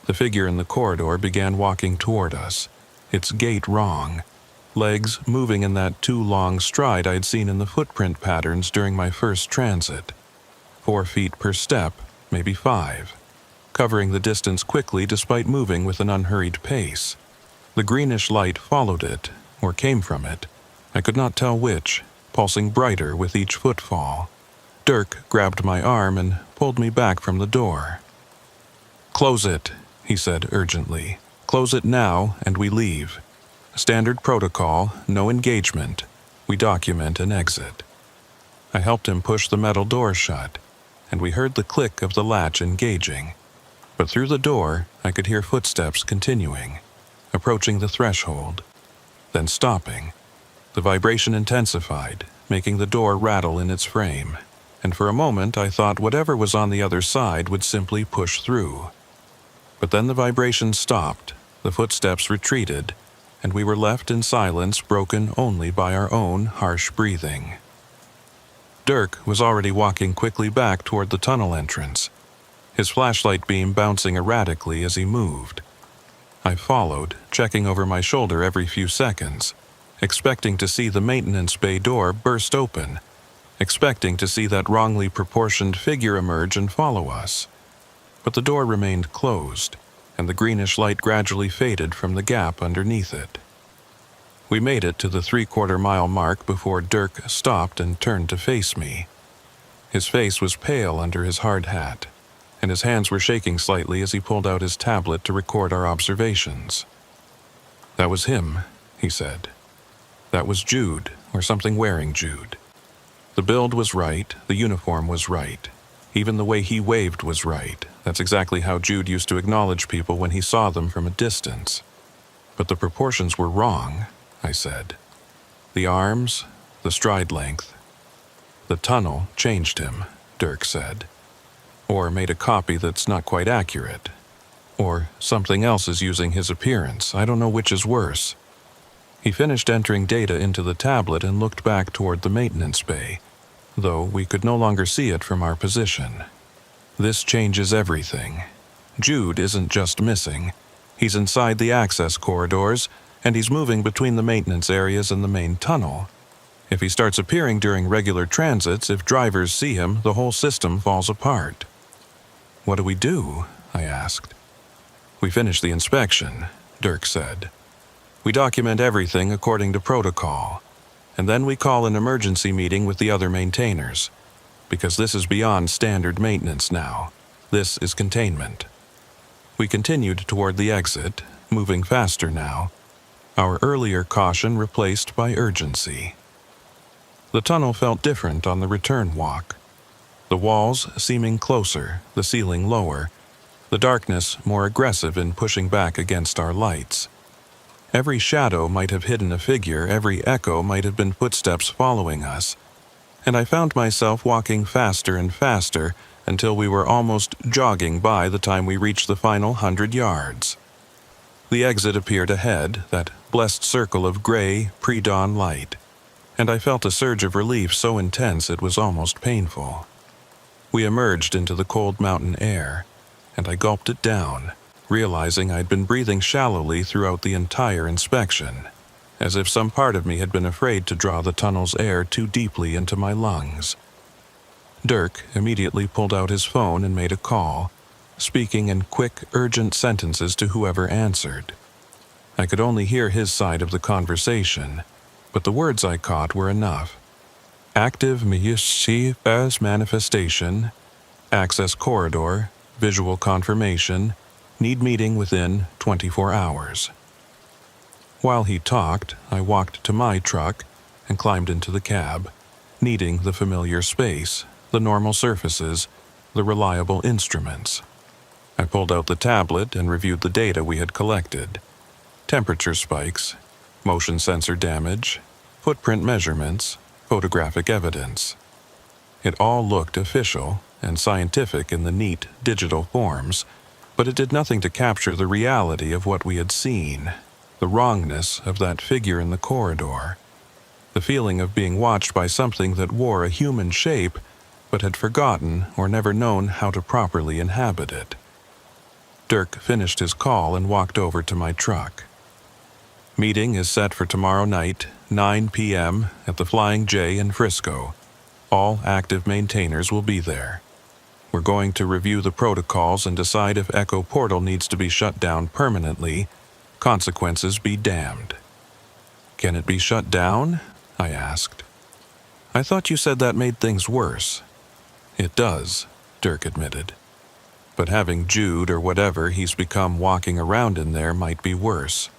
The figure in the corridor began walking toward us, its gait wrong, legs moving in that too long stride I'd seen in the footprint patterns during my first transit. 4 feet per step, maybe 5, covering the distance quickly despite moving with an unhurried pace. The greenish light followed it, or came from it. I could not tell which, pulsing brighter with each footfall. Dirk grabbed my arm and pulled me back from the door. "Close it," he said urgently. "Close it now, and we leave. Standard protocol, no engagement. We document and exit." I helped him push the metal door shut, and we heard the click of the latch engaging. But through the door, I could hear footsteps continuing, approaching the threshold, then stopping. The vibration intensified, making the door rattle in its frame, and for a moment I thought whatever was on the other side would simply push through. But then the vibration stopped, the footsteps retreated, and we were left in silence broken only by our own harsh breathing. Dirk was already walking quickly back toward the tunnel entrance, his flashlight beam bouncing erratically as he moved. I followed, checking over my shoulder every few seconds, expecting to see the maintenance bay door burst open, expecting to see that wrongly proportioned figure emerge and follow us. But the door remained closed, and the greenish light gradually faded from the gap underneath it. We made it to the 3/4-mile mark before Dirk stopped and turned to face me. His face was pale under his hard hat, and his hands were shaking slightly as he pulled out his tablet to record our observations. "That was him," he said. "That was Jude, or something wearing Jude. The build was right, the uniform was right. Even the way he waved was right. That's exactly how Jude used to acknowledge people when he saw them from a distance. But the proportions were wrong," I said. "The arms, the stride length. The tunnel changed him," Dirk said. "Or made a copy that's not quite accurate. Or something else is using his appearance. I don't know which is worse." He finished entering data into the tablet and looked back toward the maintenance bay, though we could no longer see it from our position. "This changes everything. Jude isn't just missing. He's inside the access corridors, and he's moving between the maintenance areas and the main tunnel. If he starts appearing during regular transits, if drivers see him, the whole system falls apart." "What do we do?" I asked. "We finish the inspection," Dirk said. "We document everything according to protocol, and then we call an emergency meeting with the other maintainers, because this is beyond standard maintenance now. This is containment." We continued toward the exit, moving faster now, our earlier caution replaced by urgency. The tunnel felt different on the return walk, the walls seeming closer, the ceiling lower, the darkness more aggressive in pushing back against our lights. Every shadow might have hidden a figure, every echo might have been footsteps following us, and I found myself walking faster and faster until we were almost jogging by the time we reached the final 100 yards. The exit appeared ahead, that blessed circle of gray, pre-dawn light, and I felt a surge of relief so intense it was almost painful. We emerged into the cold mountain air, and I gulped it down, realizing I'd been breathing shallowly throughout the entire inspection, as if some part of me had been afraid to draw the tunnel's air too deeply into my lungs. Dirk immediately pulled out his phone and made a call, speaking in quick, urgent sentences to whoever answered. I could only hear his side of the conversation, but the words I caught were enough. Active mischievous manifestation, access corridor, visual confirmation, need meeting within 24 hours. While he talked, I walked to my truck and climbed into the cab, needing the familiar space, the normal surfaces, the reliable instruments. I pulled out the tablet and reviewed the data we had collected. Temperature spikes, motion sensor damage, footprint measurements, photographic evidence. It all looked official and scientific in the neat digital forms, but it did nothing to capture the reality of what we had seen, the wrongness of that figure in the corridor, the feeling of being watched by something that wore a human shape but had forgotten or never known how to properly inhabit it. Dirk finished his call and walked over to my truck. Meeting is set for tomorrow night, 9 p.m. at the Flying J in Frisco. All active maintainers will be there. We're going to review the protocols and decide if Echo Portal needs to be shut down permanently. Consequences be damned. Can it be shut down? I asked. I thought you said that made things worse. It does, Dirk admitted. But having Jude or whatever he's become walking around in there might be worse.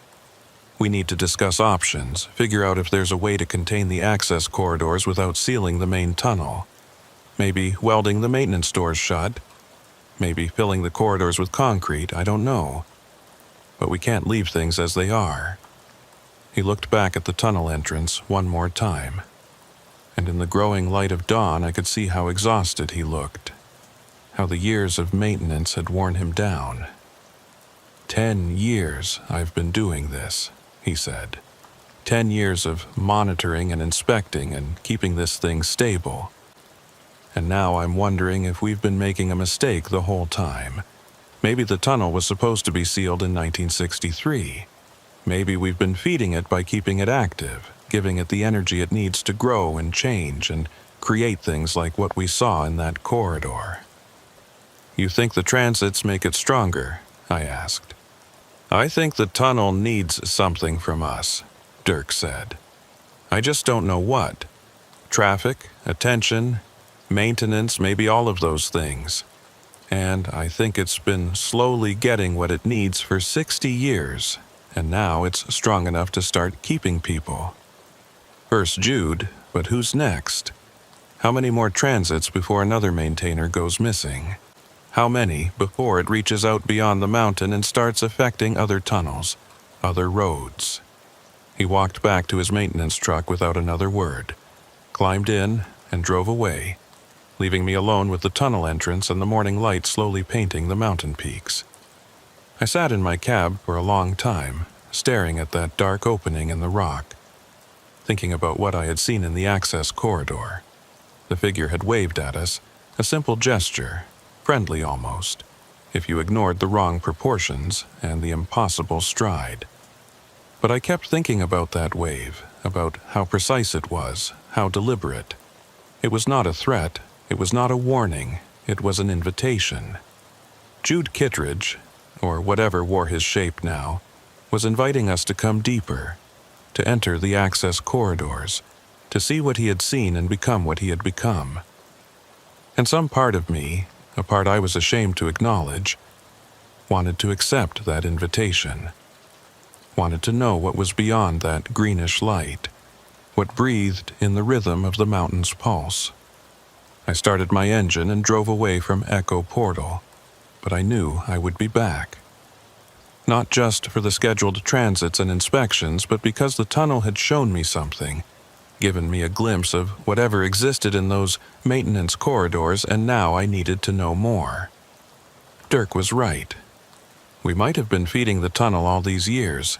We need to discuss options, figure out if there's a way to contain the access corridors without sealing the main tunnel. Maybe welding the maintenance doors shut. Maybe filling the corridors with concrete, I don't know. But we can't leave things as they are. He looked back at the tunnel entrance one more time. And in the growing light of dawn, I could see how exhausted he looked. How the years of maintenance had worn him down. 10 years I've been doing this, he said. 10 years of monitoring and inspecting and keeping this thing stable. And now I'm wondering if we've been making a mistake the whole time. Maybe the tunnel was supposed to be sealed in 1963. Maybe we've been feeding it by keeping it active, giving it the energy it needs to grow and change and create things like what we saw in that corridor. You think the transits make it stronger? I asked. I think the tunnel needs something from us, Dirk said. I just don't know what. Traffic, attention, maintenance, maybe all of those things. And I think it's been slowly getting what it needs for 60 years, and now it's strong enough to start keeping people. First Jude, but who's next? How many more transits before another maintainer goes missing? How many before it reaches out beyond the mountain and starts affecting other tunnels, other roads? He walked back to his maintenance truck without another word, climbed in, and drove away, leaving me alone with the tunnel entrance and the morning light slowly painting the mountain peaks. I sat in my cab for a long time, staring at that dark opening in the rock, thinking about what I had seen in the access corridor. The figure had waved at us, a simple gesture, friendly almost, if you ignored the wrong proportions and the impossible stride. But I kept thinking about that wave, about how precise it was, how deliberate. It was not a threat, it was not a warning, it was an invitation. Jude Kittredge, or whatever wore his shape now, was inviting us to come deeper, to enter the access corridors, to see what he had seen and become what he had become. And some part of me, a part I was ashamed to acknowledge, wanted to accept that invitation, wanted to know what was beyond that greenish light, what breathed in the rhythm of the mountain's pulse. I started my engine and drove away from Echo Portal, but I knew I would be back. Not just for the scheduled transits and inspections, but because the tunnel had shown me something, given me a glimpse of whatever existed in those maintenance corridors, and now I needed to know more. Dirk was right. We might have been feeding the tunnel all these years,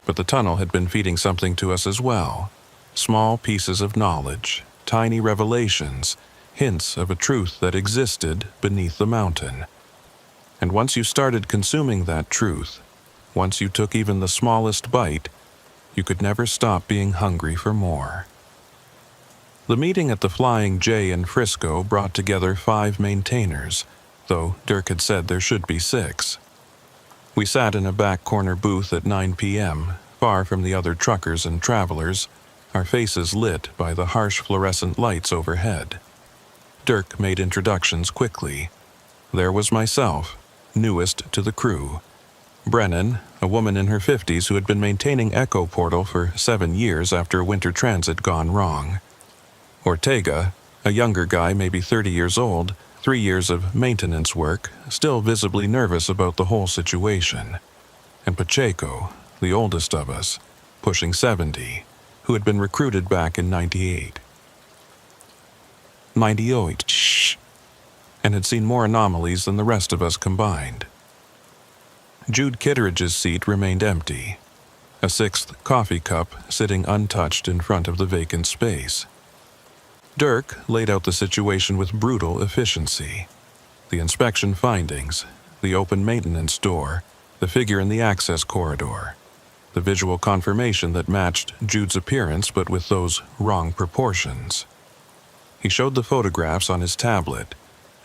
but the tunnel had been feeding something to us as well. Small pieces of knowledge, tiny revelations, hints of a truth that existed beneath the mountain. And once you started consuming that truth, once you took even the smallest bite, you could never stop being hungry for more. The meeting at the Flying J in Frisco brought together 5 maintainers, though Dirk had said there should be 6. We sat in a back corner booth at 9 p.m., far from the other truckers and travelers, our faces lit by the harsh fluorescent lights overhead. Dirk made introductions quickly. There was myself, newest to the crew. Brennan, a woman in her 50s who had been maintaining Echo Portal for 7 years after a winter transit gone wrong. Ortega, a younger guy maybe 30 years old, 3 years of maintenance work, still visibly nervous about the whole situation. And Pacheco, the oldest of us, pushing 70, who had been recruited back in 98. 98, shh, and had seen more anomalies than the rest of us combined. Jude Kitteridge's seat remained empty, a 6th coffee cup sitting untouched in front of the vacant space. Dirk laid out the situation with brutal efficiency. The inspection findings, the open maintenance door, the figure in the access corridor, the visual confirmation that matched Jude's appearance but with those wrong proportions. He showed the photographs on his tablet,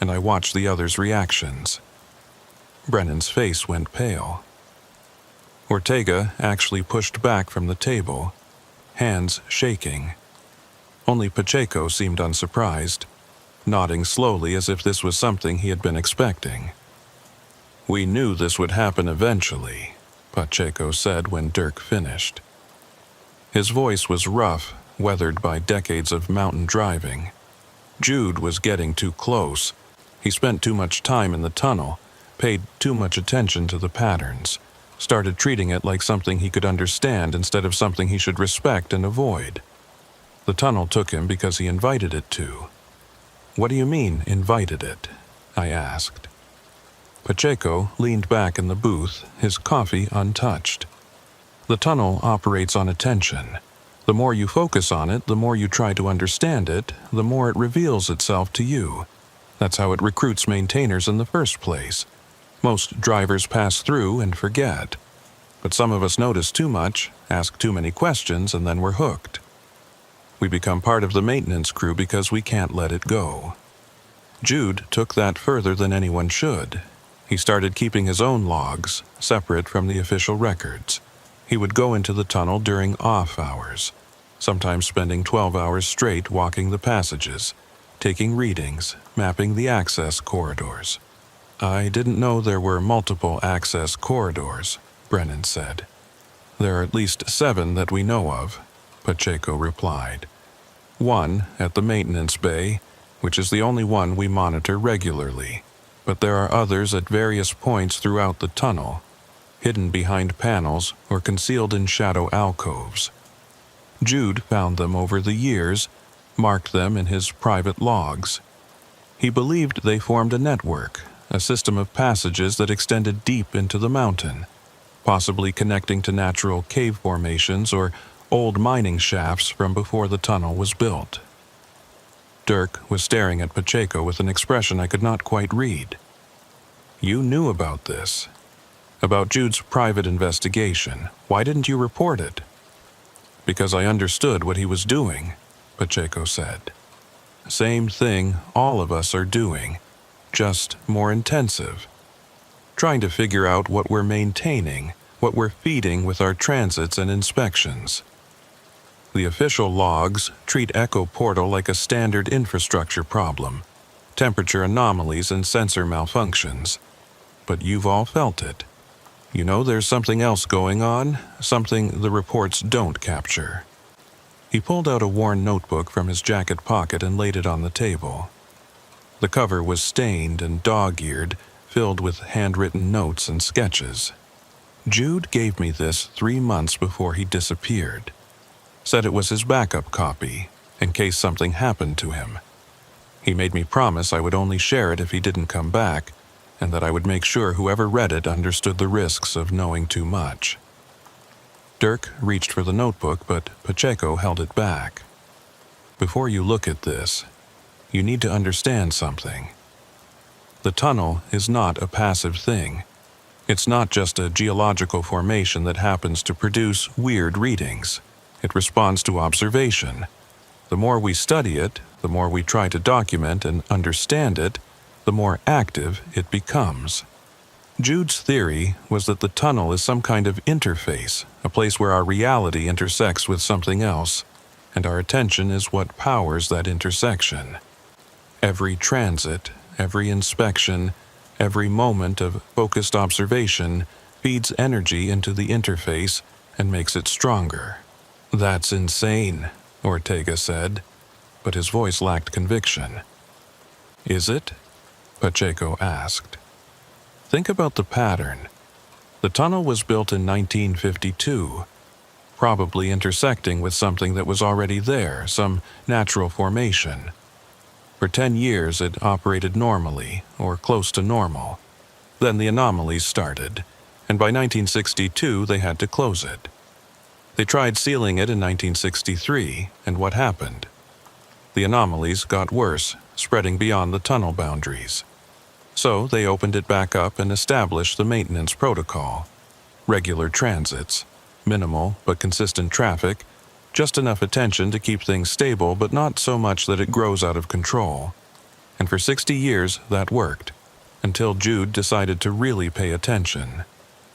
and I watched the others' reactions. Brennan's face went pale. Ortega actually pushed back from the table, hands shaking. Only Pacheco seemed unsurprised, nodding slowly as if this was something he had been expecting. "We knew this would happen eventually," Pacheco said when Dirk finished. His voice was rough, weathered by decades of mountain driving. Jude was getting too close. He spent too much time in the tunnel, paid too much attention to the patterns, started treating it like something he could understand instead of something he should respect and avoid. The tunnel took him because he invited it to. "What do you mean, invited it?" I asked. Pacheco leaned back in the booth, his coffee untouched. "The tunnel operates on attention. The more you focus on it, the more you try to understand it, the more it reveals itself to you. That's how it recruits maintainers in the first place. Most drivers pass through and forget. But some of us notice too much, ask too many questions, and then we're hooked. We become part of the maintenance crew because we can't let it go." Jude took that further than anyone should. He started keeping his own logs, separate from the official records. He would go into the tunnel during off hours, sometimes spending 12 hours straight walking the passages, taking readings, mapping the access corridors. "I didn't know there were multiple access corridors," Brennan said. "There are at least 7 that we know of," Pacheco replied. "One at the maintenance bay, which is the only one we monitor regularly, but there are others at various points throughout the tunnel, hidden behind panels or concealed in shadow alcoves. Jude found them over the years, marked them in his private logs. He believed they formed a network, a system of passages that extended deep into the mountain, possibly connecting to natural cave formations or old mining shafts from before the tunnel was built." Dirk was staring at Pacheco with an expression I could not quite read. "You knew about this. About Jude's private investigation. Why didn't you report it?" "Because I understood what he was doing," Pacheco said. "Same thing all of us are doing, just more intensive. Trying to figure out what we're maintaining, what we're feeding with our transits and inspections. The official logs treat Echo Portal like a standard infrastructure problem, temperature anomalies and sensor malfunctions. But you've all felt it. You know there's something else going on, something the reports don't capture." He pulled out a worn notebook from his jacket pocket and laid it on the table. The cover was stained and dog-eared, filled with handwritten notes and sketches. "Jude gave me this 3 months before he disappeared. Said it was his backup copy, in case something happened to him. He made me promise I would only share it if he didn't come back, and that I would make sure whoever read it understood the risks of knowing too much." Dirk reached for the notebook, but Pacheco held it back. "Before you look at this, you need to understand something. The tunnel is not a passive thing. It's not just a geological formation that happens to produce weird readings. It responds to observation. The more we study it, the more we try to document and understand it, the more active it becomes. Jude's theory was that the tunnel is some kind of interface, a place where our reality intersects with something else. and our attention is what powers that intersection. Every transit, every inspection, every moment of focused observation feeds energy into the interface and makes it stronger. "That's insane," Ortega said, but his voice lacked conviction. "Is it?" Pacheco asked. "Think about the pattern. The tunnel was built in 1952, probably intersecting with something that was already there, some natural formation. For 10 years it operated normally, or close to normal. Then the anomalies started, and by 1962 they had to close it. They tried sealing it in 1963, and what happened? The anomalies got worse, spreading beyond the tunnel boundaries. So they opened it back up and established the maintenance protocol. Regular transits, minimal but consistent traffic, just enough attention to keep things stable but not so much that it grows out of control. And for 60 years that worked, until Jude decided to really pay attention,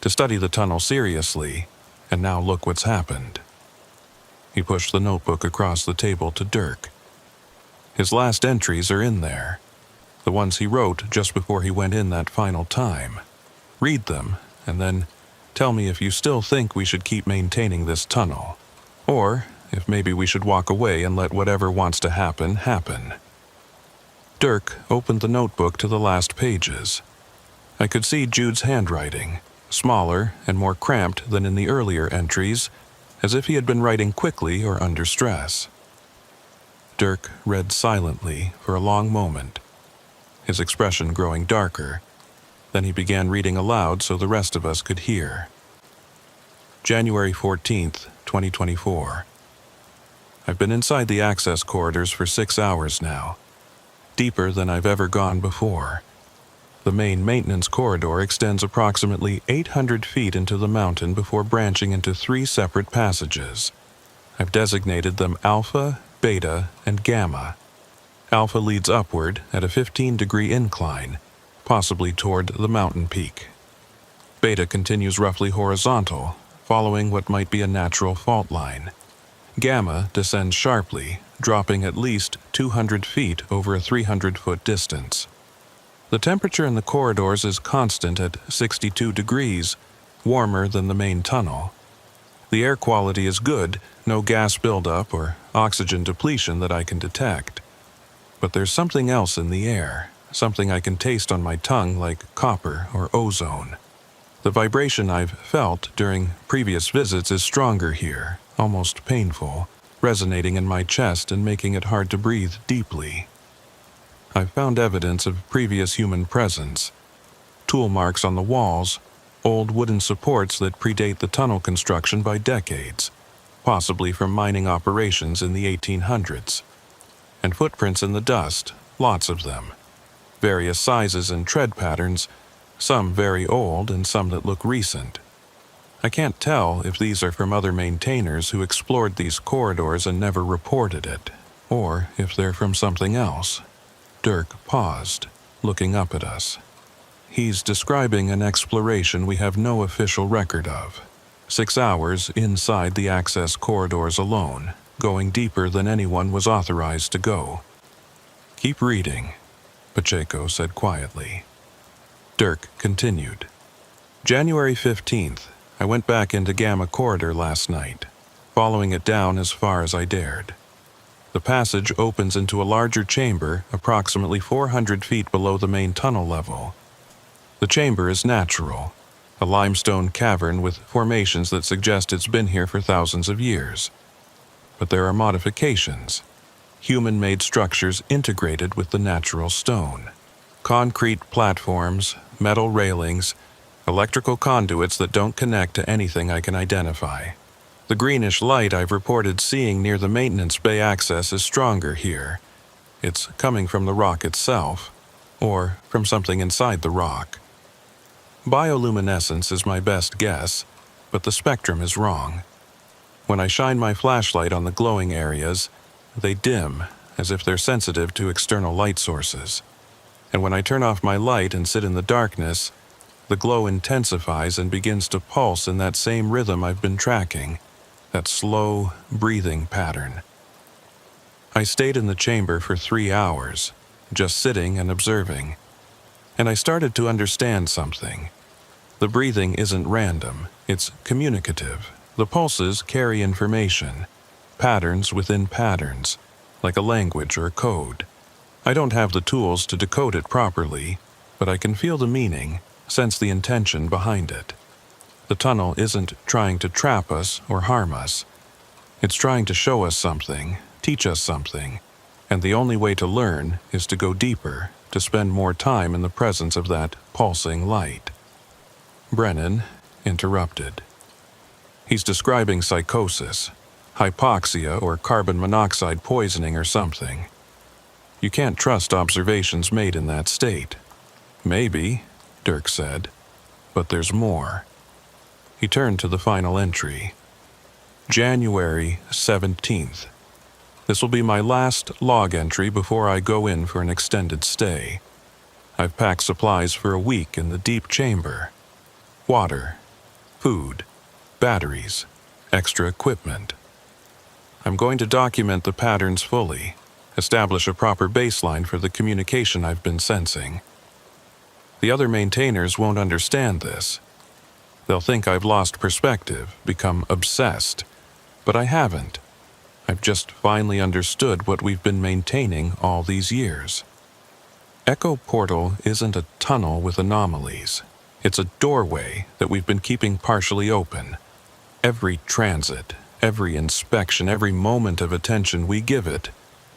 to study the tunnel seriously, and now look what's happened." He pushed the notebook across the table to Dirk. "His last entries are in there, the ones he wrote just before he went in that final time. Read them, and then tell me if you still think we should keep maintaining this tunnel, or if maybe we should walk away and let whatever wants to happen, happen." Dirk opened the notebook to the last pages. I could see Jude's handwriting, smaller and more cramped than in the earlier entries, as if he had been writing quickly or under stress. Dirk read silently for a long moment, his expression growing darker. Then he began reading aloud so the rest of us could hear. January 14th, 2024. I've been inside the access corridors for 6 hours now, deeper than I've ever gone before. The main maintenance corridor extends approximately 800 feet into the mountain before branching into 3 separate passages. I've designated them Alpha, Beta, and Gamma. Alpha leads upward at a 15-degree incline, possibly toward the mountain peak. Beta continues roughly horizontal, following what might be a natural fault line. Gamma descends sharply, dropping at least 200 feet over a 300-foot distance. The temperature in the corridors is constant at 62 degrees, warmer than the main tunnel. The air quality is good, no gas buildup or oxygen depletion that I can detect. But there's something else in the air, something I can taste on my tongue like copper or ozone. The vibration I've felt during previous visits is stronger here, almost painful, resonating in my chest and making it hard to breathe deeply. I've found evidence of previous human presence, tool marks on the walls, old wooden supports that predate the tunnel construction by decades, possibly from mining operations in the 1800s, and footprints in the dust, lots of them, various sizes and tread patterns, some very old and some that look recent. I can't tell if these are from other maintainers who explored these corridors and never reported it, or if they're from something else. Dirk paused, looking up at us. He's describing an exploration we have no official record of. 6 hours inside the access corridors alone, going deeper than anyone was authorized to go. "Keep reading," Pacheco said quietly. Dirk continued. January 15th, I went back into Gamma Corridor last night, following it down as far as I dared. The passage opens into a larger chamber approximately 400 feet below the main tunnel level. The chamber is natural, a limestone cavern with formations that suggest it's been here for thousands of years. But there are modifications, human-made structures integrated with the natural stone. Concrete platforms, metal railings, electrical conduits that don't connect to anything I can identify. The greenish light I've reported seeing near the maintenance bay access is stronger here. It's coming from the rock itself, or from something inside the rock. Bioluminescence is my best guess, but the spectrum is wrong. When I shine my flashlight on the glowing areas, they dim, as if they're sensitive to external light sources. And when I turn off my light and sit in the darkness, the glow intensifies and begins to pulse in that same rhythm I've been tracking, that slow, breathing pattern. I stayed in the chamber for 3 hours, just sitting and observing, and I started to understand something. The breathing isn't random, it's communicative. The pulses carry information, patterns within patterns, like a language or code. I don't have the tools to decode it properly, but I can feel the meaning, sense the intention behind it. The tunnel isn't trying to trap us or harm us. It's trying to show us something, teach us something, and the only way to learn is to go deeper, to spend more time in the presence of that pulsing light. Brennan interrupted. He's describing psychosis, hypoxia or carbon monoxide poisoning or something. You can't trust observations made in that state. Maybe, Dirk said, but there's more. He turned to the final entry. January 17th. This will be my last log entry before I go in for an extended stay. I've packed supplies for a week in the deep chamber. Water, food, batteries, extra equipment. I'm going to document the patterns fully, establish a proper baseline for the communication I've been sensing. The other maintainers won't understand this. They'll think I've lost perspective, become obsessed, but I haven't. I've just finally understood what we've been maintaining all these years. Echo Portal isn't a tunnel with anomalies. It's a doorway that we've been keeping partially open. Every transit, every inspection, every moment of attention we give it,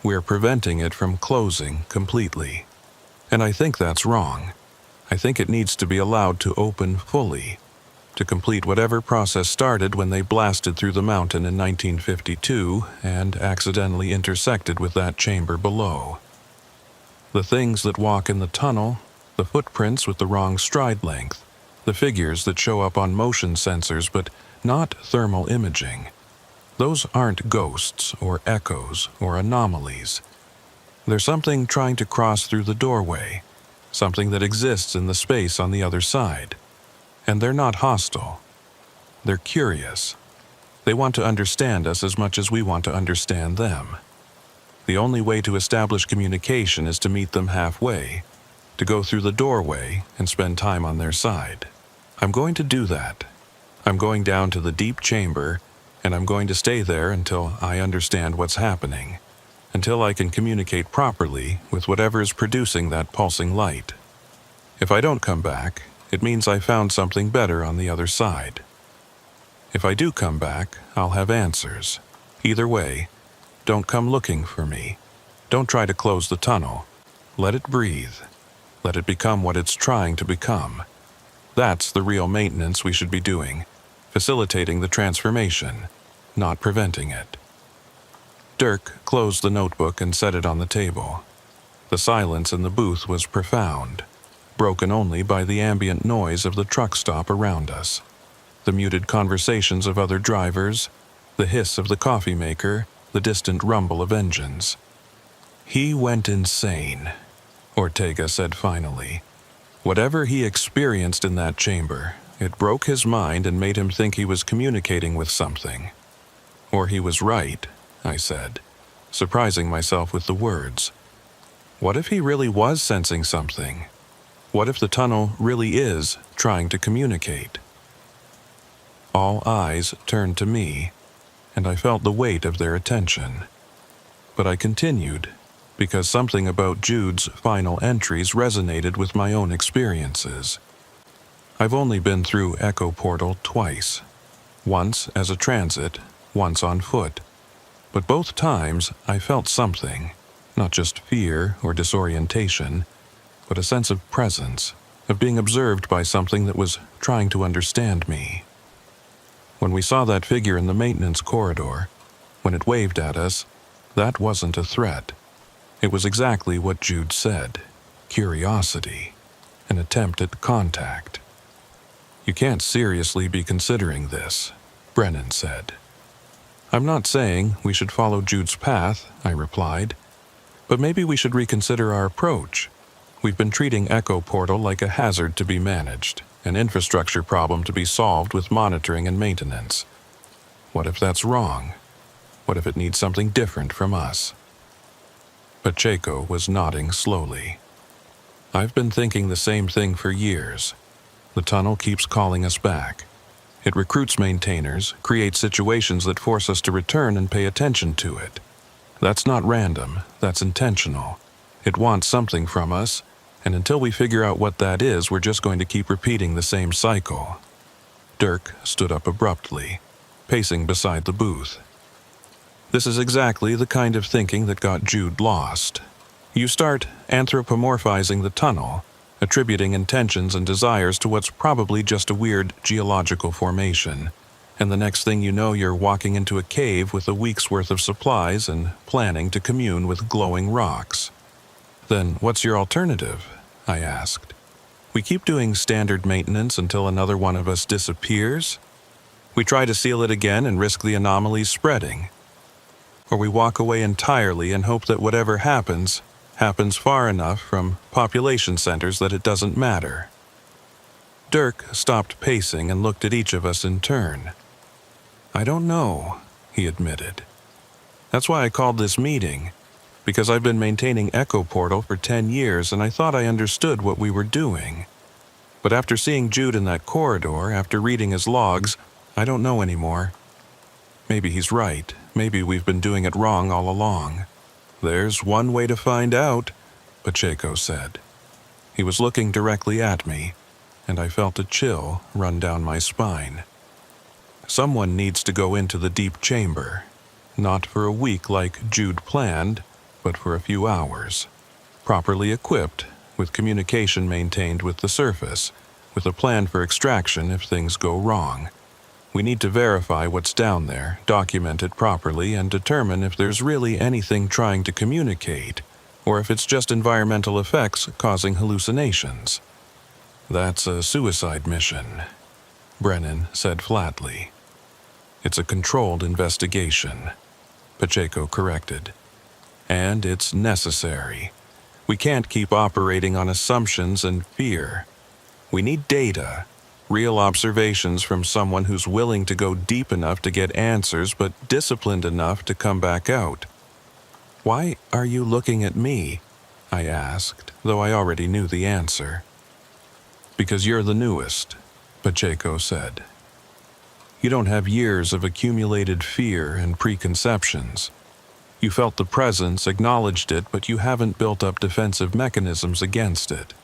we're preventing it from closing completely. And I think that's wrong. I think it needs to be allowed to open fully, to complete whatever process started when they blasted through the mountain in 1952 and accidentally intersected with that chamber below. The things that walk in the tunnel, the footprints with the wrong stride length, the figures that show up on motion sensors but not thermal imaging. Those aren't ghosts or echoes or anomalies. There's something trying to cross through the doorway, something that exists in the space on the other side. And they're not hostile. They're curious. They want to understand us as much as we want to understand them. The only way to establish communication is to meet them halfway, to go through the doorway and spend time on their side. I'm going to do that. I'm going down to the deep chamber, and I'm going to stay there until I understand what's happening, until I can communicate properly with whatever is producing that pulsing light. If I don't come back, it means I found something better on the other side. If I do come back, I'll have answers. Either way, don't come looking for me. Don't try to close the tunnel. Let it breathe. Let it become what it's trying to become. That's the real maintenance we should be doing, facilitating the transformation, not preventing it. Dirk closed the notebook and set it on the table. The silence in the booth was profound, broken only by the ambient noise of the truck stop around us, the muted conversations of other drivers, the hiss of the coffee maker, the distant rumble of engines. He went insane, Ortega said finally. Whatever he experienced in that chamber, it broke his mind and made him think he was communicating with something. Or he was right, I said, surprising myself with the words. What if he really was sensing something? What if the tunnel really is trying to communicate? All eyes turned to me, and I felt the weight of their attention. But I continued, because something about Jude's final entries resonated with my own experiences. I've only been through Echo Portal twice, once as a transit, once on foot. But both times I felt something, not just fear or disorientation, but a sense of presence, of being observed by something that was trying to understand me. When we saw that figure in the maintenance corridor, when it waved at us, that wasn't a threat. It was exactly what Jude said, curiosity, an attempt at contact. You can't seriously be considering this, Brennan said. I'm not saying we should follow Jude's path, I replied, but maybe we should reconsider our approach. We've been treating Echo Portal like a hazard to be managed, an infrastructure problem to be solved with monitoring and maintenance. What if that's wrong? What if it needs something different from us? Pacheco was nodding slowly. I've been thinking the same thing for years. The tunnel keeps calling us back. It recruits maintainers, creates situations that force us to return and pay attention to it. That's not random, that's intentional. It wants something from us, and until we figure out what that is, we're just going to keep repeating the same cycle. Dirk stood up abruptly, pacing beside the booth. This is exactly the kind of thinking that got Jude lost. You start anthropomorphizing the tunnel, attributing intentions and desires to what's probably just a weird geological formation, and the next thing you know, you're walking into a cave with a week's worth of supplies and planning to commune with glowing rocks. Then what's your alternative? I asked. We keep doing standard maintenance until another one of us disappears? We try to seal it again and risk the anomalies spreading? Or we walk away entirely and hope that whatever happens far enough from population centers that it doesn't matter? Dirk stopped pacing and looked at each of us in turn. I don't know, he admitted. That's why I called this meeting, because I've been maintaining Echo Portal for 10 years and I thought I understood what we were doing. But after seeing Jude in that corridor, after reading his logs, I don't know anymore. Maybe he's right. Maybe we've been doing it wrong all along. There's one way to find out, Pacheco said. He was looking directly at me, and I felt a chill run down my spine. Someone needs to go into the deep chamber, not for a week like Jude planned, but for a few hours, properly equipped, with communication maintained with the surface, with a plan for extraction if things go wrong. We need to verify what's down there, document it properly, and determine if there's really anything trying to communicate, or if it's just environmental effects causing hallucinations. That's a suicide mission, Brennan said flatly. It's a controlled investigation, Pacheco corrected. And it's necessary. We can't keep operating on assumptions and fear. We need data. Real observations from someone who's willing to go deep enough to get answers but disciplined enough to come back out. Why are you looking at me? I asked, though I already knew the answer. Because you're the newest, Pacheco said. You don't have years of accumulated fear and preconceptions. You felt the presence, acknowledged it, but you haven't built up defensive mechanisms against it.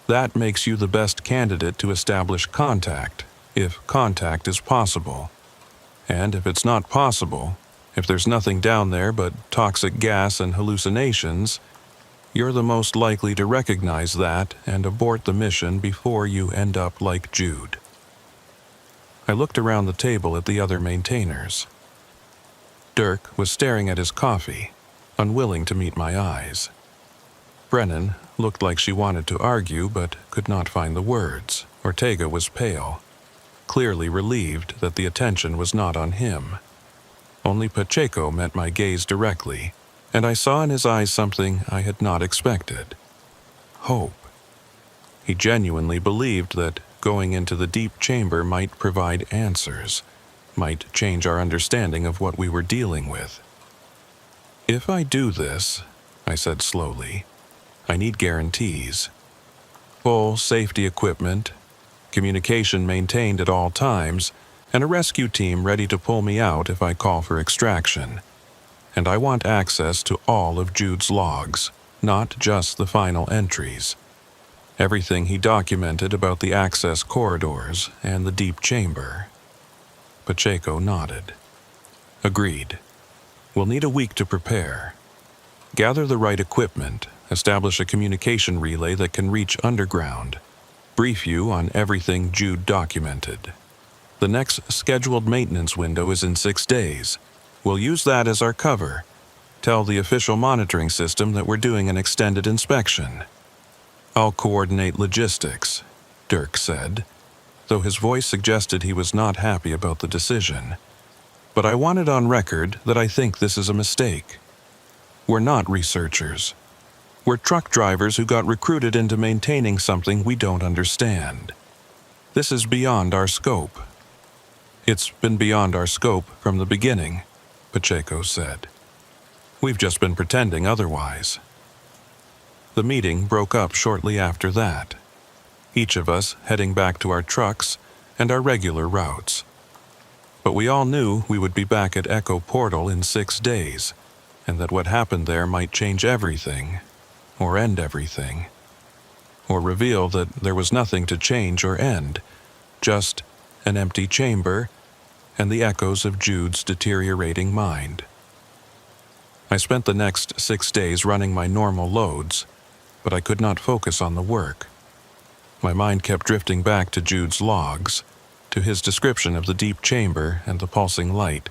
That makes you the best candidate to establish contact, if contact is possible. And if it's not possible, if there's nothing down there but toxic gas and hallucinations, you're the most likely to recognize that and abort the mission before you end up like Jude. I looked around the table at the other maintainers. Dirk was staring at his coffee, unwilling to meet my eyes. Brennan looked like she wanted to argue but could not find the words. Ortega was pale, clearly relieved that the attention was not on him. Only Pacheco met my gaze directly, and I saw in his eyes something I had not expected. Hope. He genuinely believed that going into the deep chamber might provide answers, might change our understanding of what we were dealing with. If I do this, I said slowly, I need guarantees. Full safety equipment, communication maintained at all times, and a rescue team ready to pull me out if I call for extraction. And I want access to all of Jude's logs, not just the final entries. Everything he documented about the access corridors and the deep chamber. Pacheco nodded. Agreed. We'll need a week to prepare. Gather the right equipment, establish a communication relay that can reach underground, brief you on everything Jude documented. The next scheduled maintenance window is in 6 days. We'll use that as our cover. Tell the official monitoring system that we're doing an extended inspection. I'll coordinate logistics, Dirk said, though his voice suggested he was not happy about the decision. But I want it on record that I think this is a mistake. We're not researchers. We're truck drivers who got recruited into maintaining something we don't understand. This is beyond our scope. It's been beyond our scope from the beginning, Pacheco said. We've just been pretending otherwise." The meeting broke up shortly after that, each of us heading back to our trucks and our regular routes. But we all knew we would be back at Echo Portal in 6 days, and that what happened there might change everything, or end everything, or reveal that there was nothing to change or end, just an empty chamber and the echoes of Jude's deteriorating mind. I spent the next 6 days running my normal loads, but I could not focus on the work. My mind kept drifting back to Jude's logs, to his description of the deep chamber and the pulsing light,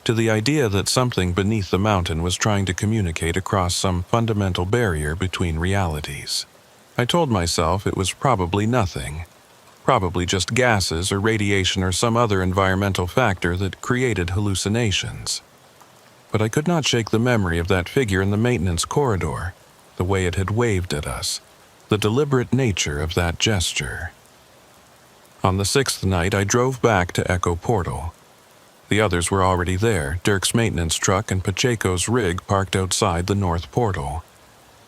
to the idea that something beneath the mountain was trying to communicate across some fundamental barrier between realities. I told myself it was probably nothing, probably just gases or radiation or some other environmental factor that created hallucinations. But I could not shake the memory of that figure in the maintenance corridor, the way it had waved at us, the deliberate nature of that gesture. On the 6th night, I drove back to Echo Portal. The others were already there, Dirk's maintenance truck and Pacheco's rig parked outside the north portal.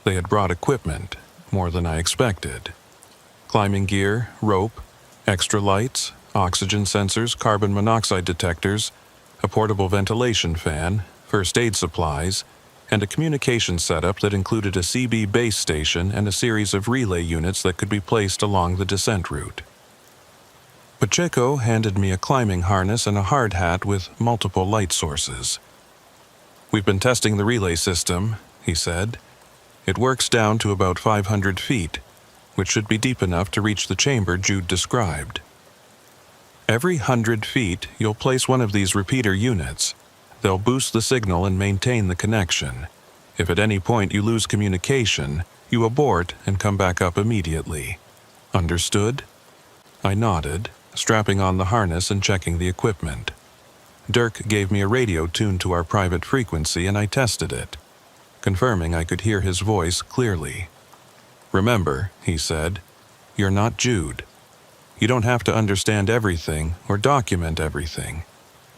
They had brought equipment, more than I expected. Climbing gear, rope, extra lights, oxygen sensors, carbon monoxide detectors, a portable ventilation fan, first aid supplies, and a communication setup that included a CB base station and a series of relay units that could be placed along the descent route. Pacheco handed me a climbing harness and a hard hat with multiple light sources. "We've been testing the relay system," he said. "It works down to about 500 feet, which should be deep enough to reach the chamber Jude described. Every 100 feet, you'll place one of these repeater units. They'll boost the signal and maintain the connection. If at any point you lose communication, you abort and come back up immediately. Understood?" I nodded, strapping on the harness and checking the equipment. Dirk gave me a radio tuned to our private frequency and I tested it, confirming I could hear his voice clearly. "Remember," he said, "you're not Jude. You don't have to understand everything or document everything.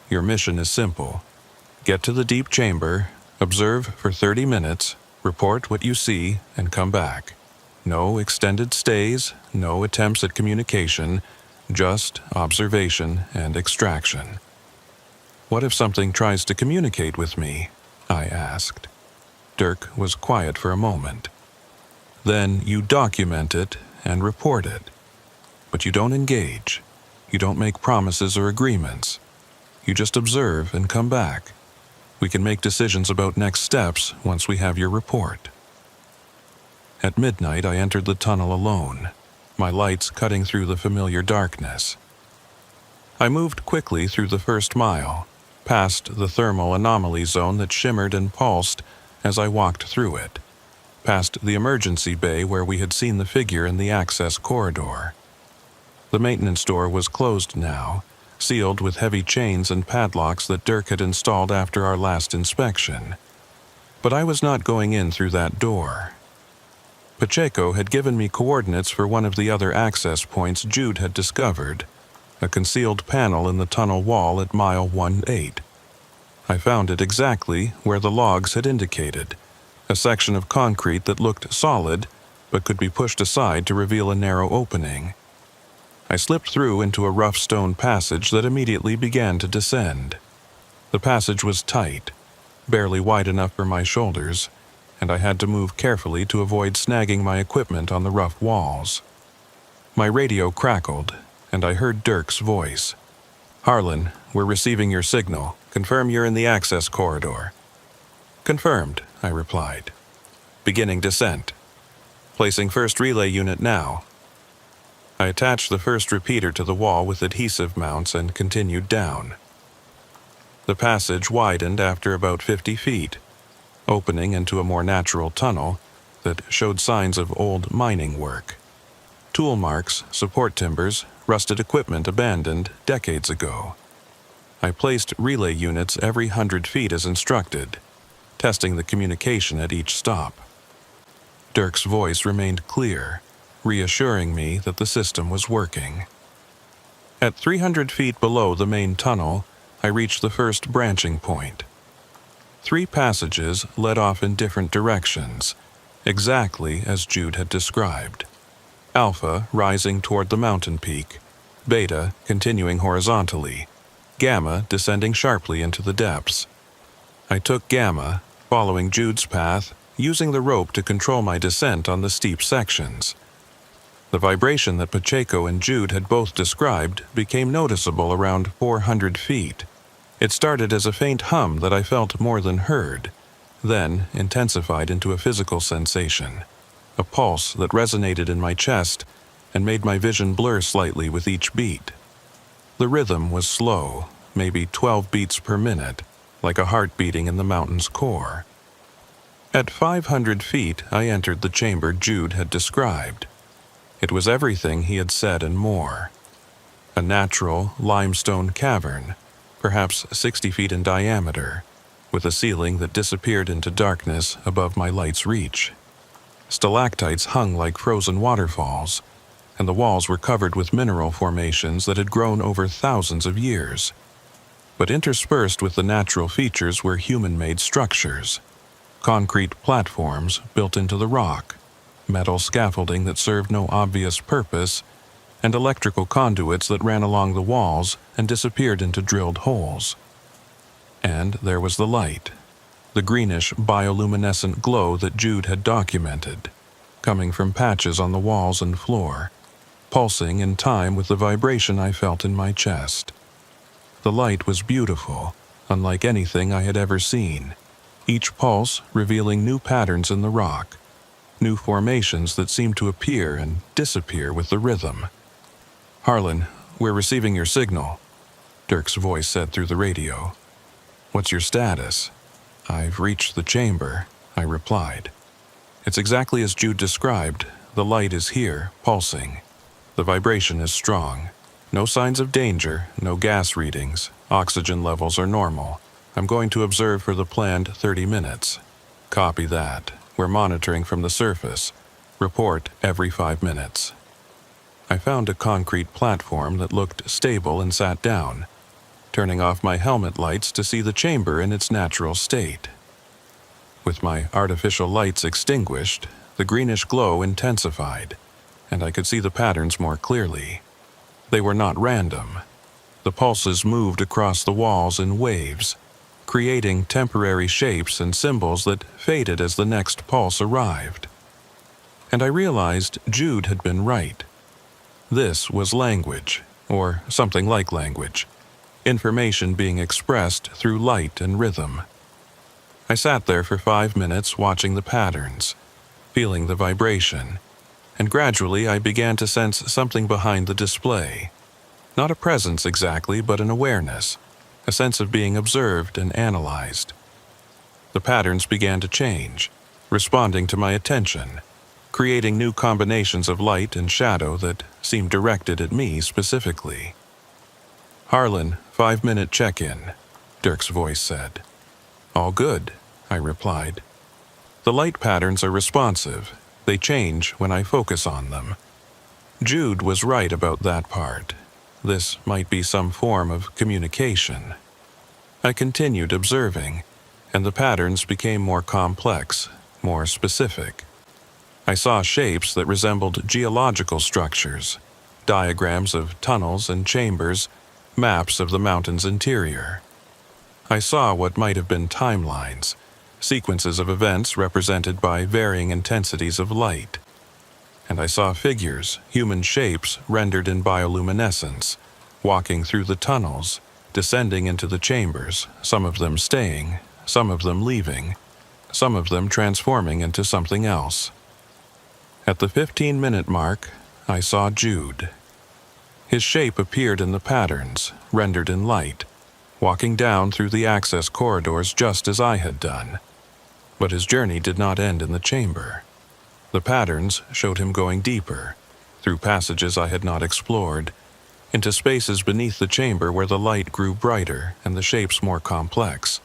Your mission is simple. Get to the deep chamber, observe for 30 minutes, report what you see, and come back. No extended stays, no attempts at communication, just observation and extraction." "What if something tries to communicate with me?" I asked. Dirk was quiet for a moment. "Then you document it and report it. But you don't engage. You don't make promises or agreements. You just observe and come back. We can make decisions about next steps once we have your report." At midnight, I entered the tunnel alone, my lights cutting through the familiar darkness. I moved quickly through the first mile, past the thermal anomaly zone that shimmered and pulsed as I walked through it, past the emergency bay where we had seen the figure in the access corridor. The maintenance door was closed now, sealed with heavy chains and padlocks that Dirk had installed after our last inspection. But I was not going in through that door. Pacheco had given me coordinates for one of the other access points Jude had discovered, a concealed panel in the tunnel wall at mile 18. I found it exactly where the logs had indicated, a section of concrete that looked solid but could be pushed aside to reveal a narrow opening. I slipped through into a rough stone passage that immediately began to descend. The passage was tight, barely wide enough for my shoulders, and I had to move carefully to avoid snagging my equipment on the rough walls. My radio crackled, and I heard Dirk's voice. "Harlan, we're receiving your signal. Confirm you're in the access corridor." "Confirmed," I replied. "Beginning descent. Placing first relay unit now." I attached the first repeater to the wall with adhesive mounts and continued down. The passage widened after about 50 feet, opening into a more natural tunnel that showed signs of old mining work. Tool marks, support timbers, rusted equipment abandoned decades ago. I placed relay units every 100 feet as instructed, testing the communication at each stop. Dirk's voice remained clear, reassuring me that the system was working. At 300 feet below the main tunnel, I reached the first branching point. 3 passages led off in different directions, exactly as Jude had described. Alpha rising toward the mountain peak, Beta continuing horizontally, Gamma descending sharply into the depths. I took Gamma, following Jude's path, using the rope to control my descent on the steep sections. The vibration that Pacheco and Jude had both described became noticeable around 400 feet. It started as a faint hum that I felt more than heard, then intensified into a physical sensation, a pulse that resonated in my chest and made my vision blur slightly with each beat. The rhythm was slow, maybe 12 beats per minute, like a heart beating in the mountain's core. At 500 feet, I entered the chamber Jude had described. It was everything he had said and more. A natural limestone cavern, perhaps 60 feet in diameter, with a ceiling that disappeared into darkness above my light's reach. Stalactites hung like frozen waterfalls, and the walls were covered with mineral formations that had grown over thousands of years. But interspersed with the natural features were human-made structures, concrete platforms built into the rock, metal scaffolding that served no obvious purpose, and electrical conduits that ran along the walls and disappeared into drilled holes. And there was the light, the greenish bioluminescent glow that Jude had documented, coming from patches on the walls and floor, pulsing in time with the vibration I felt in my chest. The light was beautiful, unlike anything I had ever seen, each pulse revealing new patterns in the rock, new formations that seemed to appear and disappear with the rhythm. "Harlan, we're receiving your signal," Dirk's voice said through the radio. "What's your status?" "I've reached the chamber," I replied. "It's exactly as Jude described. The light is here, pulsing. The vibration is strong. No signs of danger, no gas readings. Oxygen levels are normal. I'm going to observe for the planned 30 minutes. Copy that. We're monitoring from the surface. Report every 5 minutes." I found a concrete platform that looked stable and sat down, turning off my helmet lights to see the chamber in its natural state. With my artificial lights extinguished, the greenish glow intensified, and I could see the patterns more clearly. They were not random. The pulses moved across the walls in waves, creating temporary shapes and symbols that faded as the next pulse arrived. And I realized Jude had been right. This was language, or something like language, information being expressed through light and rhythm. I sat there for 5 minutes watching the patterns, feeling the vibration, and gradually I began to sense something behind the display. Not a presence exactly, but an awareness, a sense of being observed and analyzed. The patterns began to change, responding to my attention, creating new combinations of light and shadow that seemed directed at me specifically. "Harlan, 5-minute check-in," Dirk's voice said. "All good," I replied. "The light patterns are responsive. They change when I focus on them." Jude was right about that part. This might be some form of communication. I continued observing, and the patterns became more complex, more specific. I saw shapes that resembled geological structures, diagrams of tunnels and chambers, maps of the mountain's interior. I saw what might have been timelines, sequences of events represented by varying intensities of light. And I saw figures, human shapes rendered in bioluminescence, walking through the tunnels, descending into the chambers, some of them staying, some of them leaving, some of them transforming into something else. At the 15-minute mark, I saw Jude. His shape appeared in the patterns, rendered in light, walking down through the access corridors just as I had done. But his journey did not end in the chamber. The patterns showed him going deeper, through passages I had not explored, into spaces beneath the chamber where the light grew brighter and the shapes more complex.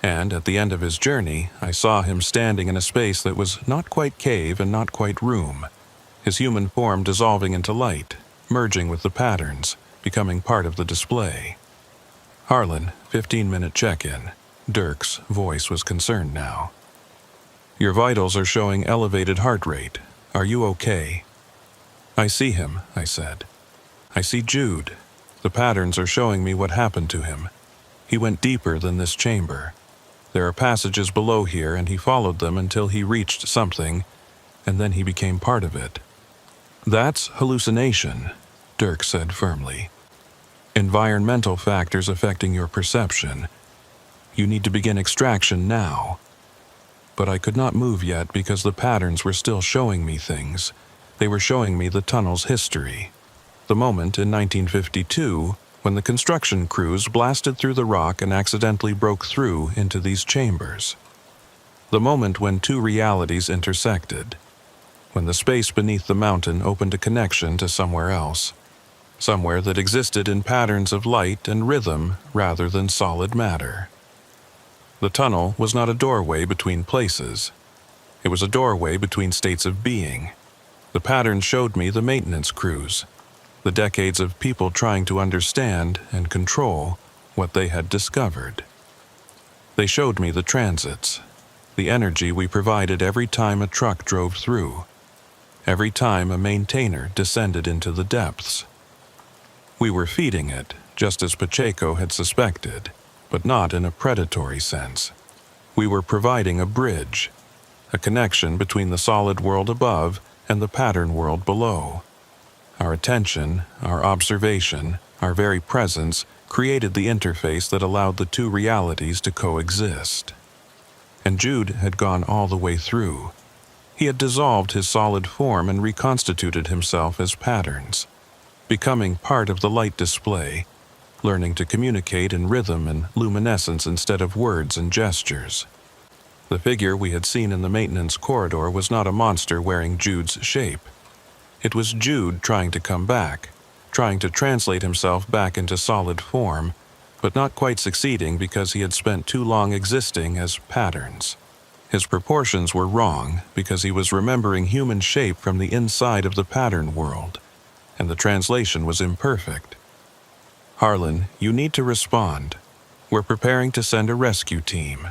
And at the end of his journey, I saw him standing in a space that was not quite cave and not quite room, his human form dissolving into light, merging with the patterns, becoming part of the display. "Harlan, 15-minute check-in," Dirk's voice was concerned now. "Your vitals are showing elevated heart rate. Are you okay?" "I see him," I said. "I see Jude. The patterns are showing me what happened to him. He went deeper than this chamber. There are passages below here, and he followed them until he reached something, and then he became part of it." "That's hallucination," Dirk said firmly. "Environmental factors affecting your perception. You need to begin extraction now." But I could not move yet because the patterns were still showing me things. They were showing me the tunnel's history. The moment in 1952 when the construction crews blasted through the rock and accidentally broke through into these chambers. The moment when two realities intersected. When the space beneath the mountain opened a connection to somewhere else. Somewhere that existed in patterns of light and rhythm rather than solid matter. The tunnel was not a doorway between places. It was a doorway between states of being. The pattern showed me the maintenance crews, the decades of people trying to understand and control what they had discovered. They showed me the transits, the energy we provided every time a truck drove through, every time a maintainer descended into the depths. We were feeding it, just as Pacheco had suspected, but not in a predatory sense. We were providing a bridge, a connection between the solid world above and the pattern world below. Our attention, our observation, our very presence created the interface that allowed the two realities to coexist. And Jude had gone all the way through. He had dissolved his solid form and reconstituted himself as patterns, becoming part of the light display, learning to communicate in rhythm and luminescence instead of words and gestures. The figure we had seen in the maintenance corridor was not a monster wearing Jude's shape. It was Jude trying to come back, trying to translate himself back into solid form, but not quite succeeding because he had spent too long existing as patterns. His proportions were wrong because he was remembering human shape from the inside of the pattern world, and the translation was imperfect. "Harlan, you need to respond. We're preparing to send a rescue team."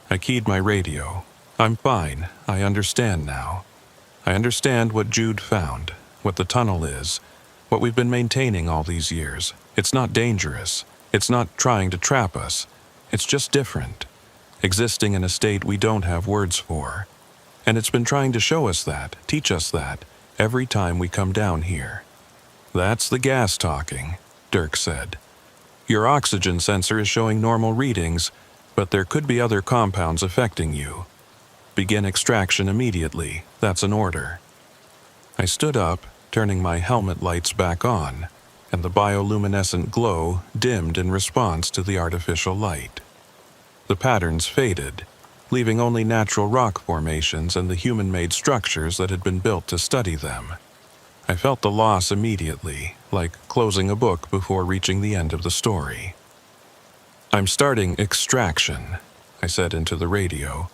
I keyed my radio. "I'm fine. I understand now. I understand what Jude found, what the tunnel is, what we've been maintaining all these years. It's not dangerous. It's not trying to trap us. It's just different, existing in a state we don't have words for. And it's been trying to show us that, teach us that, every time we come down here." "That's the gas talking," Dirk said. "Your oxygen sensor is showing normal readings, but there could be other compounds affecting you. Begin extraction immediately. That's an order." I stood up, turning my helmet lights back on, and the bioluminescent glow dimmed in response to the artificial light. The patterns faded, leaving only natural rock formations and the human-made structures that had been built to study them. I felt the loss immediately, like closing a book before reaching the end of the story. "I'm starting extraction," I said into the radio.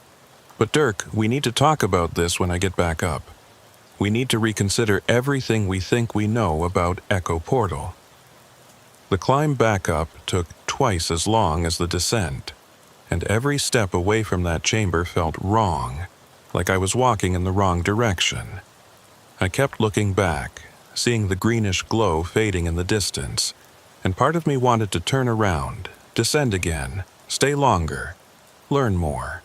"But Dirk, we need to talk about this when I get back up. We need to reconsider everything we think we know about Echo Portal." The climb back up took twice as long as the descent, and every step away from that chamber felt wrong, like I was walking in the wrong direction. I kept looking back, seeing the greenish glow fading in the distance, and part of me wanted to turn around, descend again, stay longer, learn more.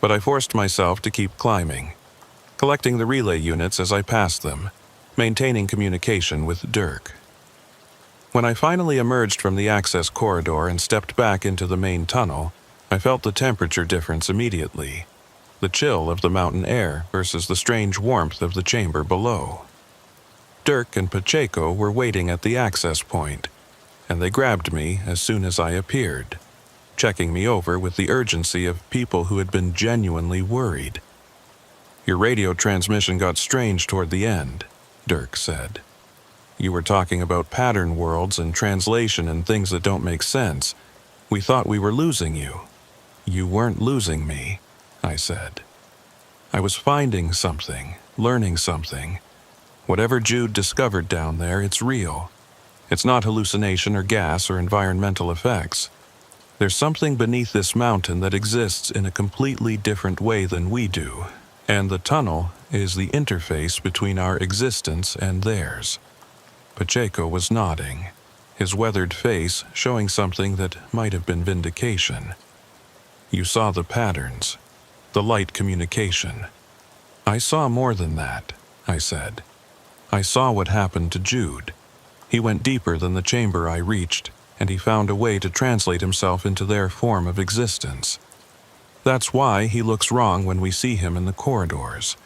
But I forced myself to keep climbing, collecting the relay units as I passed them, maintaining communication with Dirk. When I finally emerged from the access corridor and stepped back into the main tunnel, I felt the temperature difference immediately. The chill of the mountain air versus the strange warmth of the chamber below. Dirk and Pacheco were waiting at the access point, and they grabbed me as soon as I appeared, checking me over with the urgency of people who had been genuinely worried. "Your radio transmission got strange toward the end," Dirk said. "You were talking about pattern worlds and translation and things that don't make sense. We thought we were losing you." "You weren't losing me," I said. "I was finding something, learning something. Whatever Jude discovered down there, it's real. It's not hallucination or gas or environmental effects. There's something beneath this mountain that exists in a completely different way than we do, and the tunnel is the interface between our existence and theirs. Pacheco was nodding, his weathered face showing something that might have been vindication. You saw the patterns, the light communication. I saw more than that, I said. I saw what happened to Jude. He went deeper than the chamber I reached, and he found a way to translate himself into their form of existence. That's why he looks wrong when we see him in the corridors.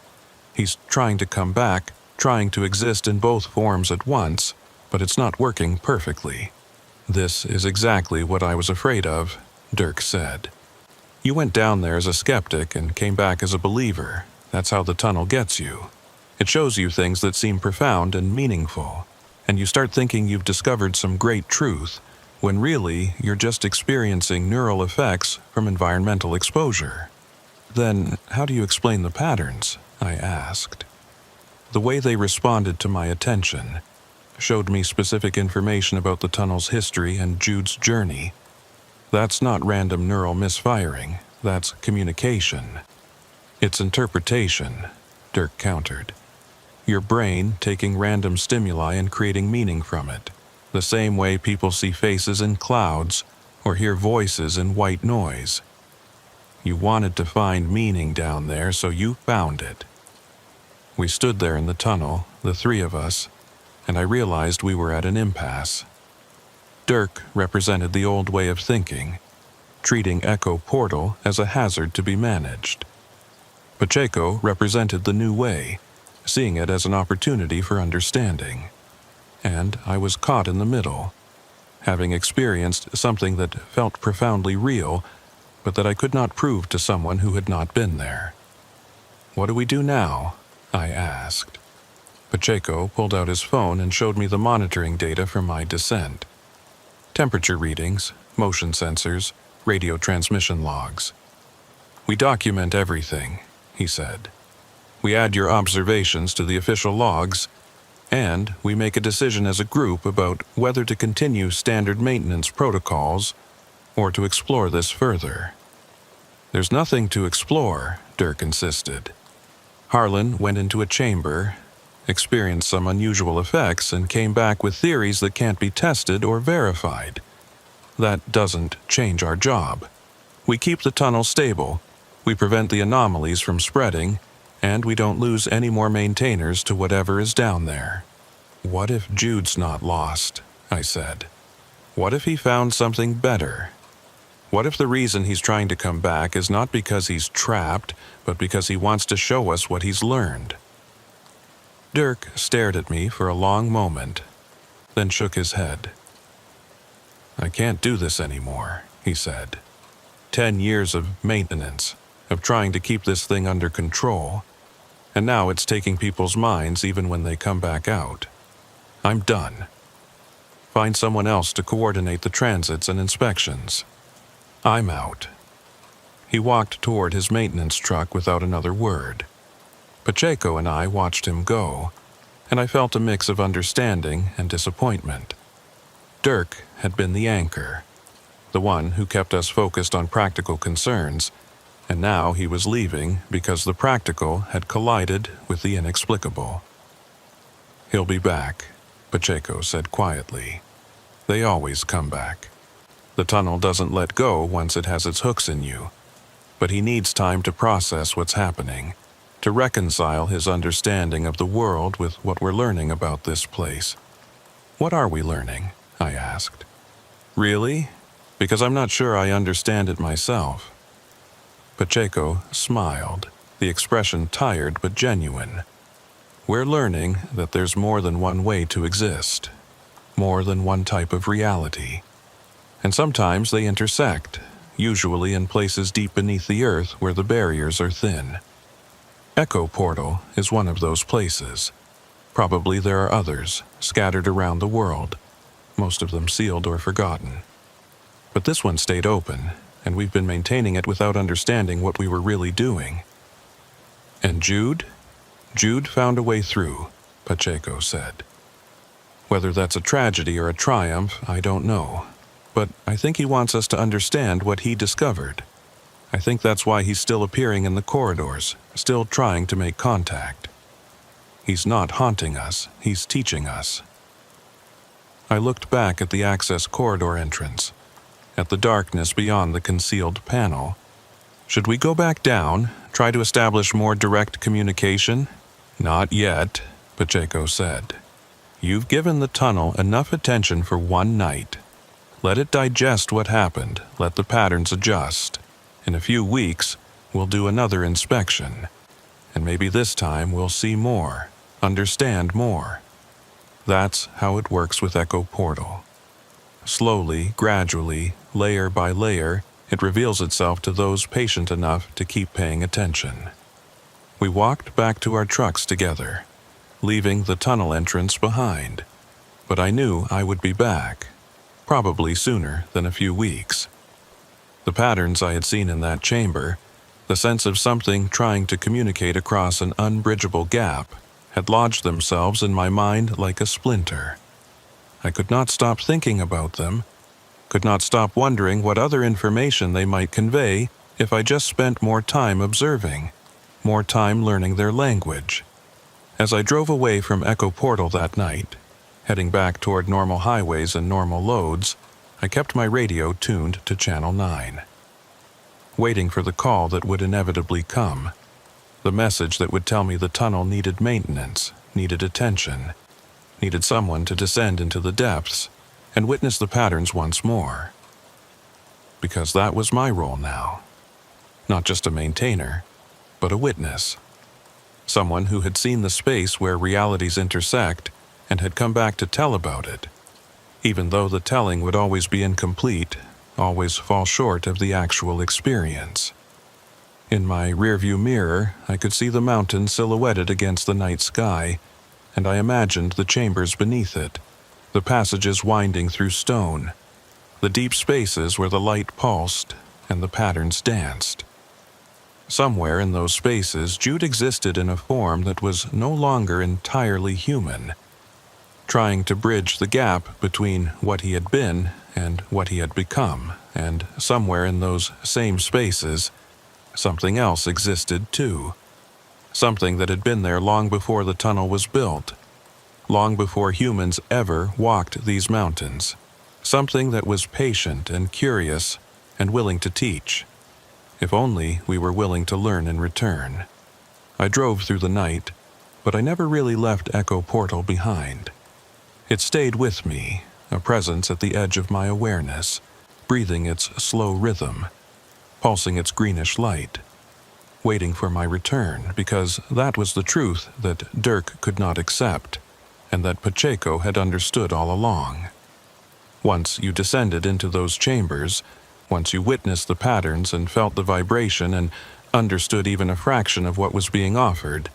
He's trying to come back, trying to exist in both forms at once, but it's not working perfectly. This is exactly what I was afraid of, Dirk said. You went down there as a skeptic and came back as a believer. That's how the tunnel gets you. It shows you things that seem profound and meaningful, and you start thinking you've discovered some great truth, when really you're just experiencing neural effects from environmental exposure. Then, how do you explain the patterns? I asked. The way they responded to my attention showed me specific information about the tunnel's history and Jude's journey. That's not random neural misfiring, that's communication. It's interpretation, Dirk countered. Your brain taking random stimuli and creating meaning from it, the same way people see faces in clouds or hear voices in white noise. You wanted to find meaning down there, so you found it. We stood there in the tunnel, the three of us, and I realized we were at an impasse. Dirk represented the old way of thinking, treating Echo Portal as a hazard to be managed. Pacheco represented the new way, seeing it as an opportunity for understanding. And I was caught in the middle, having experienced something that felt profoundly real, but that I could not prove to someone who had not been there. What do we do now? I asked. Pacheco pulled out his phone and showed me the monitoring data from my descent. Temperature readings, motion sensors, radio transmission logs. We document everything, he said. We add your observations to the official logs, and we make a decision as a group about whether to continue standard maintenance protocols or to explore this further. There's nothing to explore, Dirk insisted. Harlan went into a chamber, experienced some unusual effects, and came back with theories that can't be tested or verified. That doesn't change our job. We keep the tunnel stable, we prevent the anomalies from spreading, and we don't lose any more maintainers to whatever is down there. What if Jude's not lost? I said. What if he found something better? What if the reason he's trying to come back is not because he's trapped, but because he wants to show us what he's learned? Dirk stared at me for a long moment, then shook his head. I can't do this anymore, he said. 10 years of maintenance, of trying to keep this thing under control, and now it's taking people's minds even when they come back out. I'm done. Find someone else to coordinate the transits and inspections. I'm out. He walked toward his maintenance truck without another word. Pacheco and I watched him go, and I felt a mix of understanding and disappointment. Dirk had been the anchor, the one who kept us focused on practical concerns, and now he was leaving because the practical had collided with the inexplicable. He'll be back, Pacheco said quietly. They always come back. The tunnel doesn't let go once it has its hooks in you, but he needs time to process what's happening, to reconcile his understanding of the world with what we're learning about this place. What are we learning? I asked. Really? Because I'm not sure I understand it myself. Pacheco smiled, the expression tired but genuine. We're learning that there's more than one way to exist, more than one type of reality. And sometimes they intersect, usually in places deep beneath the earth where the barriers are thin. Echo Portal is one of those places. Probably there are others, scattered around the world, most of them sealed or forgotten. But this one stayed open, and we've been maintaining it without understanding what we were really doing. And Jude? Jude found a way through, Pacheco said. Whether that's a tragedy or a triumph, I don't know. but I think he wants us to understand what he discovered. I think that's why he's still appearing in the corridors, still trying to make contact. He's not haunting us, he's teaching us. I looked back at the access corridor entrance, at the darkness beyond the concealed panel. Should we go back down, try to establish more direct communication? Not yet, Pacheco said. You've given the tunnel enough attention for one night. Let it digest what happened, let the patterns adjust. In a few weeks, we'll do another inspection. And maybe this time we'll see more, understand more. That's how it works with Echo Portal. Slowly, gradually, layer by layer, it reveals itself to those patient enough to keep paying attention. We walked back to our trucks together, leaving the tunnel entrance behind. But I knew I would be back, probably sooner than a few weeks. The patterns I had seen in that chamber, the sense of something trying to communicate across an unbridgeable gap, had lodged themselves in my mind like a splinter. I could not stop thinking about them, could not stop wondering what other information they might convey if I just spent more time observing, more time learning their language. As I drove away from Echo Portal that night, heading back toward normal highways and normal loads, I kept my radio tuned to Channel 9. Waiting for the call that would inevitably come, the message that would tell me the tunnel needed maintenance, needed attention, needed someone to descend into the depths and witness the patterns once more. Because that was my role now. Not just a maintainer, but a witness. Someone who had seen the space where realities intersect and had come back to tell about it, even though the telling would always be incomplete, always fall short of the actual experience. In my rearview mirror, I could see the mountain silhouetted against the night sky, and I imagined the chambers beneath it, the passages winding through stone, the deep spaces where the light pulsed and the patterns danced. Somewhere in those spaces, Jude existed in a form that was no longer entirely human, trying to bridge the gap between what he had been and what he had become, and somewhere in those same spaces, something else existed too. Something that had been there long before the tunnel was built, long before humans ever walked these mountains. Something that was patient and curious and willing to teach, if only we were willing to learn in return. I drove through the night, but I never really left Echo Portal behind. It stayed with me, a presence at the edge of my awareness, breathing its slow rhythm, pulsing its greenish light, waiting for my return, because that was the truth that Dirk could not accept, and that Pacheco had understood all along. Once you descended into those chambers, once you witnessed the patterns and felt the vibration and understood even a fraction of what was being offered,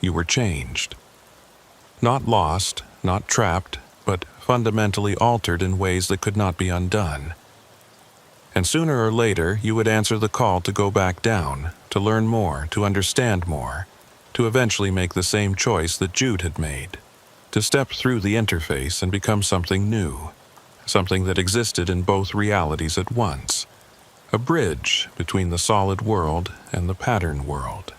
you were changed. Not lost, not trapped, but fundamentally altered in ways that could not be undone. And sooner or later, you would answer the call to go back down, to learn more, to understand more, to eventually make the same choice that Jude had made, to step through the interface and become something new, something that existed in both realities at once, a bridge between the solid world and the pattern world.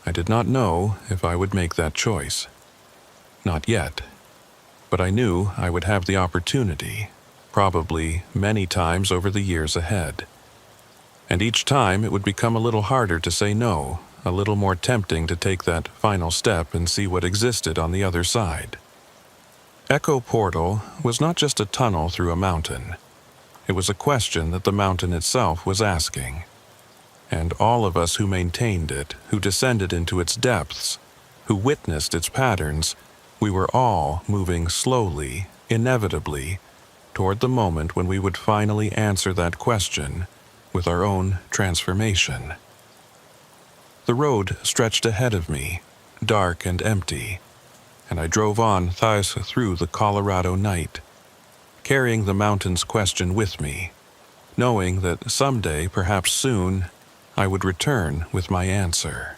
I did not know if I would make that choice. Not yet. But I knew I would have the opportunity, probably many times over the years ahead. And each time it would become a little harder to say no, a little more tempting to take that final step and see what existed on the other side. Echo Portal was not just a tunnel through a mountain. It was a question that the mountain itself was asking. And all of us who maintained it, who descended into its depths, who witnessed its patterns, we were all moving slowly, inevitably, toward the moment when we would finally answer that question with our own transformation. The road stretched ahead of me, dark and empty, and I drove on through the Colorado night, carrying the mountain's question with me, knowing that someday, perhaps soon, I would return with my answer.